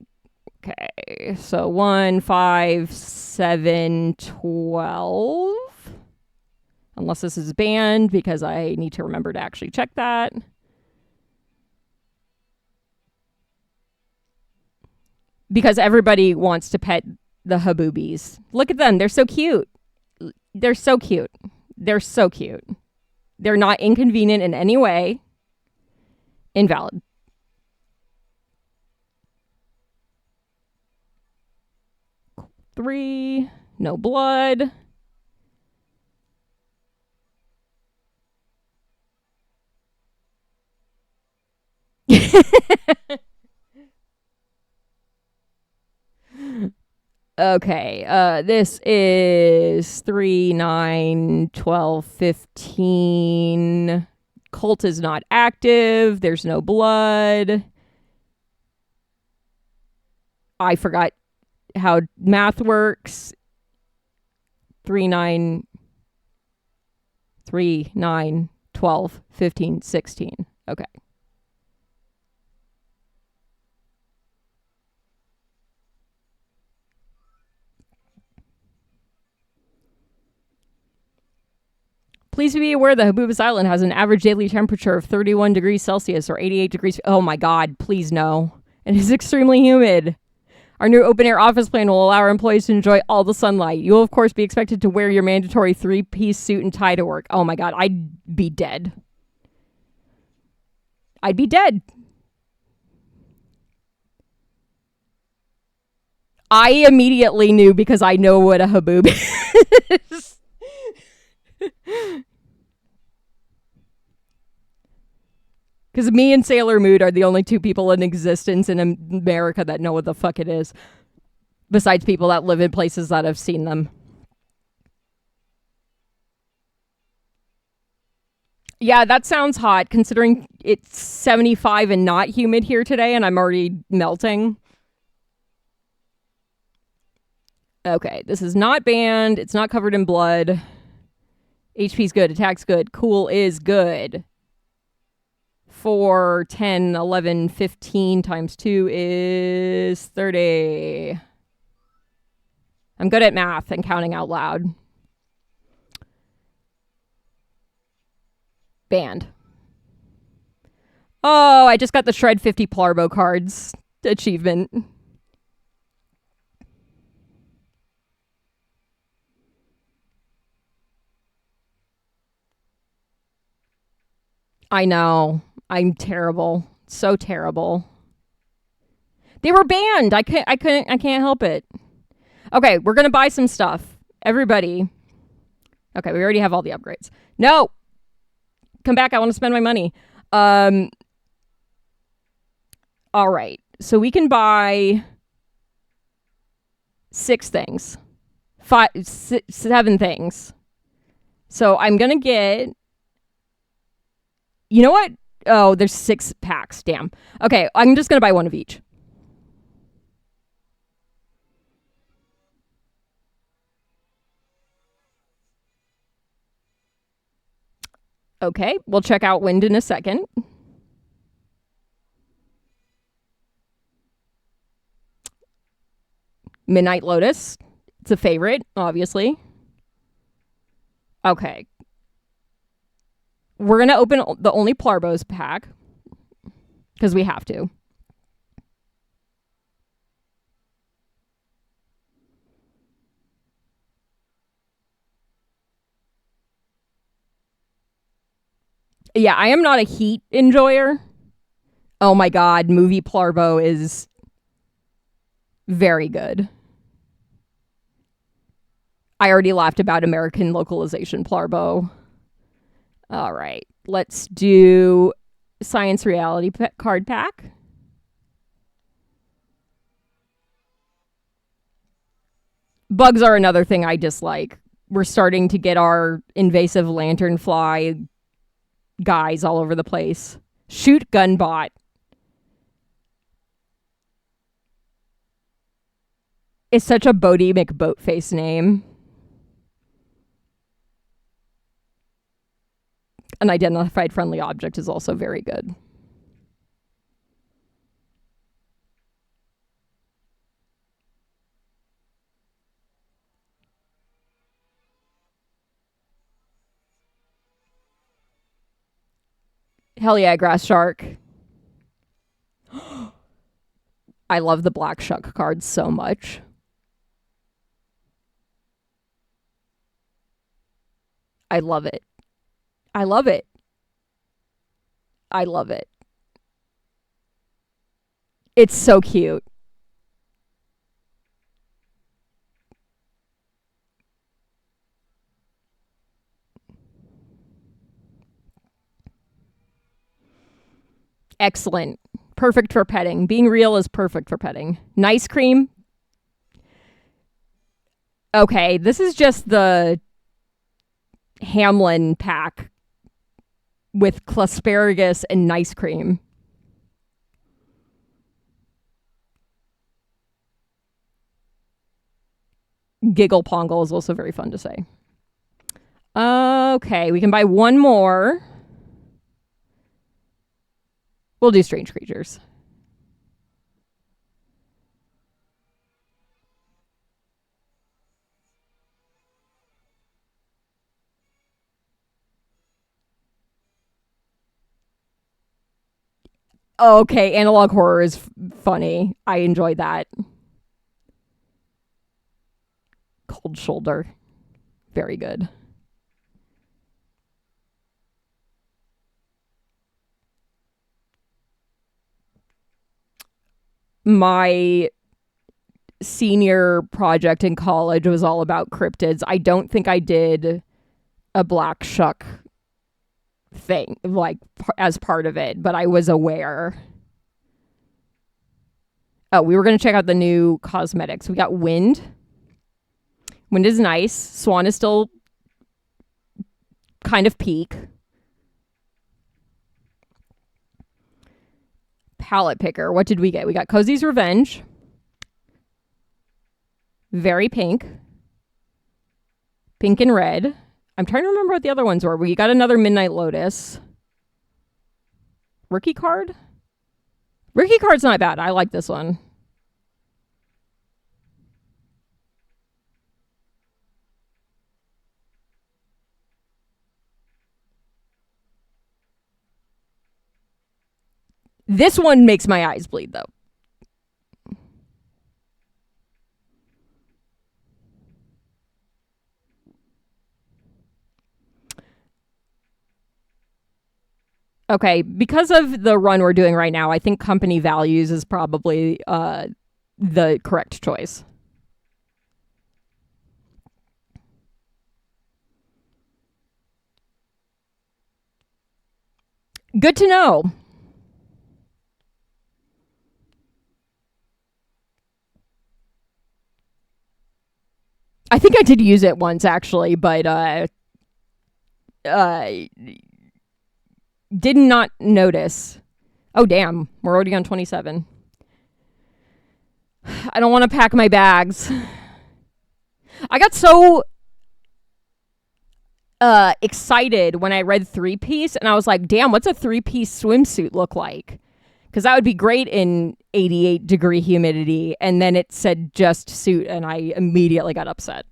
Okay, so 1, 5, 7, 12. Unless this is banned, because I need to remember to actually check that. Because everybody wants to pet the Habubis. Look at them. They're so cute. They're so cute. They're so cute. They're not inconvenient in any way. Invalid. Three. No blood. Okay, this is 3, 9, 12, 15. Cult is not active. There's no blood. I forgot how math works. 3, 9, 12, 15, 16. Okay. Please be aware that Habubis Island has an average daily temperature of 31 degrees Celsius or 88 degrees. Oh my God, please no. And it's extremely humid. Our new open-air office plan will allow our employees to enjoy all the sunlight. You will, of course, be expected to wear your mandatory 3-piece suit and tie to work. Oh my God, I'd be dead. I'd be dead. I immediately knew because I know what a Habub is. Because me and Sailor Mood are the only two people in existence in America that know what the fuck it is. Besides people that live in places that have seen them. Yeah, that sounds hot considering it's 75 and not humid here today and I'm already melting. Okay, this is not banned. It's not covered in blood. HP's good. Attack's good. Cool is good. 4, 10, 11, 15 times 2 is 30. I'm good at math and counting out loud. Banned. Oh, I just got the Shred 50 Plarbo cards achievement. I know. I'm terrible. So terrible. They were banned. I can't help it. Okay, we're gonna buy some stuff. Everybody. Okay, we already have all the upgrades. No! Come back, I want to spend my money. Alright. So we can buy 6 things. 7 things. So I'm gonna get, you know what? Oh, there's 6 packs. Damn. Okay, I'm just gonna buy 1 of each. Okay, we'll check out wind in a second. Midnight Lotus. It's a favorite, obviously. Okay. We're going to open the only Plarbos pack because we have to. Yeah, I am not a heat enjoyer. Oh my god, movie Plarbo is very good. I already laughed about American localization Plarbo. All right, let's do Science Reality card pack. Bugs are another thing I dislike. We're starting to get our invasive lanternfly guys all over the place. Shoot Gunbot. It's such a Bodie McBoatface name. Unidentified friendly object is also very good. Hell yeah, Grass Shark. I love the Black Shuck cards so much. I love it. I love it. I love it. It's so cute. Excellent. Perfect for petting. Being real is perfect for petting. Nice cream. Okay, this is just the Hamlin pack with Clasparagus and Nice Cream. Giggle Pongle is also very fun to say. Okay, we can buy 1 more. We'll do Strange Creatures. Okay, Analog Horror is funny. I enjoy that. Cold Shoulder. Very good. My senior project in college was all about cryptids. I don't think I did a Black Shuck thing, like, as part of it, but I was aware. Oh, we were going to check out the new cosmetics. We got Wind. Wind is nice. Swan is still kind of peak. Palette picker. What did we get? We got Cozy's Revenge. Very pink. Pink and red. I'm trying to remember what the other ones were. We got another Midnight Lotus. Rookie card? Rookie card's not bad. I like this one. This one makes my eyes bleed, though. Okay, because of the run we're doing right now, I think company values is probably the correct choice. Good to know. I think I did use it once actually, but did not notice. Oh damn, we're already on 27. I don't want to pack my bags. I got so excited when I read 3-piece, and I was like, damn, what's a 3-piece swimsuit look like? Because that would be great in 88-degree humidity. And then it said just suit, and I immediately got upset.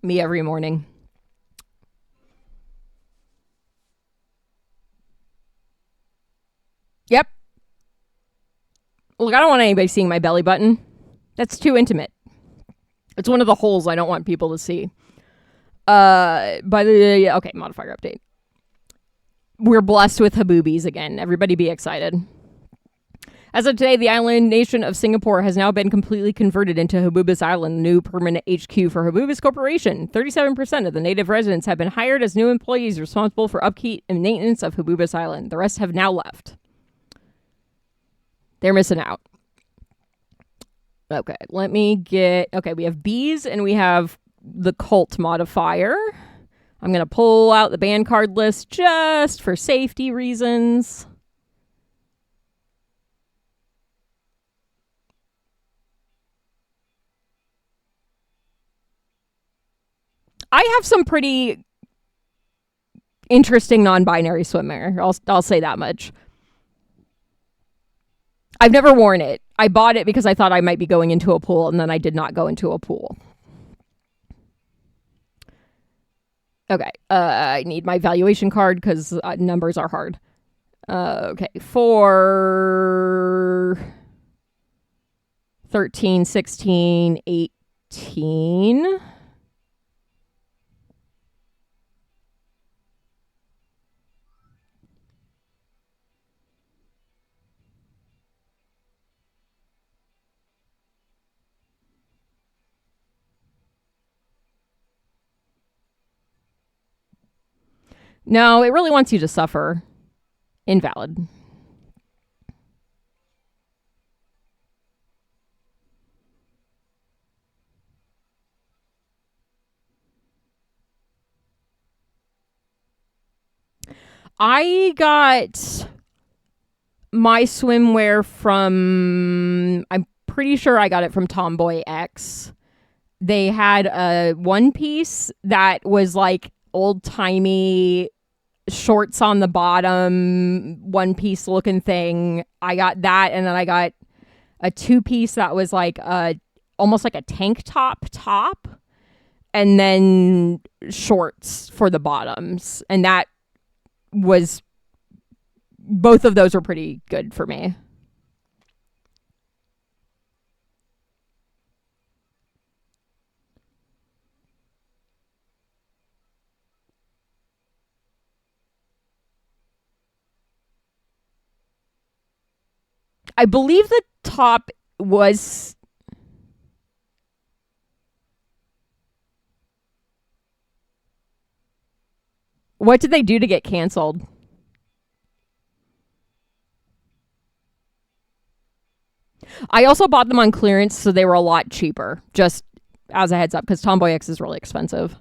Me every morning. Yep. Look, I don't want anybody seeing my belly button. That's too intimate. It's one of the holes I don't want people to see. Okay, modifier update. We're blessed with haboobies again. Everybody be excited. As of today, the island nation of Singapore has now been completely converted into Habubis Island, new permanent HQ for Habubis Corporation. 37% of the native residents have been hired as new employees responsible for upkeep and maintenance of Habubis Island. The rest have now left. They're missing out. Okay, let me get... Okay, we have bees and we have the cult modifier. I'm going to pull out the band card list just for safety reasons. I have some pretty interesting non-binary swimwear. I'll say that much. I've never worn it. I bought it because I thought I might be going into a pool, and then I did not go into a pool. Okay, I need my valuation card because numbers are hard. Okay, 4, 13, 16, 18. No, it really wants you to suffer. Invalid. I got my swimwear from... I'm pretty sure I got it from Tomboy X. They had a one piece that was like old-timey shorts on the bottom, one piece looking thing. I got that, and then I got a 2-piece that was like almost like a tank top, and then shorts for the bottoms. And that was... both of those were pretty good for me. I believe the top was... What did they do to get canceled? I also bought them on clearance, so they were a lot cheaper. Just as a heads up, because Tomboy X is really expensive.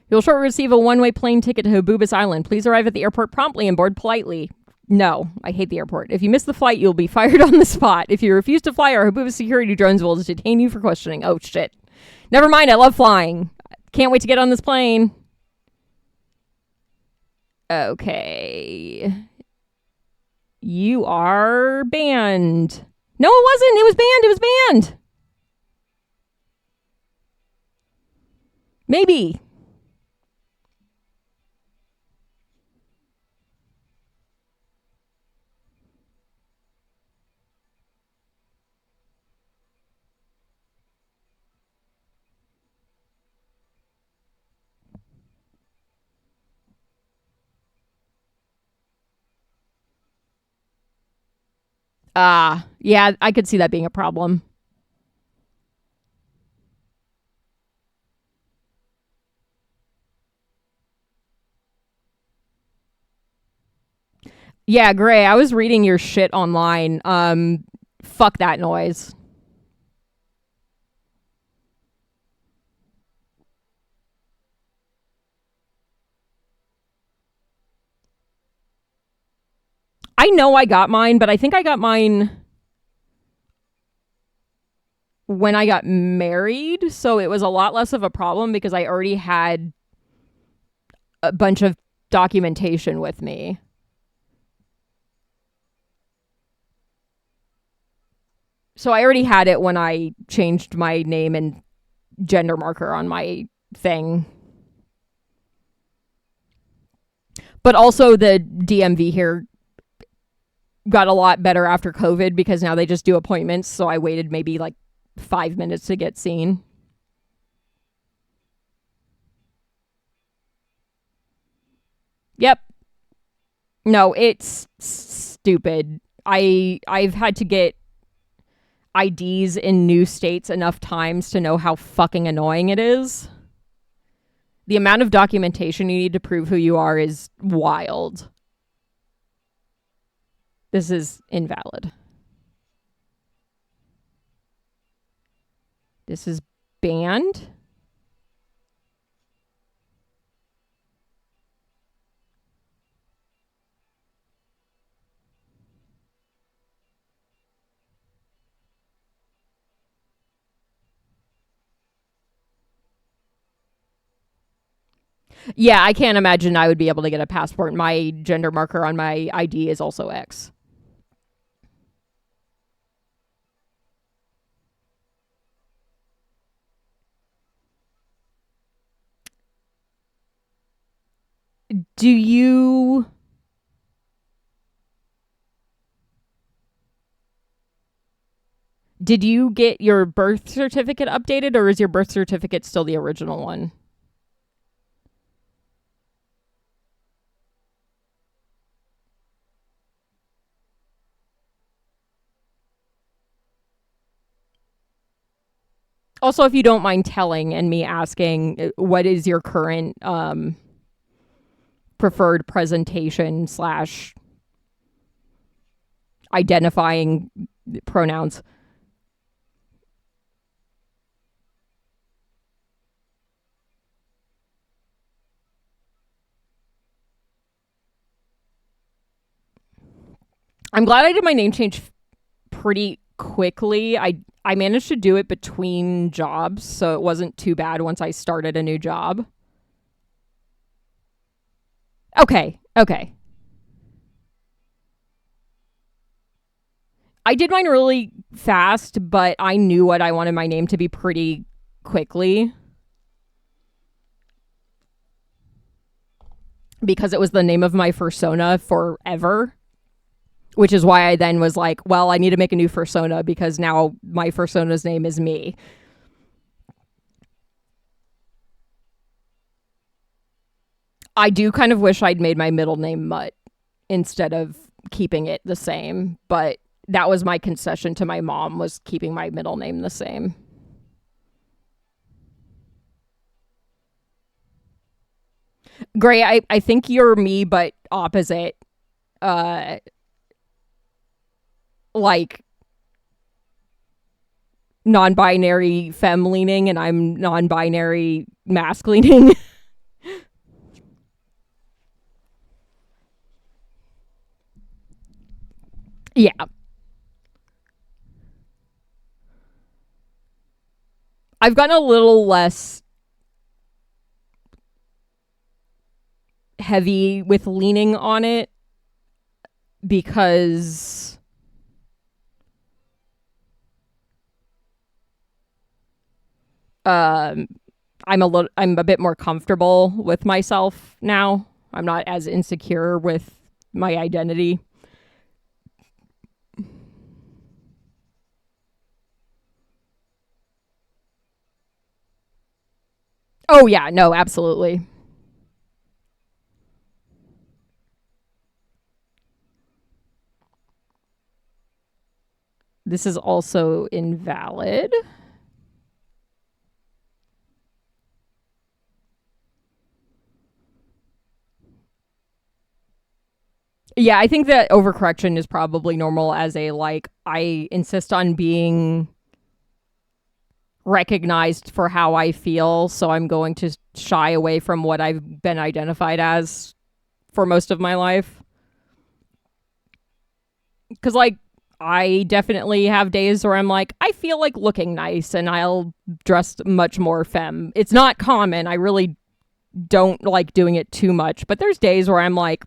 You'll shortly receive a one-way plane ticket to Habubis Island. Please arrive at the airport promptly and board politely. No, I hate the airport. If you miss the flight, you'll be fired on the spot. If you refuse to fly, our Habubis security drones will detain you for questioning. Oh, shit. Never mind, I love flying. Can't wait to get on this plane. Okay. You are banned. No, it wasn't. It was banned. It was banned. Maybe. Yeah, I could see that being a problem. Yeah, Gray, I was reading your shit online. Fuck that noise. I know I got mine, but I think I got mine when I got married, so it was a lot less of a problem because I already had a bunch of documentation with me. So I already had it when I changed my name and gender marker on my thing. But also the DMV here got a lot better after COVID because now they just do appointments, so I waited maybe like 5 minutes to get seen. Yep. No, it's stupid. I've had to get IDs in new states enough times to know how fucking annoying it is. The amount of documentation you need to prove who you are is wild. This is invalid. This is banned. Yeah, I can't imagine I would be able to get a passport. My gender marker on my ID is also X. Do you Did you get your birth certificate updated or is your birth certificate still the original one? Also, if you don't mind telling and me asking, what is your current preferred presentation slash identifying pronouns? I'm glad I did my name change pretty quickly. I managed to do it between jobs, so it wasn't too bad once I started a new job. Okay. I did mine really fast, but I knew what I wanted my name to be pretty quickly because it was the name of my fursona forever. Which is why I then was like, well, I need to make a new fursona because now my fursona's name is me. I do kind of wish I'd made my middle name Mutt instead of keeping it the same, but that was my concession to my mom, was keeping my middle name the same. Gray, I think you're me, but opposite. Uh, like non-binary femme leaning, and I'm non-binary masc leaning. Yeah, I've gotten a little less heavy with leaning on it because um I'm a bit more comfortable with myself now. I'm not as insecure with my identity. Oh yeah, no, absolutely. This is also invalid. Yeah, I think that overcorrection is probably normal as a, like, I insist on being recognized for how I feel, so I'm going to shy away from what I've been identified as for most of my life. Because, like, I definitely have days where I'm like, I feel like looking nice and I'll dress much more femme. It's not common. I really don't like doing it too much. But there's days where I'm like,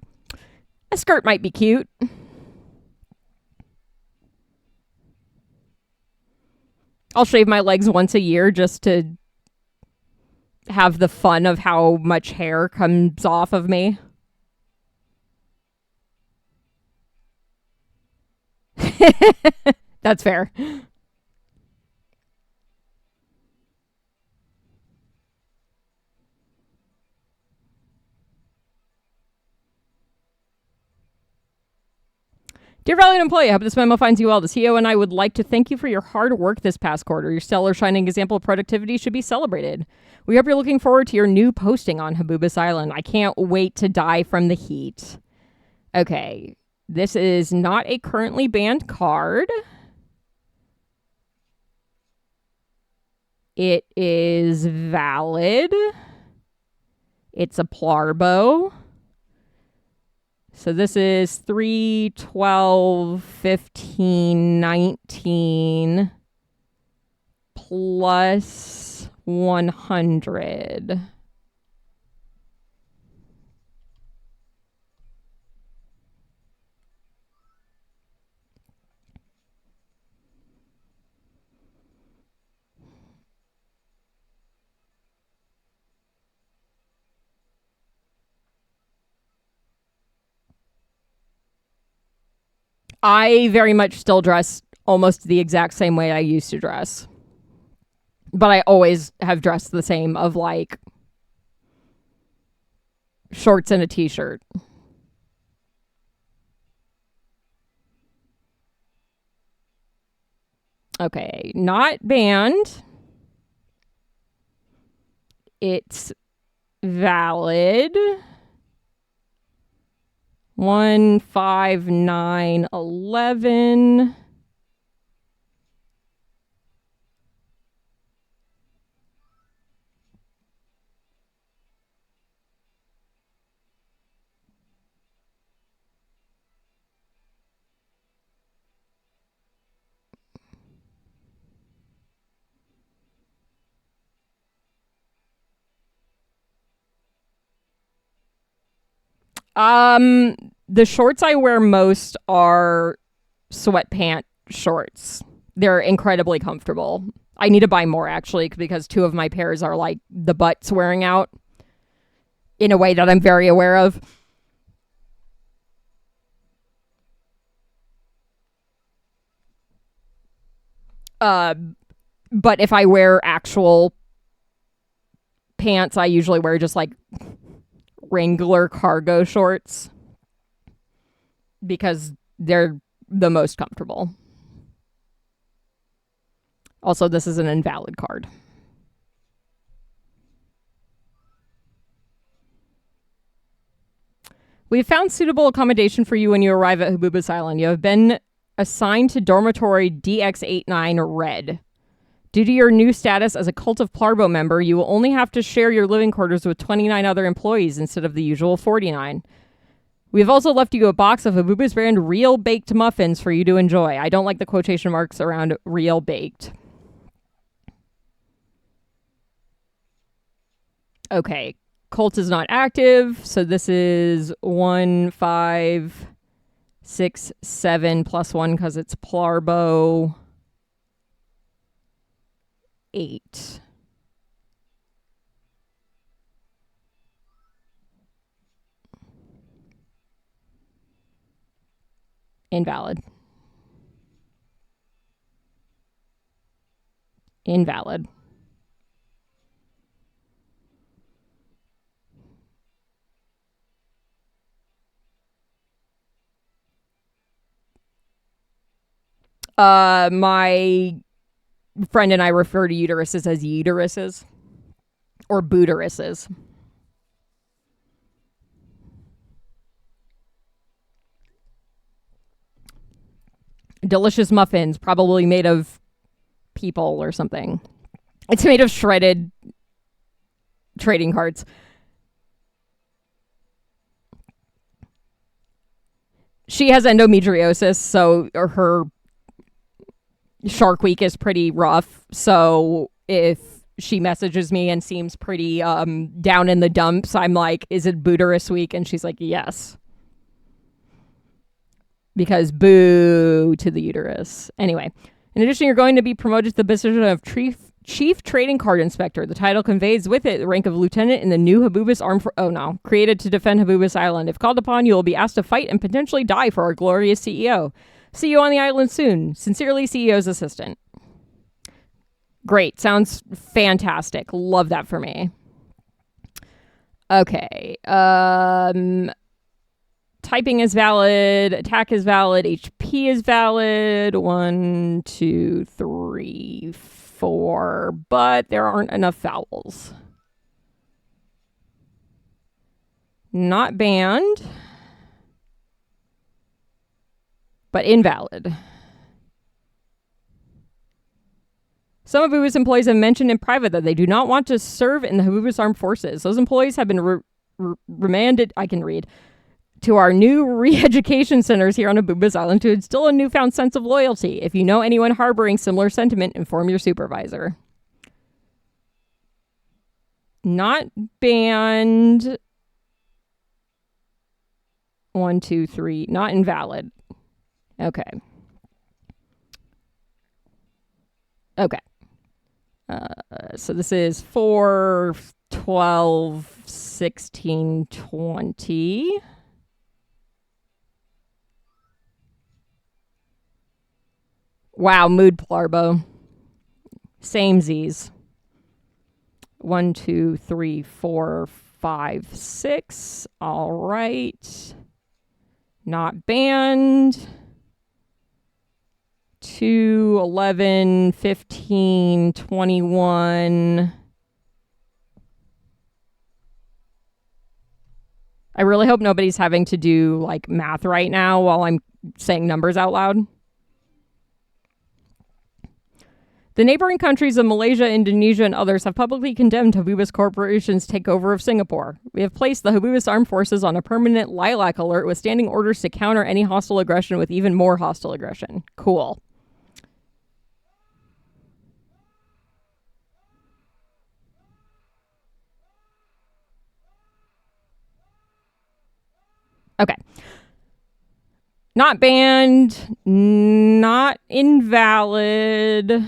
a skirt might be cute. I'll shave my legs once a year just to have the fun of how much hair comes off of me. That's fair. Dear valued employee, I hope this memo finds you well. The CEO and I would like to thank you for your hard work this past quarter. Your stellar shining example of productivity should be celebrated. We hope you're looking forward to your new posting on Habubas Island. I can't wait to die from the heat. Okay, this is not a currently banned card. It is valid. It's a Plarbo. So this is 3, 12, 15, 19 plus 100. I very much still dress almost the exact same way I used to dress. But I always have dressed the same, of like shorts and a t-shirt. Okay, not banned. It's valid. 1, 5, 9, 11. The shorts I wear most are sweatpant shorts. They're incredibly comfortable. I need to buy more actually, because 2 of my pairs are like the butt's wearing out in a way that I'm very aware of. But if I wear actual pants, I usually wear just like Wrangler cargo shorts because they're the most comfortable. Also, this is an invalid card. We have found suitable accommodation for you when you arrive at Habubas Island. You have been assigned to dormitory DX89 Red. Due to your new status as a Cult of Plarbo member, you will only have to share your living quarters with 29 other employees instead of the usual 49. We have also left you a box of Habubas brand real baked muffins for you to enjoy. I don't like the quotation marks around real baked. Okay, Colt is not active, so this is 1, 5, 6, 7 plus 1 because it's Plarbo. 8. Invalid. Invalid. My friend and I refer to uteruses as uteruses or booteruses. Delicious muffins, probably made of people or something. It's made of shredded trading cards. She has endometriosis, so her Shark Week is pretty rough. So if she messages me and seems pretty down in the dumps, I'm like, is it Booterus Week? And she's like, yes. Because boo to the uterus. Anyway, in addition, you're going to be promoted to the position of Chief Trading Card Inspector. The title conveys with it the rank of Lieutenant in the new Habubis Armed created to defend Habubis Island. If called upon, you will be asked to fight and potentially die for our glorious CEO. See you on the island soon. Sincerely, CEO's assistant. Great. Sounds fantastic. Love that for me. Okay. Typing is valid. Attack is valid. HP is valid. 1, 2, 3, 4. But there aren't enough vowels. Not banned. But invalid. Some of Habubis employees have mentioned in private that they do not want to serve in the Habubis Armed Forces. Those employees have been remanded, I can read, to our new re-education centers here on Habubis Island to instill a newfound sense of loyalty. If you know anyone harboring similar sentiment, inform your supervisor. Not banned. 1, 2, 3. Not invalid. Okay. Okay. So this is 4, 12, 16, 20. Wow, mood Plarbo. Samesies. 1, 2, 3, 4, 5, 6. All right. Not banned. 2, 11, 15, 21. I really hope nobody's having to do like math right now while I'm saying numbers out loud. The neighboring countries of Malaysia, Indonesia, and others have publicly condemned Habubis Corporation's takeover of Singapore. We have placed the Habubis Armed Forces on a permanent lilac alert with standing orders to counter any hostile aggression with even more hostile aggression. Cool. Okay. Not banned. Not invalid.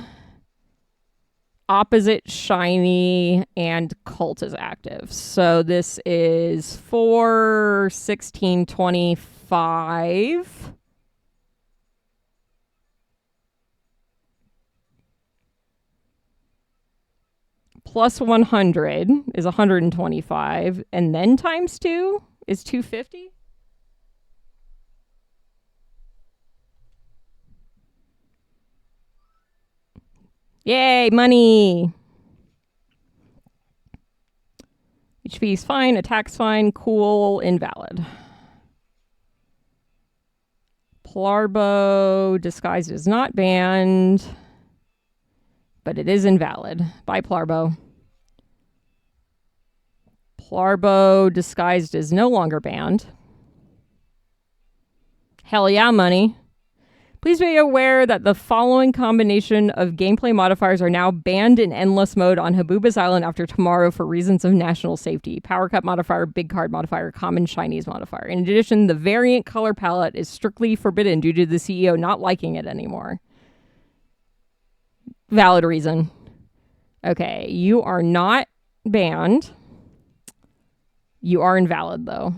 Opposite shiny, and cult is active. So this is 4, 16, 25. Plus 100 is 125. And then times 2 is 250. Yay, money. HP is fine, attack's fine, cool, invalid. Plarbo disguised as not banned, but it is invalid. Bye, Plarbo. Plarbo disguised as no longer banned. Hell yeah, money. Please be aware that the following combination of gameplay modifiers are now banned in endless mode on Habubis Island after tomorrow for reasons of national safety. Power Cup modifier, Big Card modifier, Common Chinese modifier. In addition, the variant color palette is strictly forbidden due to the CEO not liking it anymore. Valid reason. Okay, you are not banned. You are invalid, though.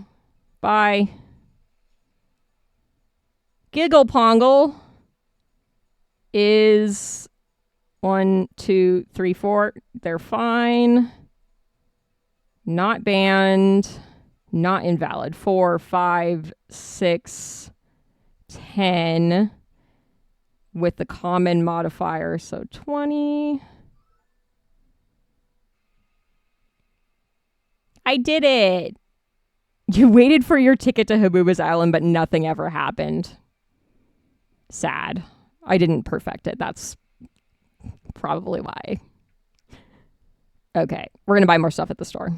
Bye. Giggle Pongle is 1, 2, 3, 4. They're fine. Not banned. Not invalid. 4, 5, 6, 10. with the common modifier. So 20. I did it. You waited for your ticket to Habuba's Island, but nothing ever happened. Sad. I didn't perfect it. That's probably why. Okay, we're going to buy more stuff at the store.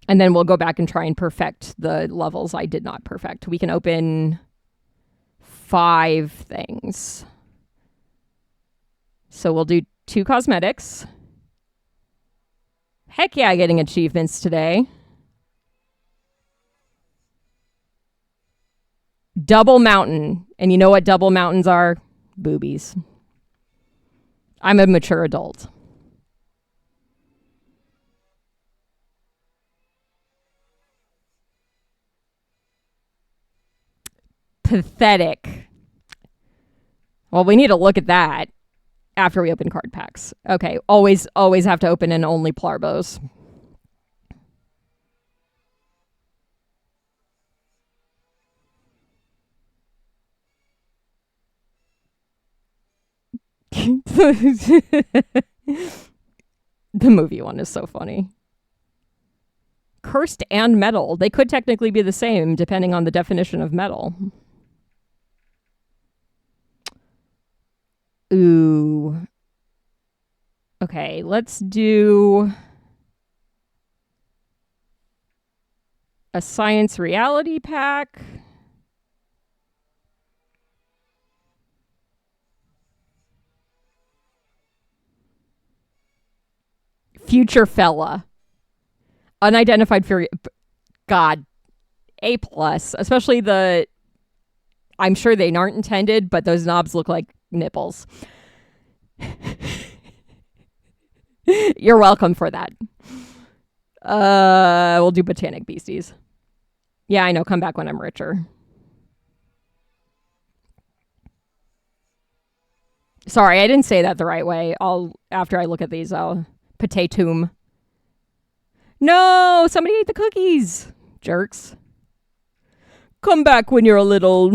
And then we'll go back and try and perfect the levels I did not perfect. We can open 5 things. So we'll do 2 cosmetics. Heck yeah, getting achievements today. Double mountain. And you know what double mountains are? Boobies. I'm a mature adult. Pathetic. Well, we need to look at that after we open card packs. Okay, always have to open in only Plarbos. The movie one is so funny. Cursed and metal. They could technically be the same depending on the definition of metal. Ooh. Okay, let's do a science reality pack. Future fella. Unidentified fury. God. A+. Especially the... I'm sure they aren't intended, but those knobs look like nipples. You're welcome for that. We'll do Botanic Beasties. Yeah, I know. Come back when I'm richer. Sorry, I didn't say that the right way. After I look at these, I'll... Potatum. No! Somebody ate the cookies! Jerks. Come back when you're a little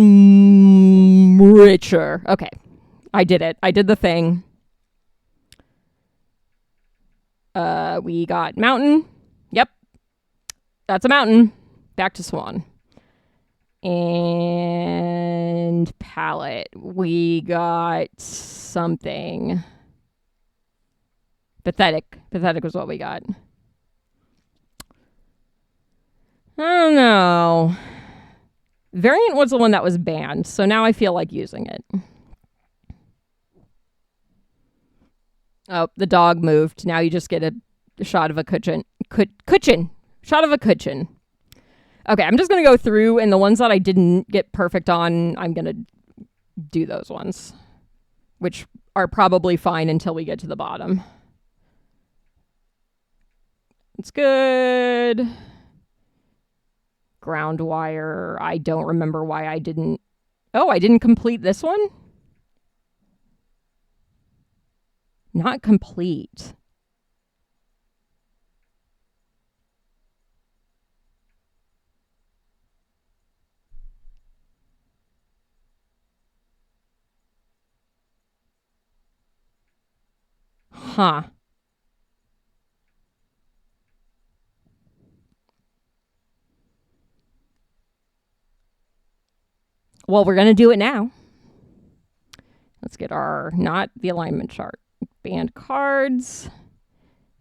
richer. Okay. I did it. I did the thing. We got mountain. Yep. That's a mountain. Back to swan. And palette. We got something. Pathetic. Pathetic was what we got. I don't know. Variant was the one that was banned, so now I feel like using it. Oh, the dog moved. Now you just get a shot of a cushion. Shot of a cushion. Okay, I'm just going to go through, and the ones that I didn't get perfect on, I'm going to do those ones, which are probably fine until we get to the bottom. It's good. Ground wire. I don't remember why I didn't... Oh, I didn't complete this one? Not complete. Huh. Well, we're going to do it now. Let's get our... Not the alignment chart. Band cards.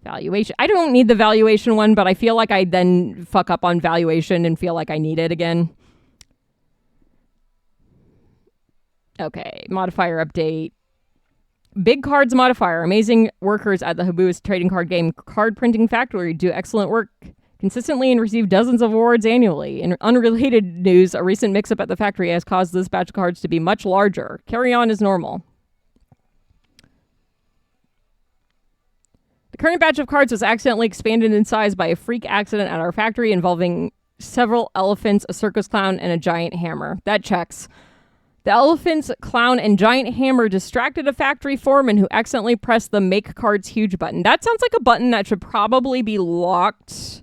Valuation. I don't need the valuation one, but I feel like I then fuck up on valuation and feel like I need it again. Okay. Modifier update. Big cards modifier. Amazing workers at the Habuba's trading card game card printing factory do excellent work consistently and receive dozens of awards annually. In unrelated news, a recent mix-up at the factory has caused this batch of cards to be much larger. Carry on as normal. The current batch of cards was accidentally expanded in size by a freak accident at our factory involving several elephants, a circus clown, and a giant hammer. That checks. The elephants, clown, and giant hammer distracted a factory foreman who accidentally pressed the Make Cards Huge button. That sounds like a button that should probably be locked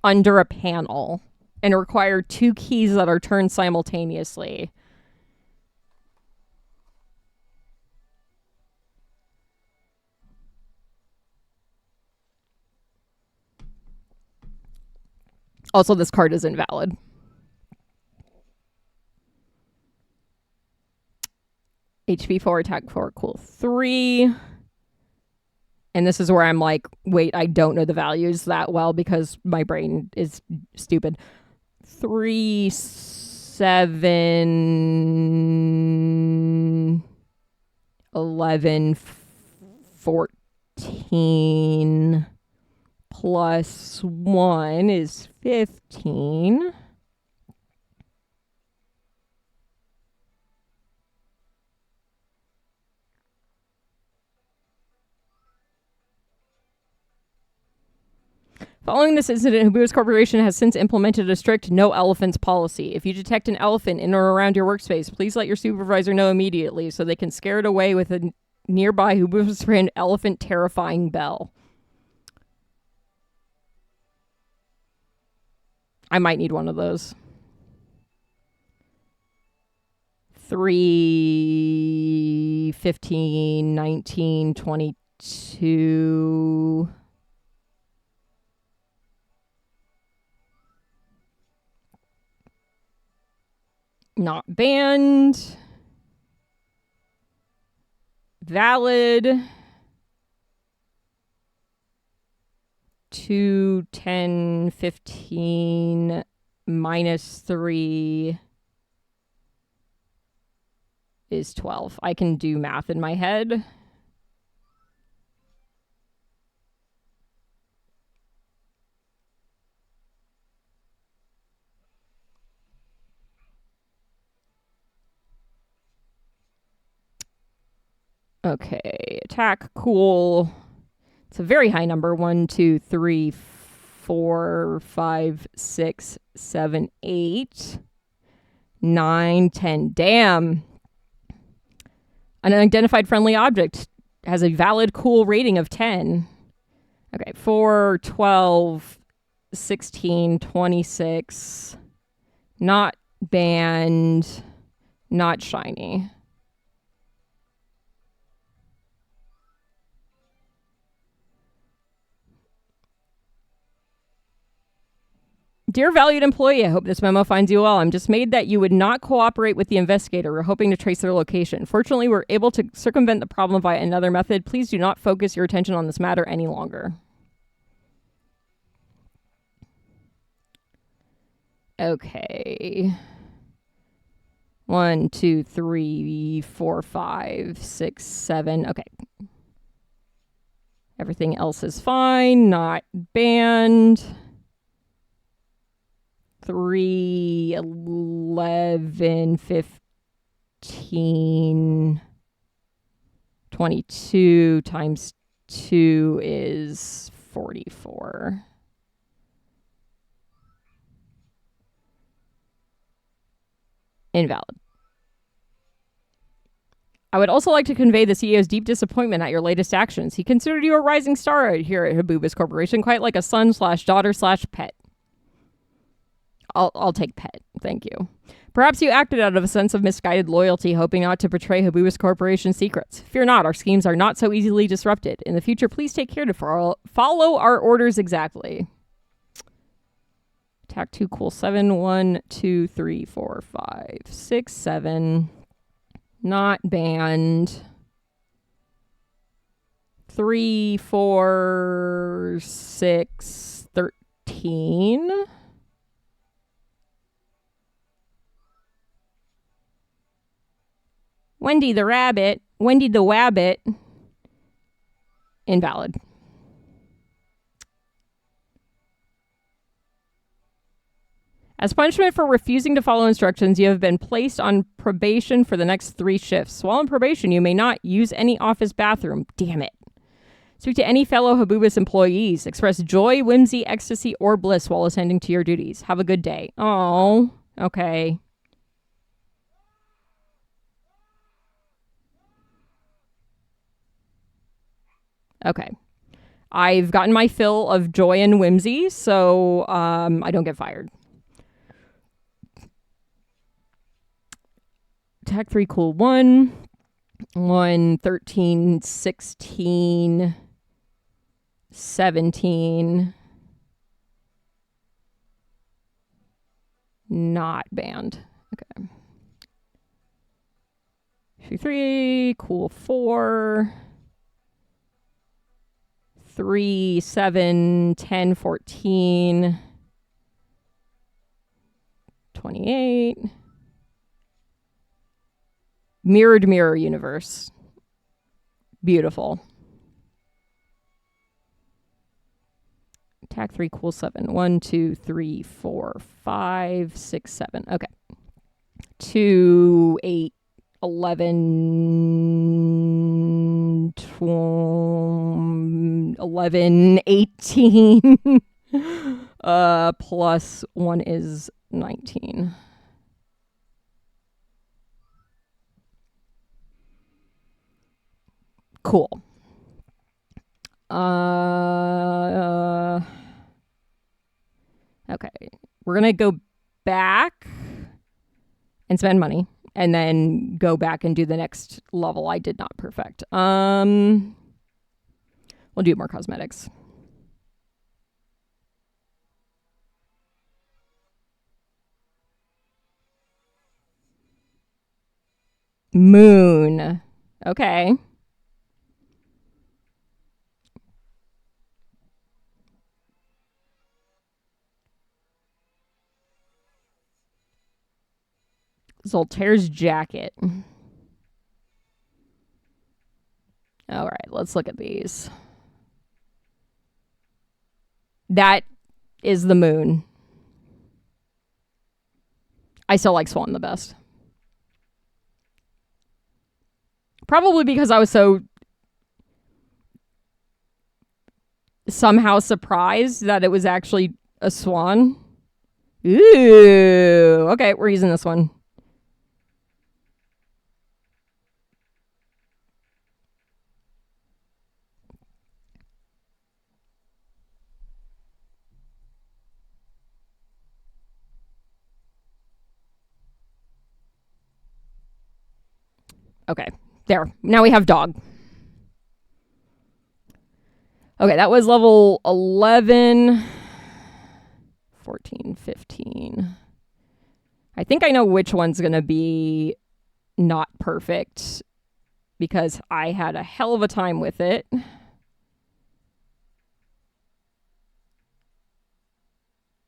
under a panel and require 2 keys that are turned simultaneously. Also, this card is invalid. HP 4, attack 4, cool 3. And this is where I'm like, wait, I don't know the values that well because my brain is stupid. 3, 7, 11, 14 plus 1 is 15. Following this incident, Habu's Corporation has since implemented a strict no elephants policy. If you detect an elephant in or around your workspace, please let your supervisor know immediately so they can scare it away with a nearby Habu's brand elephant terrifying bell. I might need one of those. 3, 15, 19, 22... Not banned. Valid. 2, 10, 15, minus 3 is 12. I can do math in my head. Okay, attack, cool. It's a very high number. 1, 2, 3, 4, 5, 6, 7, 8, 9, 10. Damn. An unidentified friendly object has a valid cool rating of 10. Okay, 4, 12, 16, 26. Not banned. Not shiny. Dear valued employee, I hope this memo finds you well. I'm dismayed that you would not cooperate with the investigator. We're hoping to trace their location. Fortunately, we're able to circumvent the problem via another method. Please do not focus your attention on this matter any longer. Okay. 1, 2, 3, 4, 5, 6, 7. Okay. Everything else is fine. Not banned. 3, 11, 15, 22 times 2 is 44. Invalid. I would also like to convey the CEO's deep disappointment at your latest actions. He considered you a rising star here at Habuba's Corporation, quite like a son/daughter/pet. I'll take pet. Thank you. Perhaps you acted out of a sense of misguided loyalty, hoping not to betray Habuba's Corporation's secrets. Fear not, our schemes are not so easily disrupted. In the future, please take care to follow our orders exactly. Attack 2, cool 7. 1, 2, 3, 4, 5, 6, 7. Not banned. 3, 4, 6, 13. Wendy the rabbit. Wendy the wabbit. Invalid. As punishment for refusing to follow instructions, you have been placed on probation for the next 3 shifts. While on probation, you may not use any office bathroom. Damn it. Speak to any fellow Habubus employees. Express joy, whimsy, ecstasy, or bliss while attending to your duties. Have a good day. Oh, okay. Okay. I've gotten my fill of joy and whimsy, so I don't get fired. Attack 3, cool 1. 1, 13, 16, 17. Not banned. Okay. 3, cool 4. 3, 7, 10, 14. 28. Mirrored mirror universe. Beautiful. Attack 3, cool 7. 1, 2, 3, 4, 5, 6, 7. Okay. 2, 8, 11, 12, 11, 18. Plus 1 is 19. Cool. Okay. We're going to go back and spend money and then go back and do the next level I did not perfect. We'll do more cosmetics. Moon. Okay. Zoltair's jacket. All right, let's look at these. That is the moon. I still like Swan the best. Probably because I was so somehow surprised that it was actually a swan. Ooh. Okay, we're using this one. Okay, there. Now we have dog. Okay, that was level 11, 14, 15. I think I know which one's going to be not perfect because I had a hell of a time with it.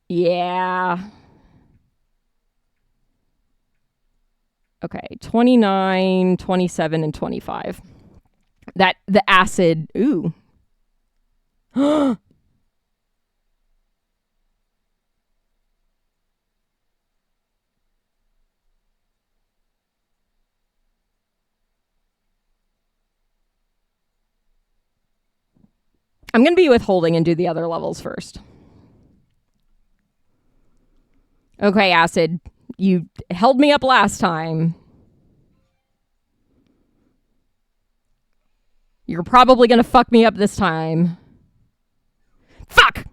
Yeah. Okay, 29, 27, and 25. That, the acid, ooh. I'm going to be withholding and do the other levels first. Okay, acid. You held me up last time. You're probably going to fuck me up this time. Fuck!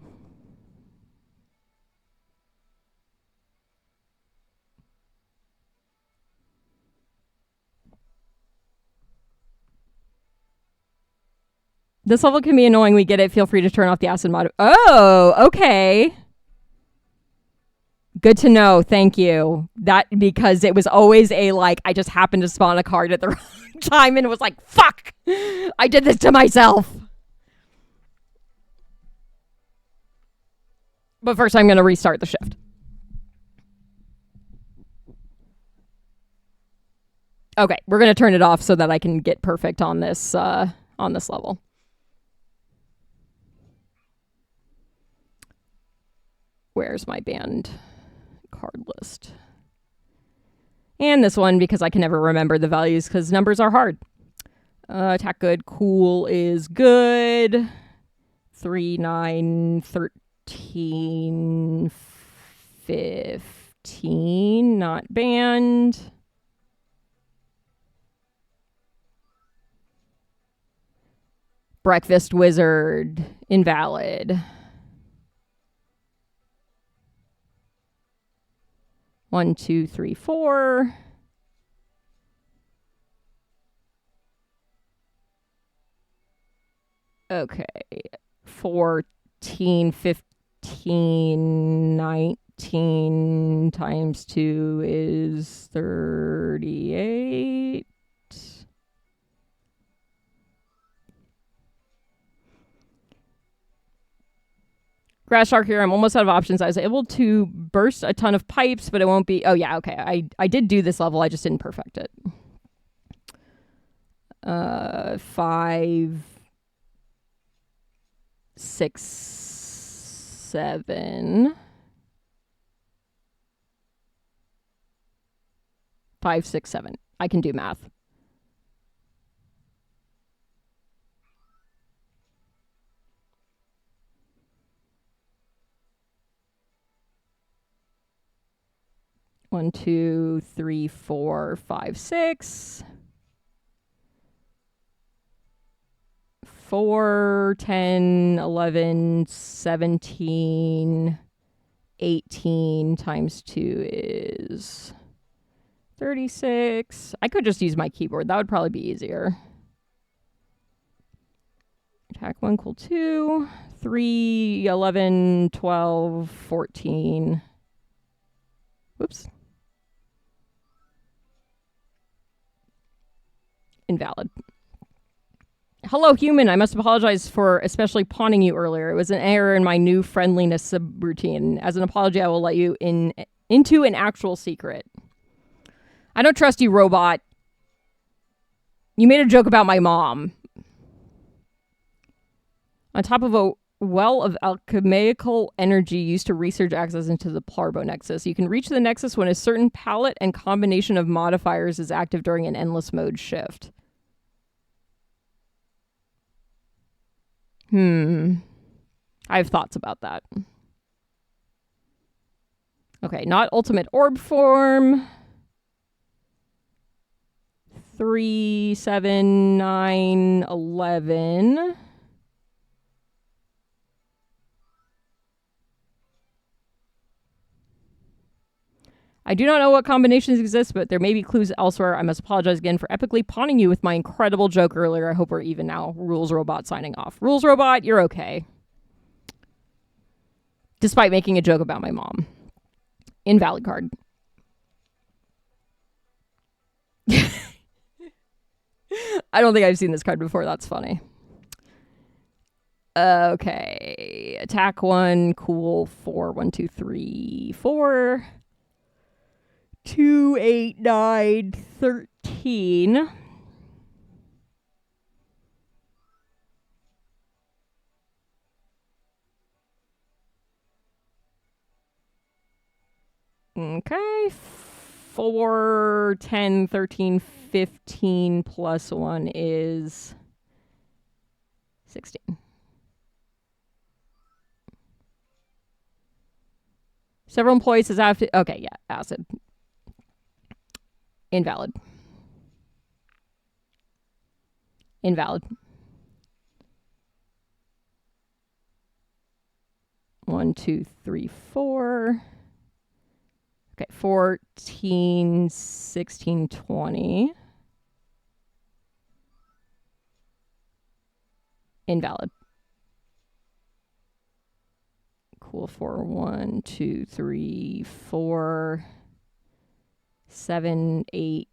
This level can be annoying. We get it. Feel free to turn off the acid mod. Oh, okay. Good to know. Thank you. That because it was always a like, I just happened to spawn a card at the wrong time and it was like, fuck, I did this to myself. But first I'm going to restart the shift. Okay, we're going to turn it off so that I can get perfect on this level. Where's my band card list? And this one because I can never remember the values because numbers are hard. Attack good, cool is good. 3, 9, 13, 15, not banned. Breakfast wizard, invalid. 1, 2, 3, 4. Okay. 14, 15, 19. 18 times 2 is 38. Grass shark here. I'm almost out of options. I was able to burst a ton of pipes, but it won't be... Oh, yeah, okay. I did do this level. I just didn't perfect it. 5, 6, 7... 5, 6, 7. I can do math. One, 2, 3, 4, 5, 6. 4, 10, 11, 17, 18 times 2 is 36. I could just use my keyboard. That would probably be easier. Attack 1 equal 2, 3, 11, 12, 14. Whoops. Invalid. Hello, human. I must apologize for especially pawning you earlier. It was an error in my new friendliness subroutine. As an apology, I will let you into an actual secret. I don't trust you, robot. You made a joke about my mom. On top of a well of alchemical energy used to research access into the Plarbo Nexus. You can reach the Nexus when a certain palette and combination of modifiers is active during an endless mode shift. I have thoughts about that. Okay, not ultimate orb form. 3, 7, 9, 11. I do not know what combinations exist, but there may be clues elsewhere. I must apologize again for epically pawning you with my incredible joke earlier. I hope we're even now. Rules Robot signing off. Rules Robot, you're okay. Despite making a joke about my mom. Invalid card. I don't think I've seen this card before. That's funny. Okay. Attack 1. Cool. 4. 1, 2, 3, 4. 2, 8, 9, 13. Okay. 4, 10, 13, 15 plus 1 is 16. Several employees says I have to... Okay, yeah, acid. Invalid. Invalid. 1, 2, 3, 4. Okay, 14, 16, 20. Invalid. Cool. 4, 1, 2, 3, 4. 7, 8,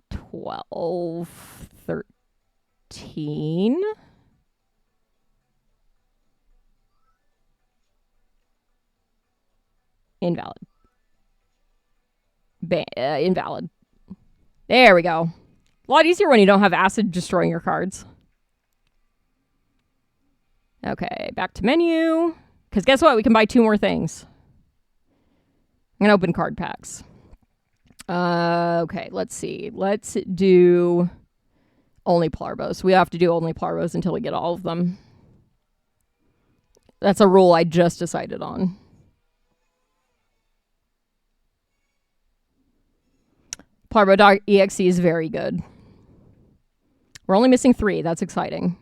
12, 13. Invalid. Invalid. There we go. A lot easier when you don't have acid destroying your cards. Okay, back to menu. Because guess what? We can buy 2 more things. I'm going to open card packs. Okay, let's see. Let's do only Plarbos. We have to do only Plarbos until we get all of them. That's a rule I just decided on. Plarbo.exe is very good. We're only missing 3. That's exciting.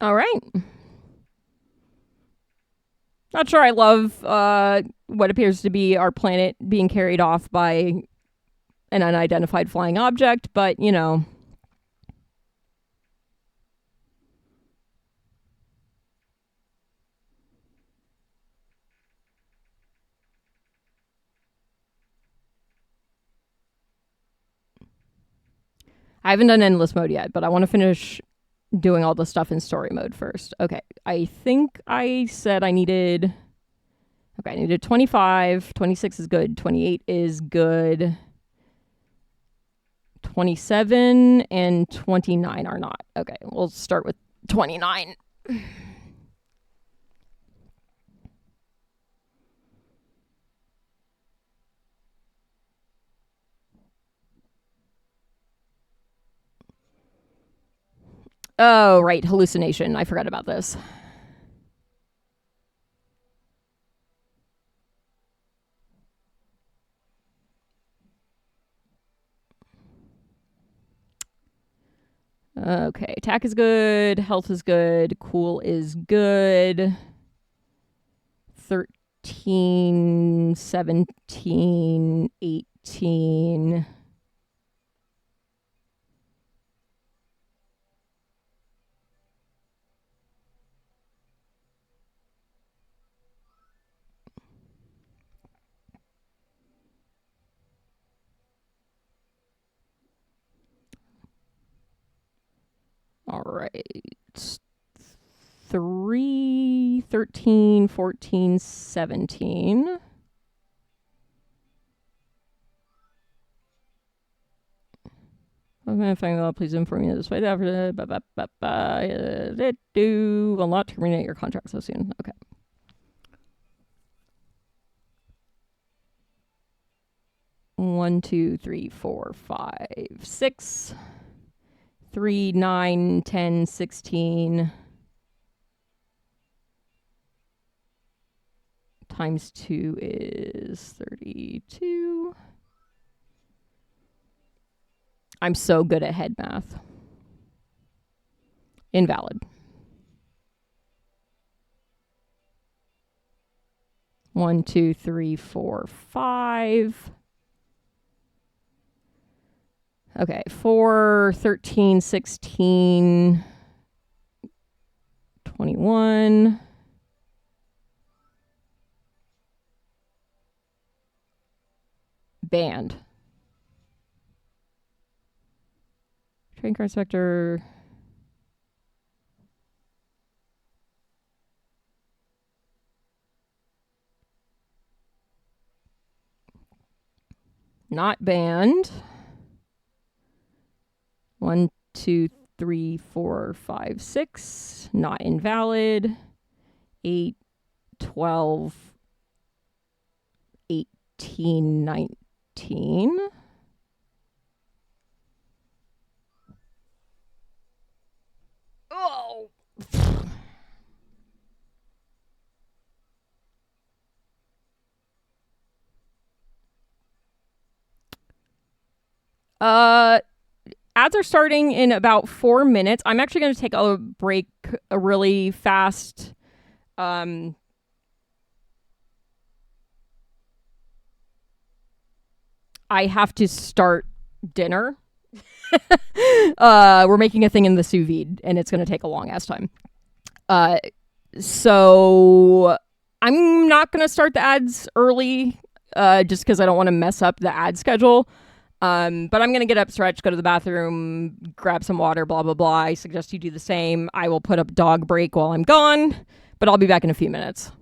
All right. Not sure I love what appears to be our planet being carried off by an unidentified flying object, but, you know. I haven't done endless mode yet, but I want to finish doing all the stuff in story mode first. Okay, I think I said I needed... Okay, I needed 25. 26 is good. 28 is good. 27 and 29 are not. Okay, we'll start with 29. Oh, right, hallucination. I forgot about this. Okay, attack is good. Health is good. Cool is good. 13, 17, 18. All right. 3, 13, 14, 17. Okay, if I please inform you this way. Will not terminate your contract so soon. Okay. One, 2, 3, 4, 5, 6. 3, 9, 10, 16. Times 2 is 32. I'm so good at head math. Invalid. 1, 2, 3, 4, 5. Okay, 4, 13, 16, 21. Banned. Train car sector. Not banned. 1, 2, 3, 4, 5, 6. Not invalid. 8, 12, 18, 19. Oh! Ads are starting in about 4 minutes. I'm actually going to take a break really fast. I have to start dinner. We're making a thing in the sous vide, and it's going to take a long ass time. So I'm not going to start the ads early, just because I don't want to mess up the ad schedule. But I'm going to get up, stretch, go to the bathroom, grab some water, blah, blah, blah. I suggest you do the same. I will put up dog break while I'm gone, but I'll be back in a few minutes.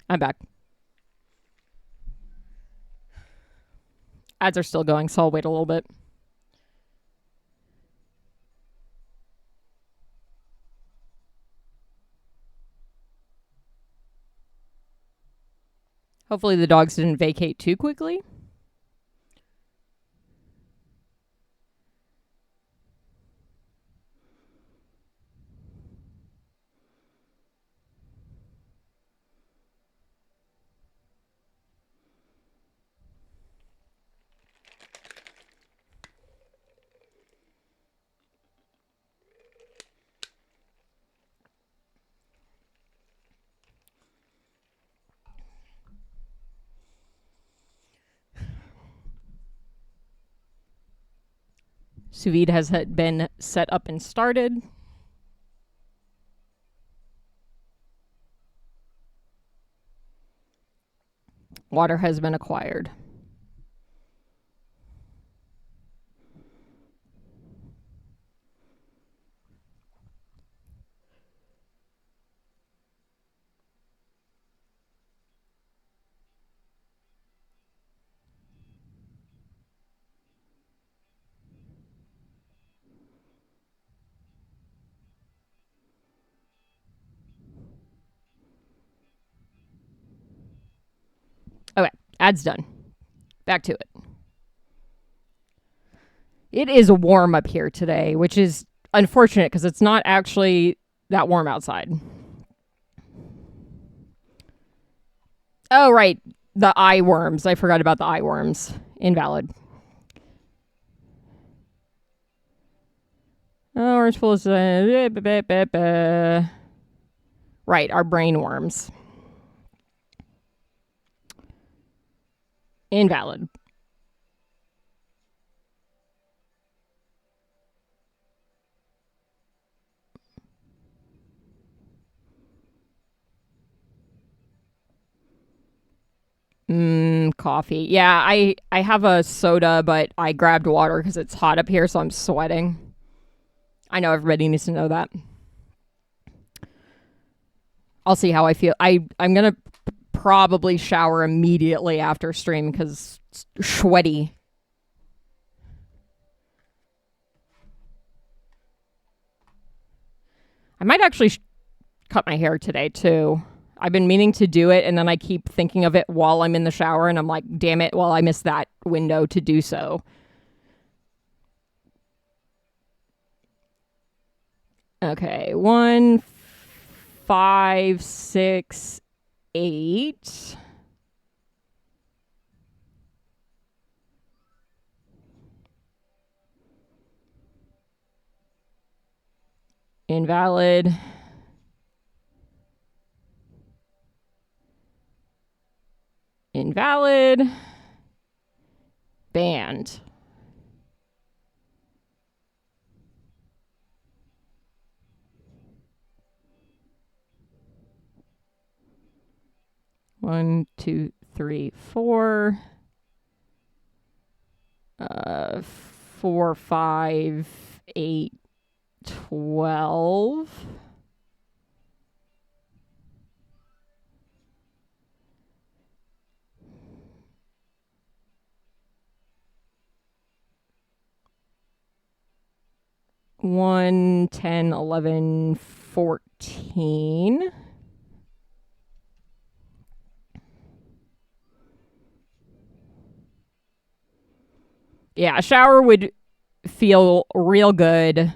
I'm back. Ads are still going, so I'll wait a little bit. Hopefully the dogs didn't vacate too quickly. Sous vide has been set up and started. Water has been acquired. Okay, ads done. Back to it. It is warm up here today, which is unfortunate because it's not actually that warm outside. Oh, right. The eye worms. I forgot about the eye worms. Invalid. Oh, orange full is... Right, our brain worms. Invalid. Coffee. Yeah, I have a soda, but I grabbed water because it's hot up here, so I'm sweating. I know everybody needs to know that. I'll see how I feel. I'm going to probably shower immediately after stream because it's sweaty. I might actually cut my hair today, too. I've been meaning to do it, and then I keep thinking of it while I'm in the shower, and I'm like, damn it, well, I missed that window to do so. Okay, 1, 5, 6, 8. Invalid. Invalid. Banned. One, 2, 3, 4. 4, 5, 8, 12. One, 10, 11, 14. Yeah, a shower would feel real good.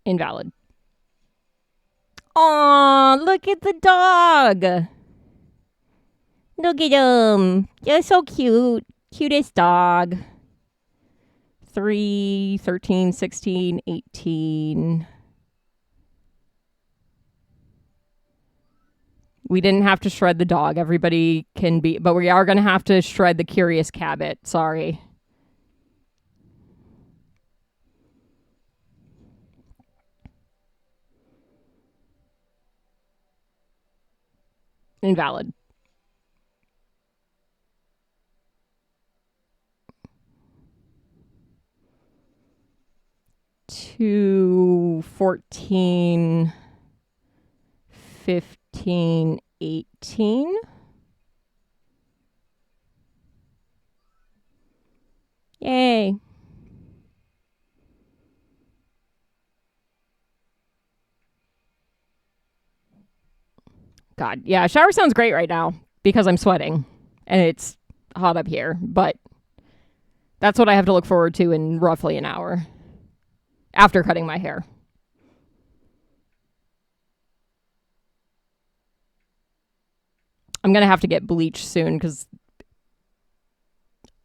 Invalid. Aw, look at the dog. Look at him. You're so cute. Cutest dog. 3, 13, 16, 18. We didn't have to shred the dog. Everybody can be, but we are going to have to shred the curious Cabot. Sorry. Invalid. to 14, 15, 18. Yay. God, yeah, shower sounds great right now because I'm sweating and it's hot up here, but that's what I have to look forward to in roughly an hour after cutting my hair. I'm going to have to get bleached soon because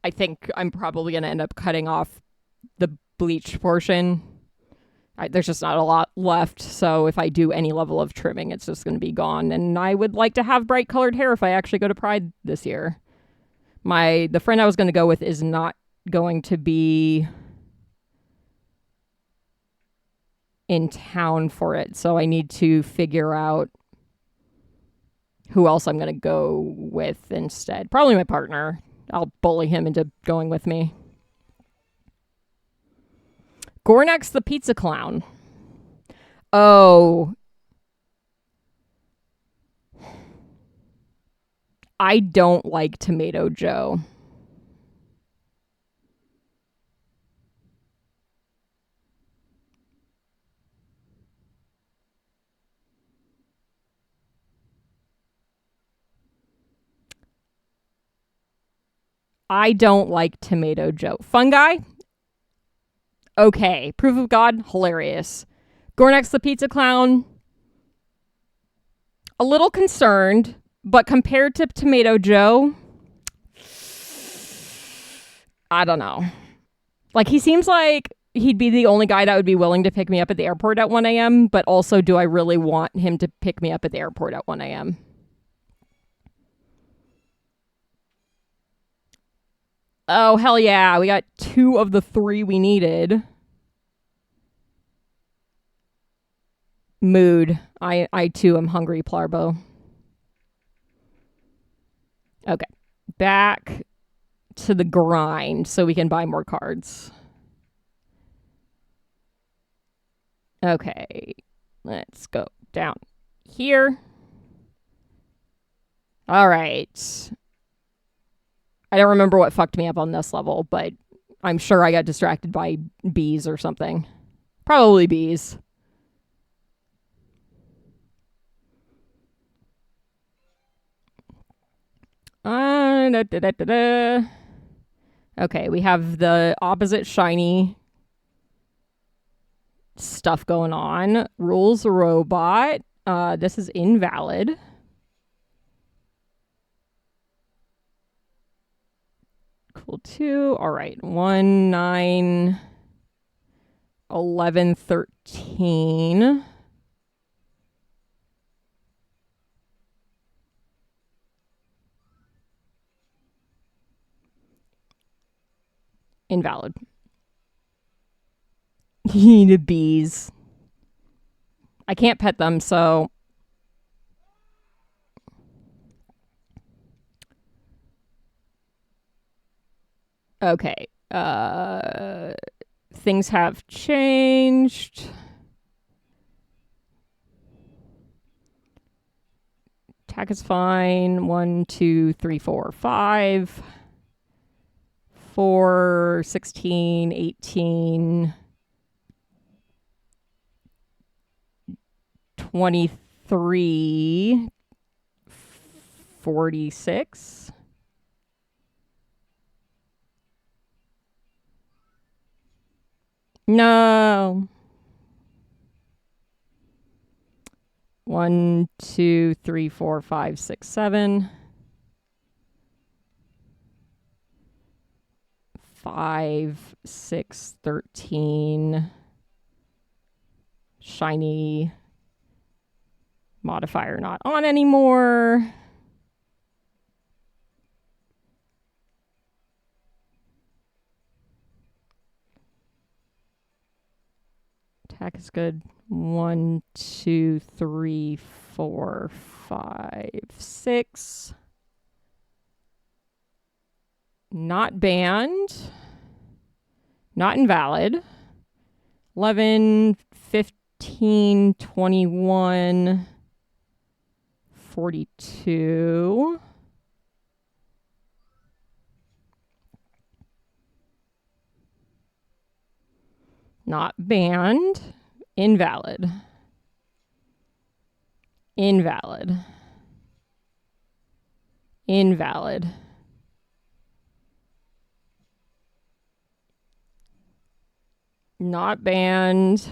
I think I'm probably going to end up cutting off the bleached portion. There's just not a lot left, so if I do any level of trimming, it's just going to be gone. And I would like to have bright colored hair if I actually go to Pride this year. The friend I was going to go with is not going to be in town for it, so I need to figure out who else I'm going to go with instead. Probably my partner. I'll bully him into going with me. Gornex the Pizza Clown. Oh. I don't like Tomato Joe. I don't like Tomato Joe. Fun guy? Okay. Proof of God? Hilarious. Gornex the Pizza Clown? A little concerned, but compared to Tomato Joe, I don't know. Like, he seems like he'd be the only guy that would be willing to pick me up at the airport at 1 a.m., but also do I really want him to pick me up at the airport at 1 a.m.? Oh, hell yeah. We got 2 of the 3 we needed. Mood. I too am hungry, Plarbo. Okay. Back to the grind so we can buy more cards. Okay. Let's go down here. All right. I don't remember what fucked me up on this level, but I'm sure I got distracted by bees or something. Probably bees. Okay, we have the opposite shiny stuff going on. Rules robot. This is invalid. Cool 2. All right. 1, 9, 11, 13. Invalid. The bees. I can't pet them, so okay. Things have changed. Attack is fine. 1, 2, 3, 4, 5. 4, 16, 18, 23, 46. No. 1, 2, 3, 4, 5, 6, 7. 5, 6, 13. Shiny modifier not on anymore. Attack is good. 1, 2, 3, 4, 5, 6. Not banned. Not invalid. 11, 15, 21, 42. Not banned. Invalid. Invalid. Invalid. Not banned.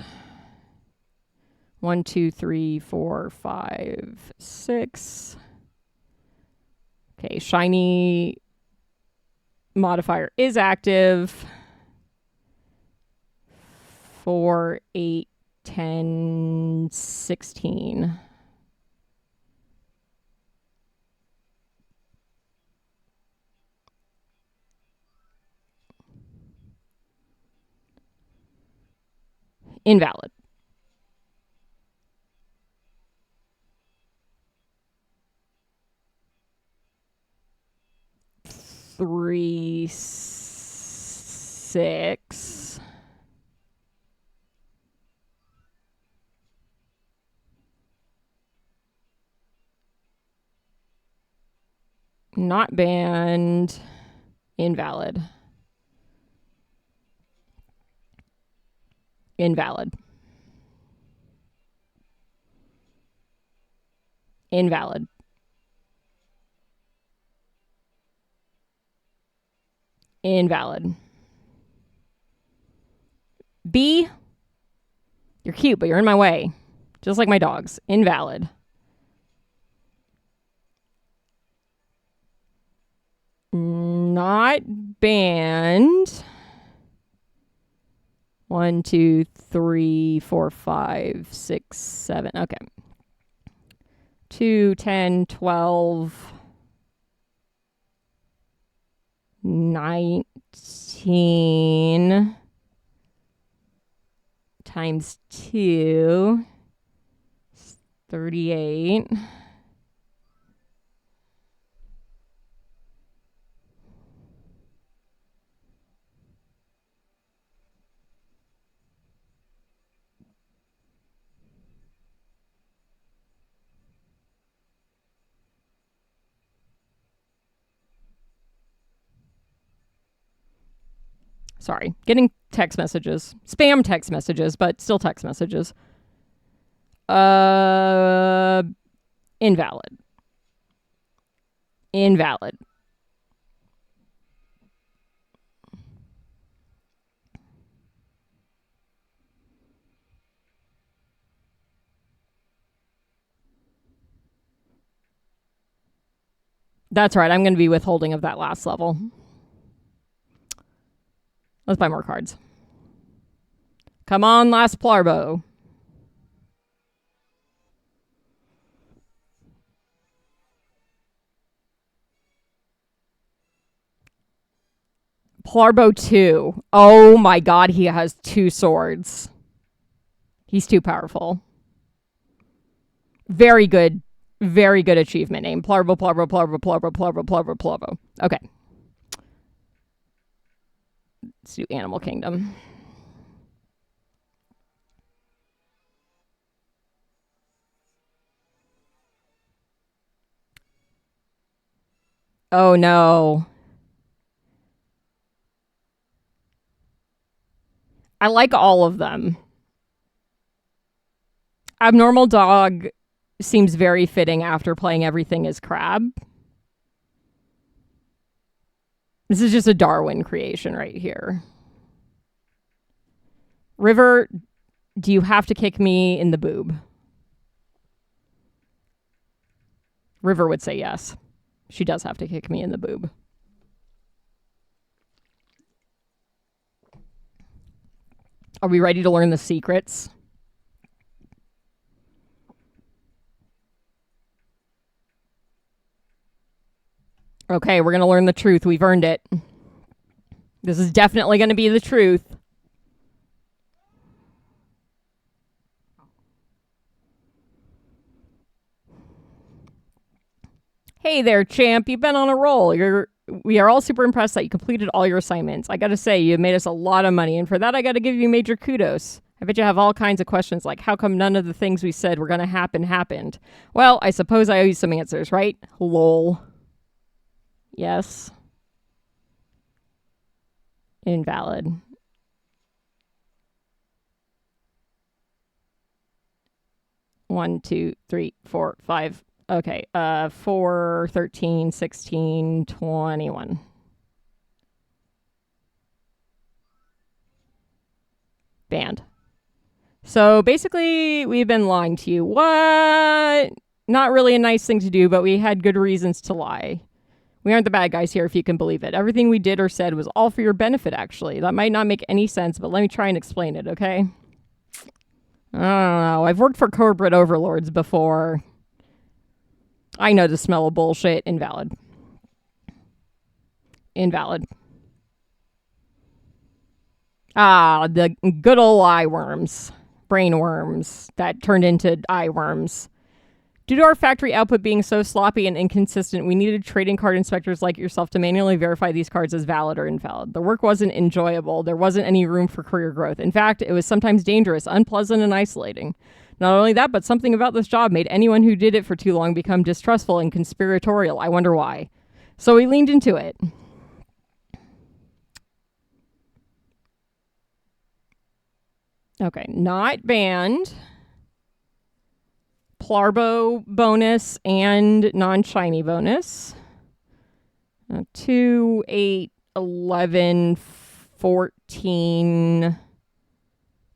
1, 2, 3, 4, 5, 6. Okay, shiny modifier is active. 4, 8, 10, 16. Invalid. Three, 6. Not banned. Invalid. Invalid. Invalid. Invalid. B, you're cute, but you're in my way. Just like my dogs. Invalid. Not banned. 1, 2, 3, 4, 5, 6, 7. Okay. 2, 10, 12, 19 times 2 is 38. Sorry, getting text messages. Spam text messages, but still text messages. Invalid. Invalid. That's right, I'm going to be withholding of that last level. Let's buy more cards. Come on, last Plarbo. Plarbo 2. Oh my god, he has 2 swords. He's too powerful. Very good achievement name. Plarbo, Plarbo, Plarbo, Plarbo, Plarbo, Plarbo, Plarbo. Okay. Let's do Animal Kingdom. Oh no. I like all of them. Abnormal Dog seems very fitting after playing everything as Crab. This is just a Darwin creation right here. River, do you have to kick me in the boob? River would say yes. She does have to kick me in the boob. Are we ready to learn the secrets? Okay, we're going to learn the truth. We've earned it. This is definitely going to be the truth. Hey there, champ. You've been on a roll. We are all super impressed that you completed all your assignments. I got to say, you made us a lot of money, and for that, I got to give you major kudos. I bet you have all kinds of questions like, how come none of the things we said were going to happen happened? Well, I suppose I owe you some answers, right? Lol. Yes. Invalid. One, 2, 3, 4, 5. Okay. 4, 13, 16, 21. Banned. So basically, we've been lying to you. What? Not really a nice thing to do, but we had good reasons to lie. We aren't the bad guys here, if you can believe it. Everything we did or said was all for your benefit, actually. That might not make any sense, but let me try and explain it, okay? I don't know. I've worked for corporate overlords before. I know the smell of bullshit. Invalid. Invalid. Ah, the good old eye worms. Brain worms that turned into eye worms. Due to our factory output being so sloppy and inconsistent, we needed trading card inspectors like yourself to manually verify these cards as valid or invalid. The work wasn't enjoyable. There wasn't any room for career growth. In fact, it was sometimes dangerous, unpleasant, and isolating. Not only that, but something about this job made anyone who did it for too long become distrustful and conspiratorial. I wonder why. So we leaned into it. Okay, not banned. Plarbo bonus and non-shiny bonus. 2, 8, 11, 14,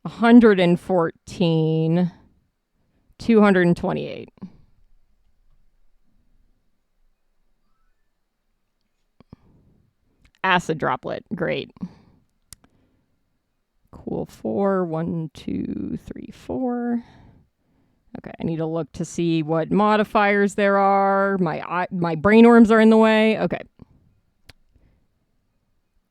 114, 228. Acid droplet. Great. Cool. 4, 1, 2, 3, 4. Okay, I need to look to see what modifiers there are. My brain worms are in the way. Okay.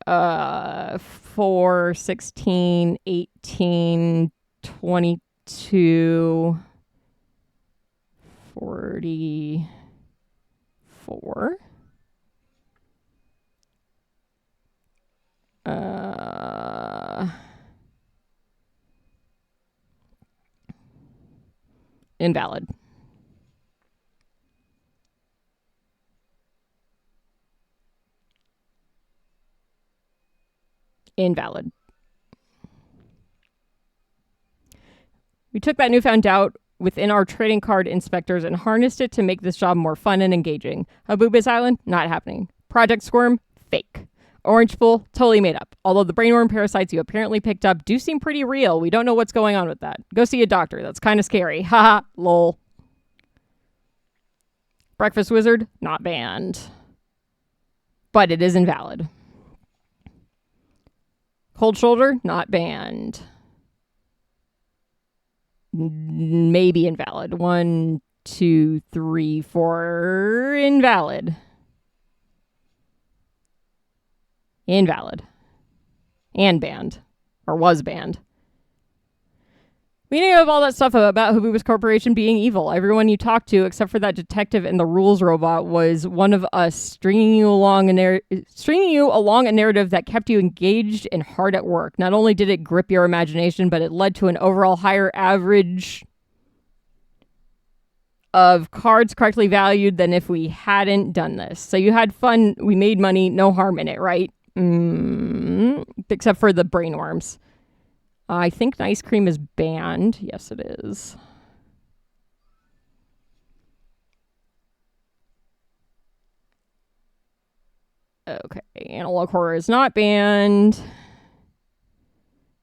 4, 16, 18, 22, 44. Invalid. Invalid. We took that newfound doubt within our trading card inspectors and harnessed it to make this job more fun and engaging. Habubis Island, not happening. Project Squirm, fake. Orange Fool, totally made up. Although the brainworm parasites you apparently picked up do seem pretty real, we don't know what's going on with that. Go see a doctor. That's kind of scary. Haha, lol. Breakfast Wizard, not banned. But it is invalid. Cold Shoulder, not banned. Maybe invalid. 1, 2, 3, 4. Invalid. Invalid. And banned. Or was banned. We knew of all that stuff about Habubis Corporation being evil. Everyone you talked to, except for that detective and the rules robot, was one of us, stringing you along a narrative that kept you engaged and hard at work. Not only did it grip your imagination, but it led to an overall higher average of cards correctly valued than if we hadn't done this. So you had fun, we made money, no harm in it, right? Except for the brainworms. I think ice cream is banned. Yes, it is. Okay, analog horror is not banned.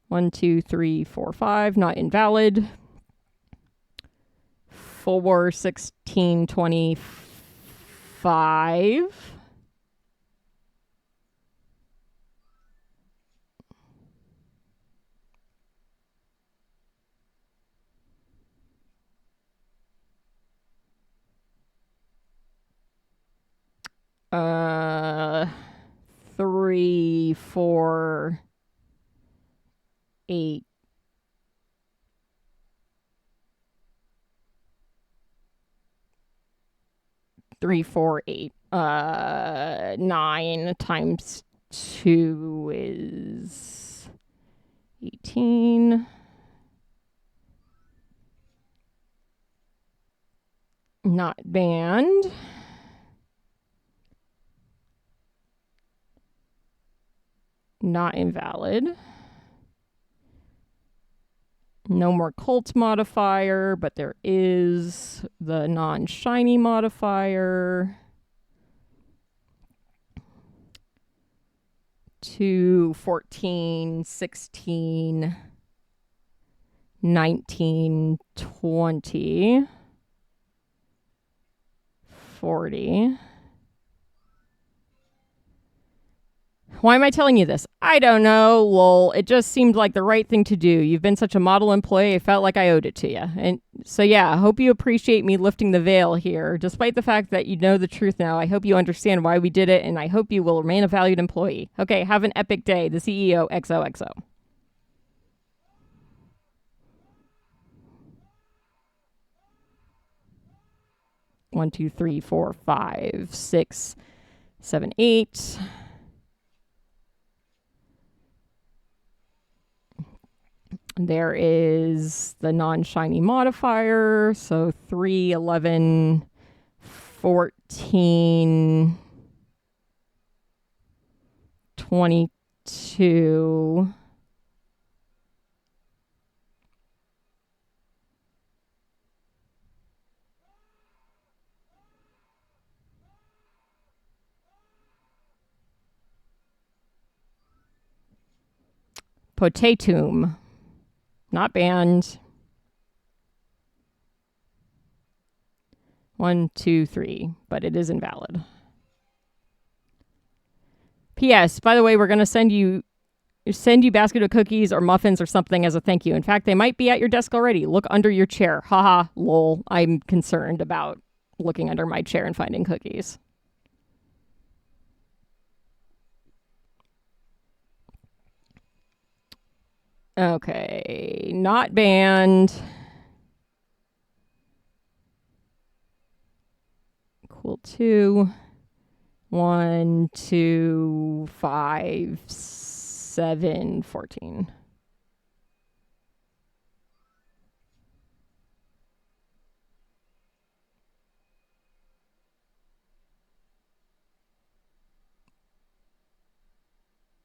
1, 2, 3, 4, 5, not invalid. 4, 16, 25. Uh, 3, 4, 8. Three, 4, 8. 9 times 2 is 18. Not banned. Not invalid. No more cult modifier, but there is the non-shiny modifier. 2, 14, 16, 19, 20, 40. Why am I telling you this? I don't know, lol. It just seemed like the right thing to do. You've been such a model employee, I felt like I owed it to you. And so yeah, I hope you appreciate me lifting the veil here. Despite the fact that you know the truth now, I hope you understand why we did it, and I hope you will remain a valued employee. Okay, have an epic day. The CEO XOXO. One, two, three, 4, 5, 6, 7, 8. There is the non-shiny modifier, so 3, 11, 14, 22. Potatum. Not banned. 1, 2, 3, but it is invalid. P.S. By the way, we're going to send you basket of cookies or muffins or something as a thank you. In fact, they might be at your desk already. Look under your chair. Haha, lol. I'm concerned about looking under my chair and finding cookies. Okay, not banned. Cool 2. 1, 2, 5, 7, 14.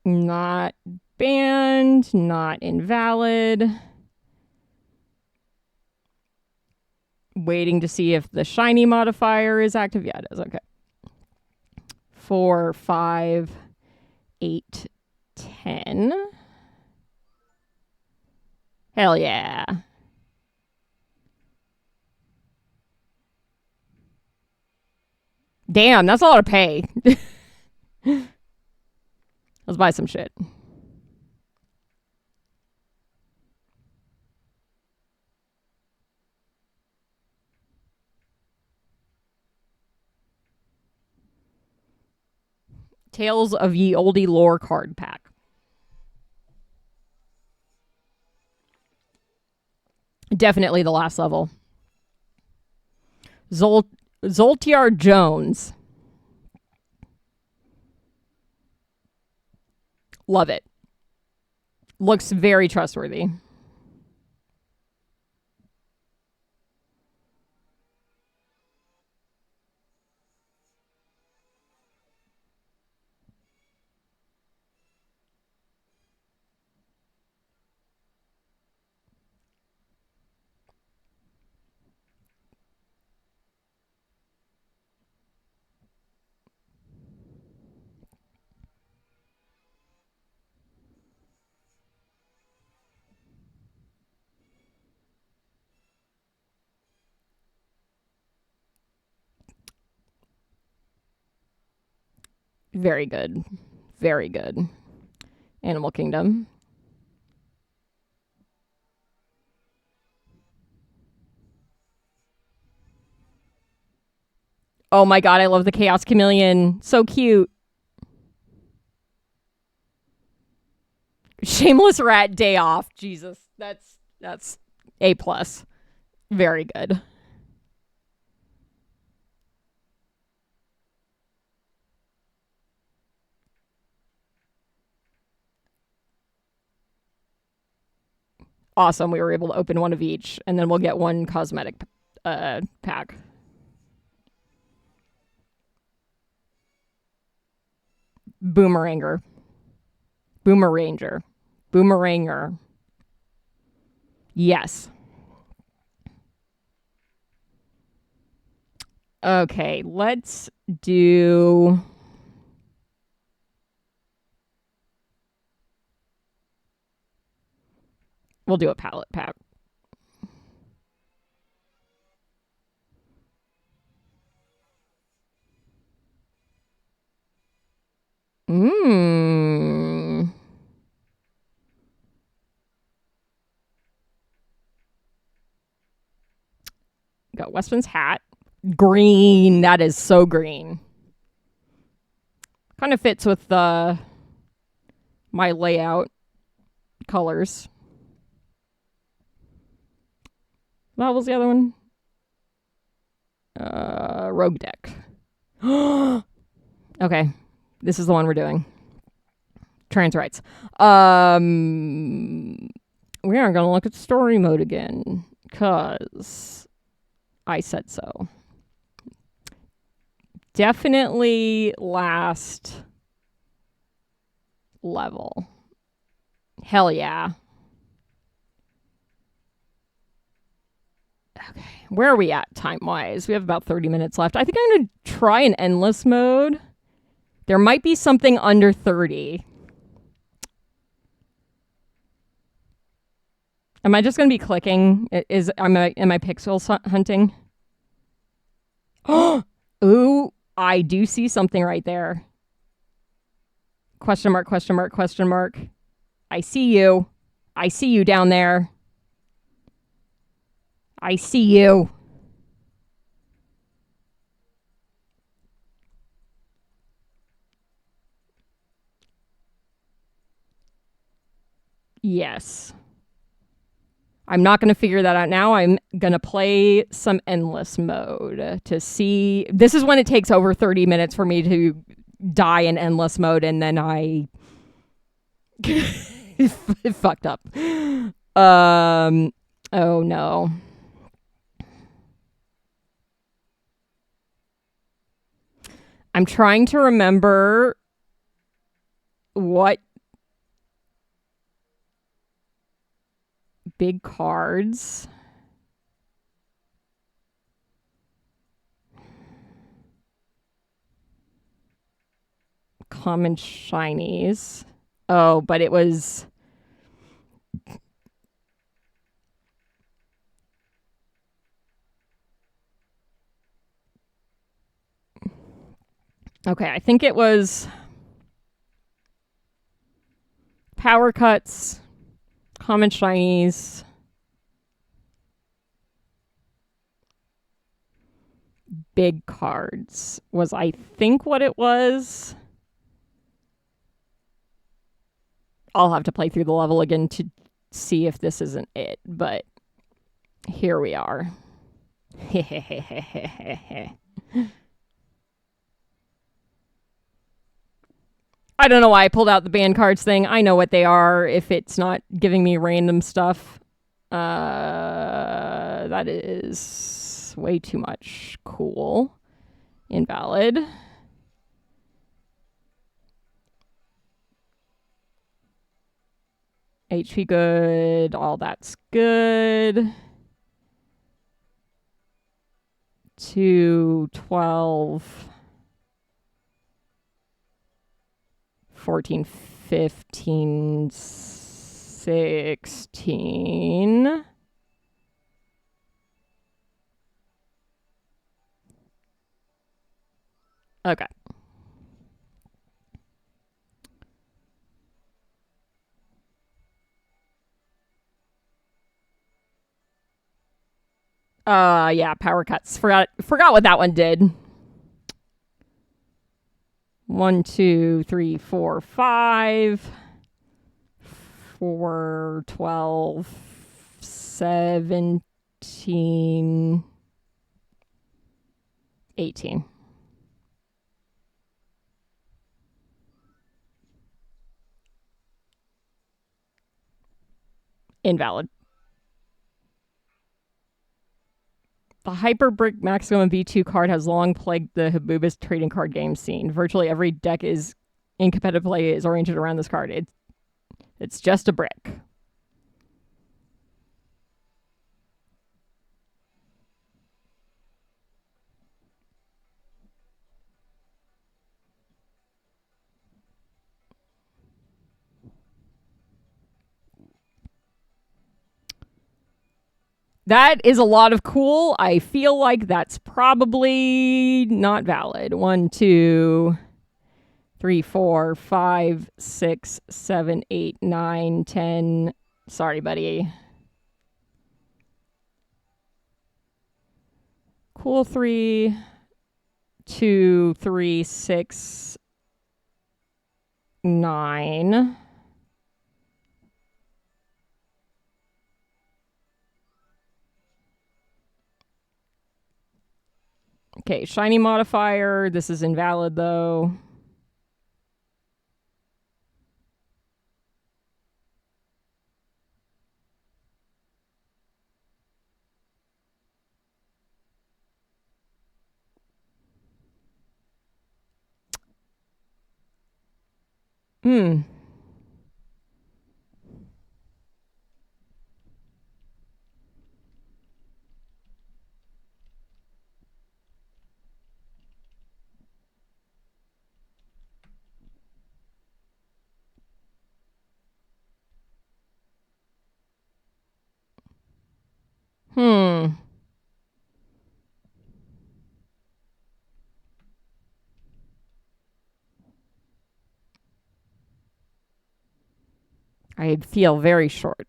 Not banned, not invalid. Waiting to see if the shiny modifier is active. Yeah, it is. Okay. 4, 5, 8, 10. Hell yeah. Damn, that's a lot of pay. Let's buy some shit. Tales of Ye Olde Lore card pack. Definitely the last level. Zoltiar Jones. Love it. Looks very trustworthy. Very good. Very good. Animal Kingdom. Oh my god, I love the Chaos Chameleon. So cute. Shameless Rat Day Off. Jesus. That's A+. Very good. Awesome. We were able to open one of each, and then we'll get one cosmetic pack. Boomeranger. Boomeranger. Boomeranger. Yes. Okay, let's do... We'll do a palette pack. Mmm. Got Westman's hat. Green. That is so green. Kind of fits with my layout colors. What was the other one? Rogue deck. Okay. This is the one we're doing. Trans rights. We aren't going to look at story mode again because I said so. Definitely last level. Hell yeah. Okay. Where are we at time-wise? We have about 30 minutes left. I think I'm going to try an endless mode. There might be something under 30. Am I just going to be clicking? Am I pixel hunting? Ooh, I do see something right there. Question mark, question mark, question mark. I see you. I see you down there. I see you. Yes. I'm not going to figure that out now. I'm going to play some endless mode to see. This is when it takes over 30 minutes for me to die in endless mode, and then I fucked up. Oh no. I'm trying to remember what big cards. Common shinies. Oh, but it was... Okay, I think it was power cuts, common shinies, big cards was, I think, what it was. I'll have to play through the level again to see if this isn't it, but here we are. I don't know why I pulled out the band cards thing. I know what they are if it's not giving me random stuff. That is way too much. Cool. Invalid. HP good. All that's good. 2, 12... 14, 15, 16. Okay. Yeah, power cuts. Forgot what that one did. 1, 2, 3, 4, 5, 4, 12, 17, 18. Invalid. The Hyperbrick Maximum V2 card has long plagued the Habubus trading card game scene. Virtually every deck is in competitive play is oriented around this card. It's just a brick. That is a lot of cool. I feel like that's probably not valid. 1, 2, 3, 4, 5, 6, 7, 8, 9, 10. Sorry, buddy. Cool 3, 2, 3, 6, 9. Okay, shiny modifier. This is invalid though. Hmm. I feel very short.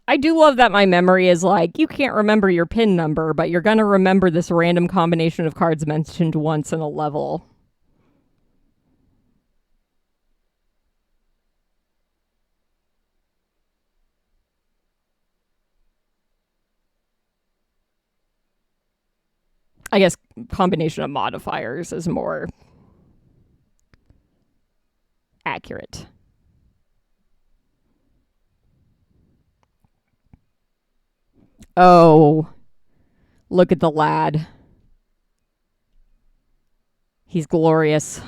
I do love that my memory is like, you can't remember your PIN number, but you're going to remember this random combination of cards mentioned once in a level. I guess combination of modifiers is more accurate. Oh, look at the lad. He's glorious.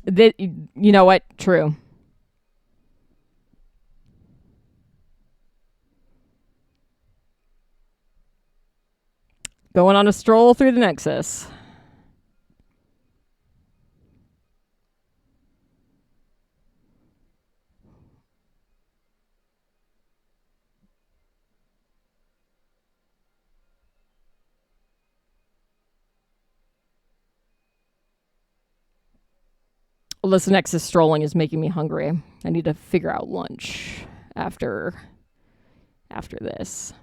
You know what? True. Going on a stroll through the Nexus. Well, this Nexus strolling is making me hungry. I need to figure out lunch after this.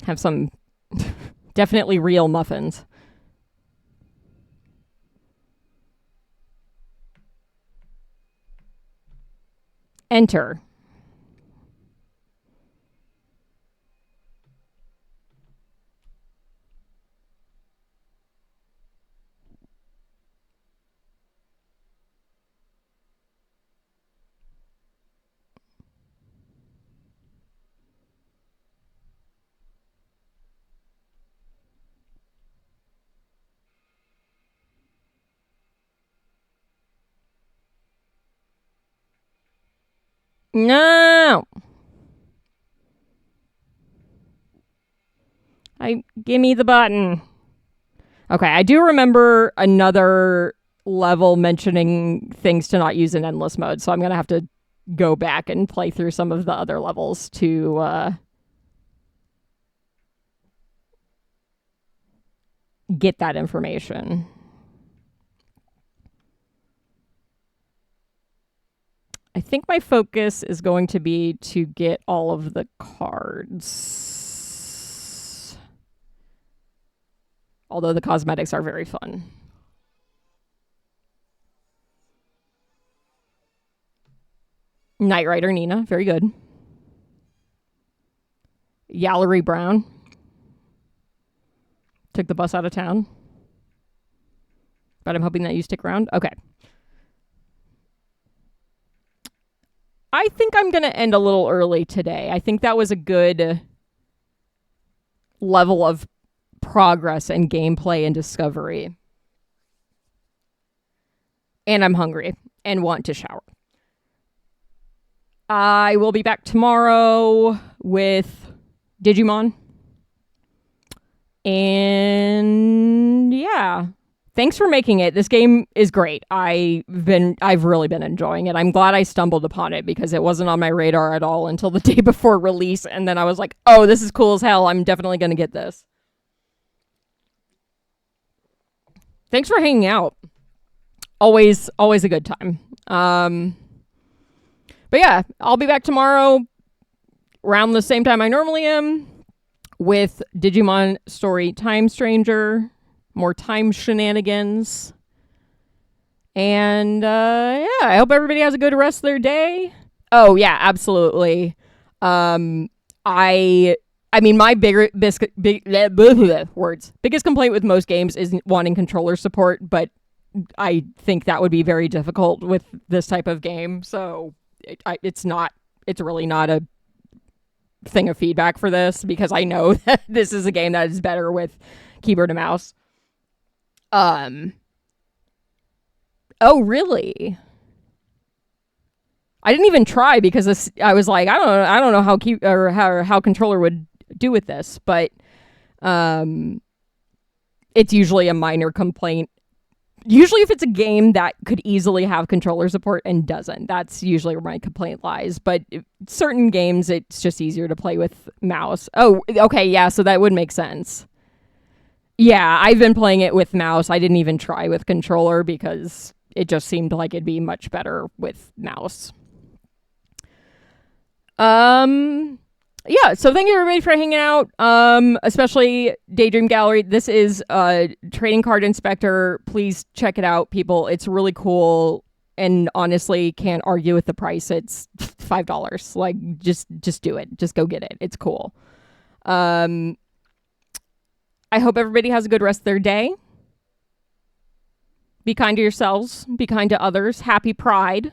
Have some definitely real muffins. Enter. No. Give me the button. Okay, I do remember another level mentioning things to not use in endless mode, so I'm going to have to go back and play through some of the other levels to get that information. I think my focus is going to be to get all of the cards. Although the cosmetics are very fun. Knight Rider Nina, very good. Yallery Brown. Took the bus out of town. But I'm hoping that you stick around. Okay. I think I'm going to end a little early today. I think that was a good level of progress and gameplay and discovery. And I'm hungry and want to shower. I will be back tomorrow with Digimon. And yeah, thanks for making it. This game is great. I've really been enjoying it. I'm glad I stumbled upon it because it wasn't on my radar at all until the day before release. And then I was like, oh, this is cool as hell. I'm definitely going to get this. Thanks for hanging out. Always a good time. But yeah, I'll be back tomorrow around the same time I normally am with Digimon Story Time Stranger, more time shenanigans. And yeah, I hope everybody has a good rest of their day. Oh yeah, absolutely. I mean, my biggest complaint with most games is wanting controller support, but I think that would be very difficult with this type of game. So it's really not a thing of feedback for this because I know that this is a game that is better with keyboard and mouse. Oh, really? I didn't even try because I was like, I don't know how controller would do with this, but it's usually a minor complaint. Usually if it's a game that could easily have controller support and doesn't, that's usually where my complaint lies. But certain games, it's just easier to play with mouse. Oh, okay, yeah, so that would make sense. Yeah, I've been playing it with mouse. I didn't even try with controller because it just seemed like it'd be much better with mouse. Yeah, so thank you everybody for hanging out, especially Daydream Gallery. This is Trading Card Inspector. Please check it out, people. It's really cool, and honestly, can't argue with the price. It's $5. Like, just do it. Just go get it. It's cool. I hope everybody has a good rest of their day. Be kind to yourselves. Be kind to others. Happy Pride.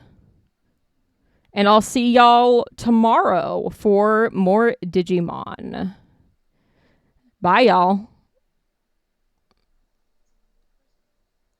And I'll see y'all tomorrow for more Digimon. Bye, y'all.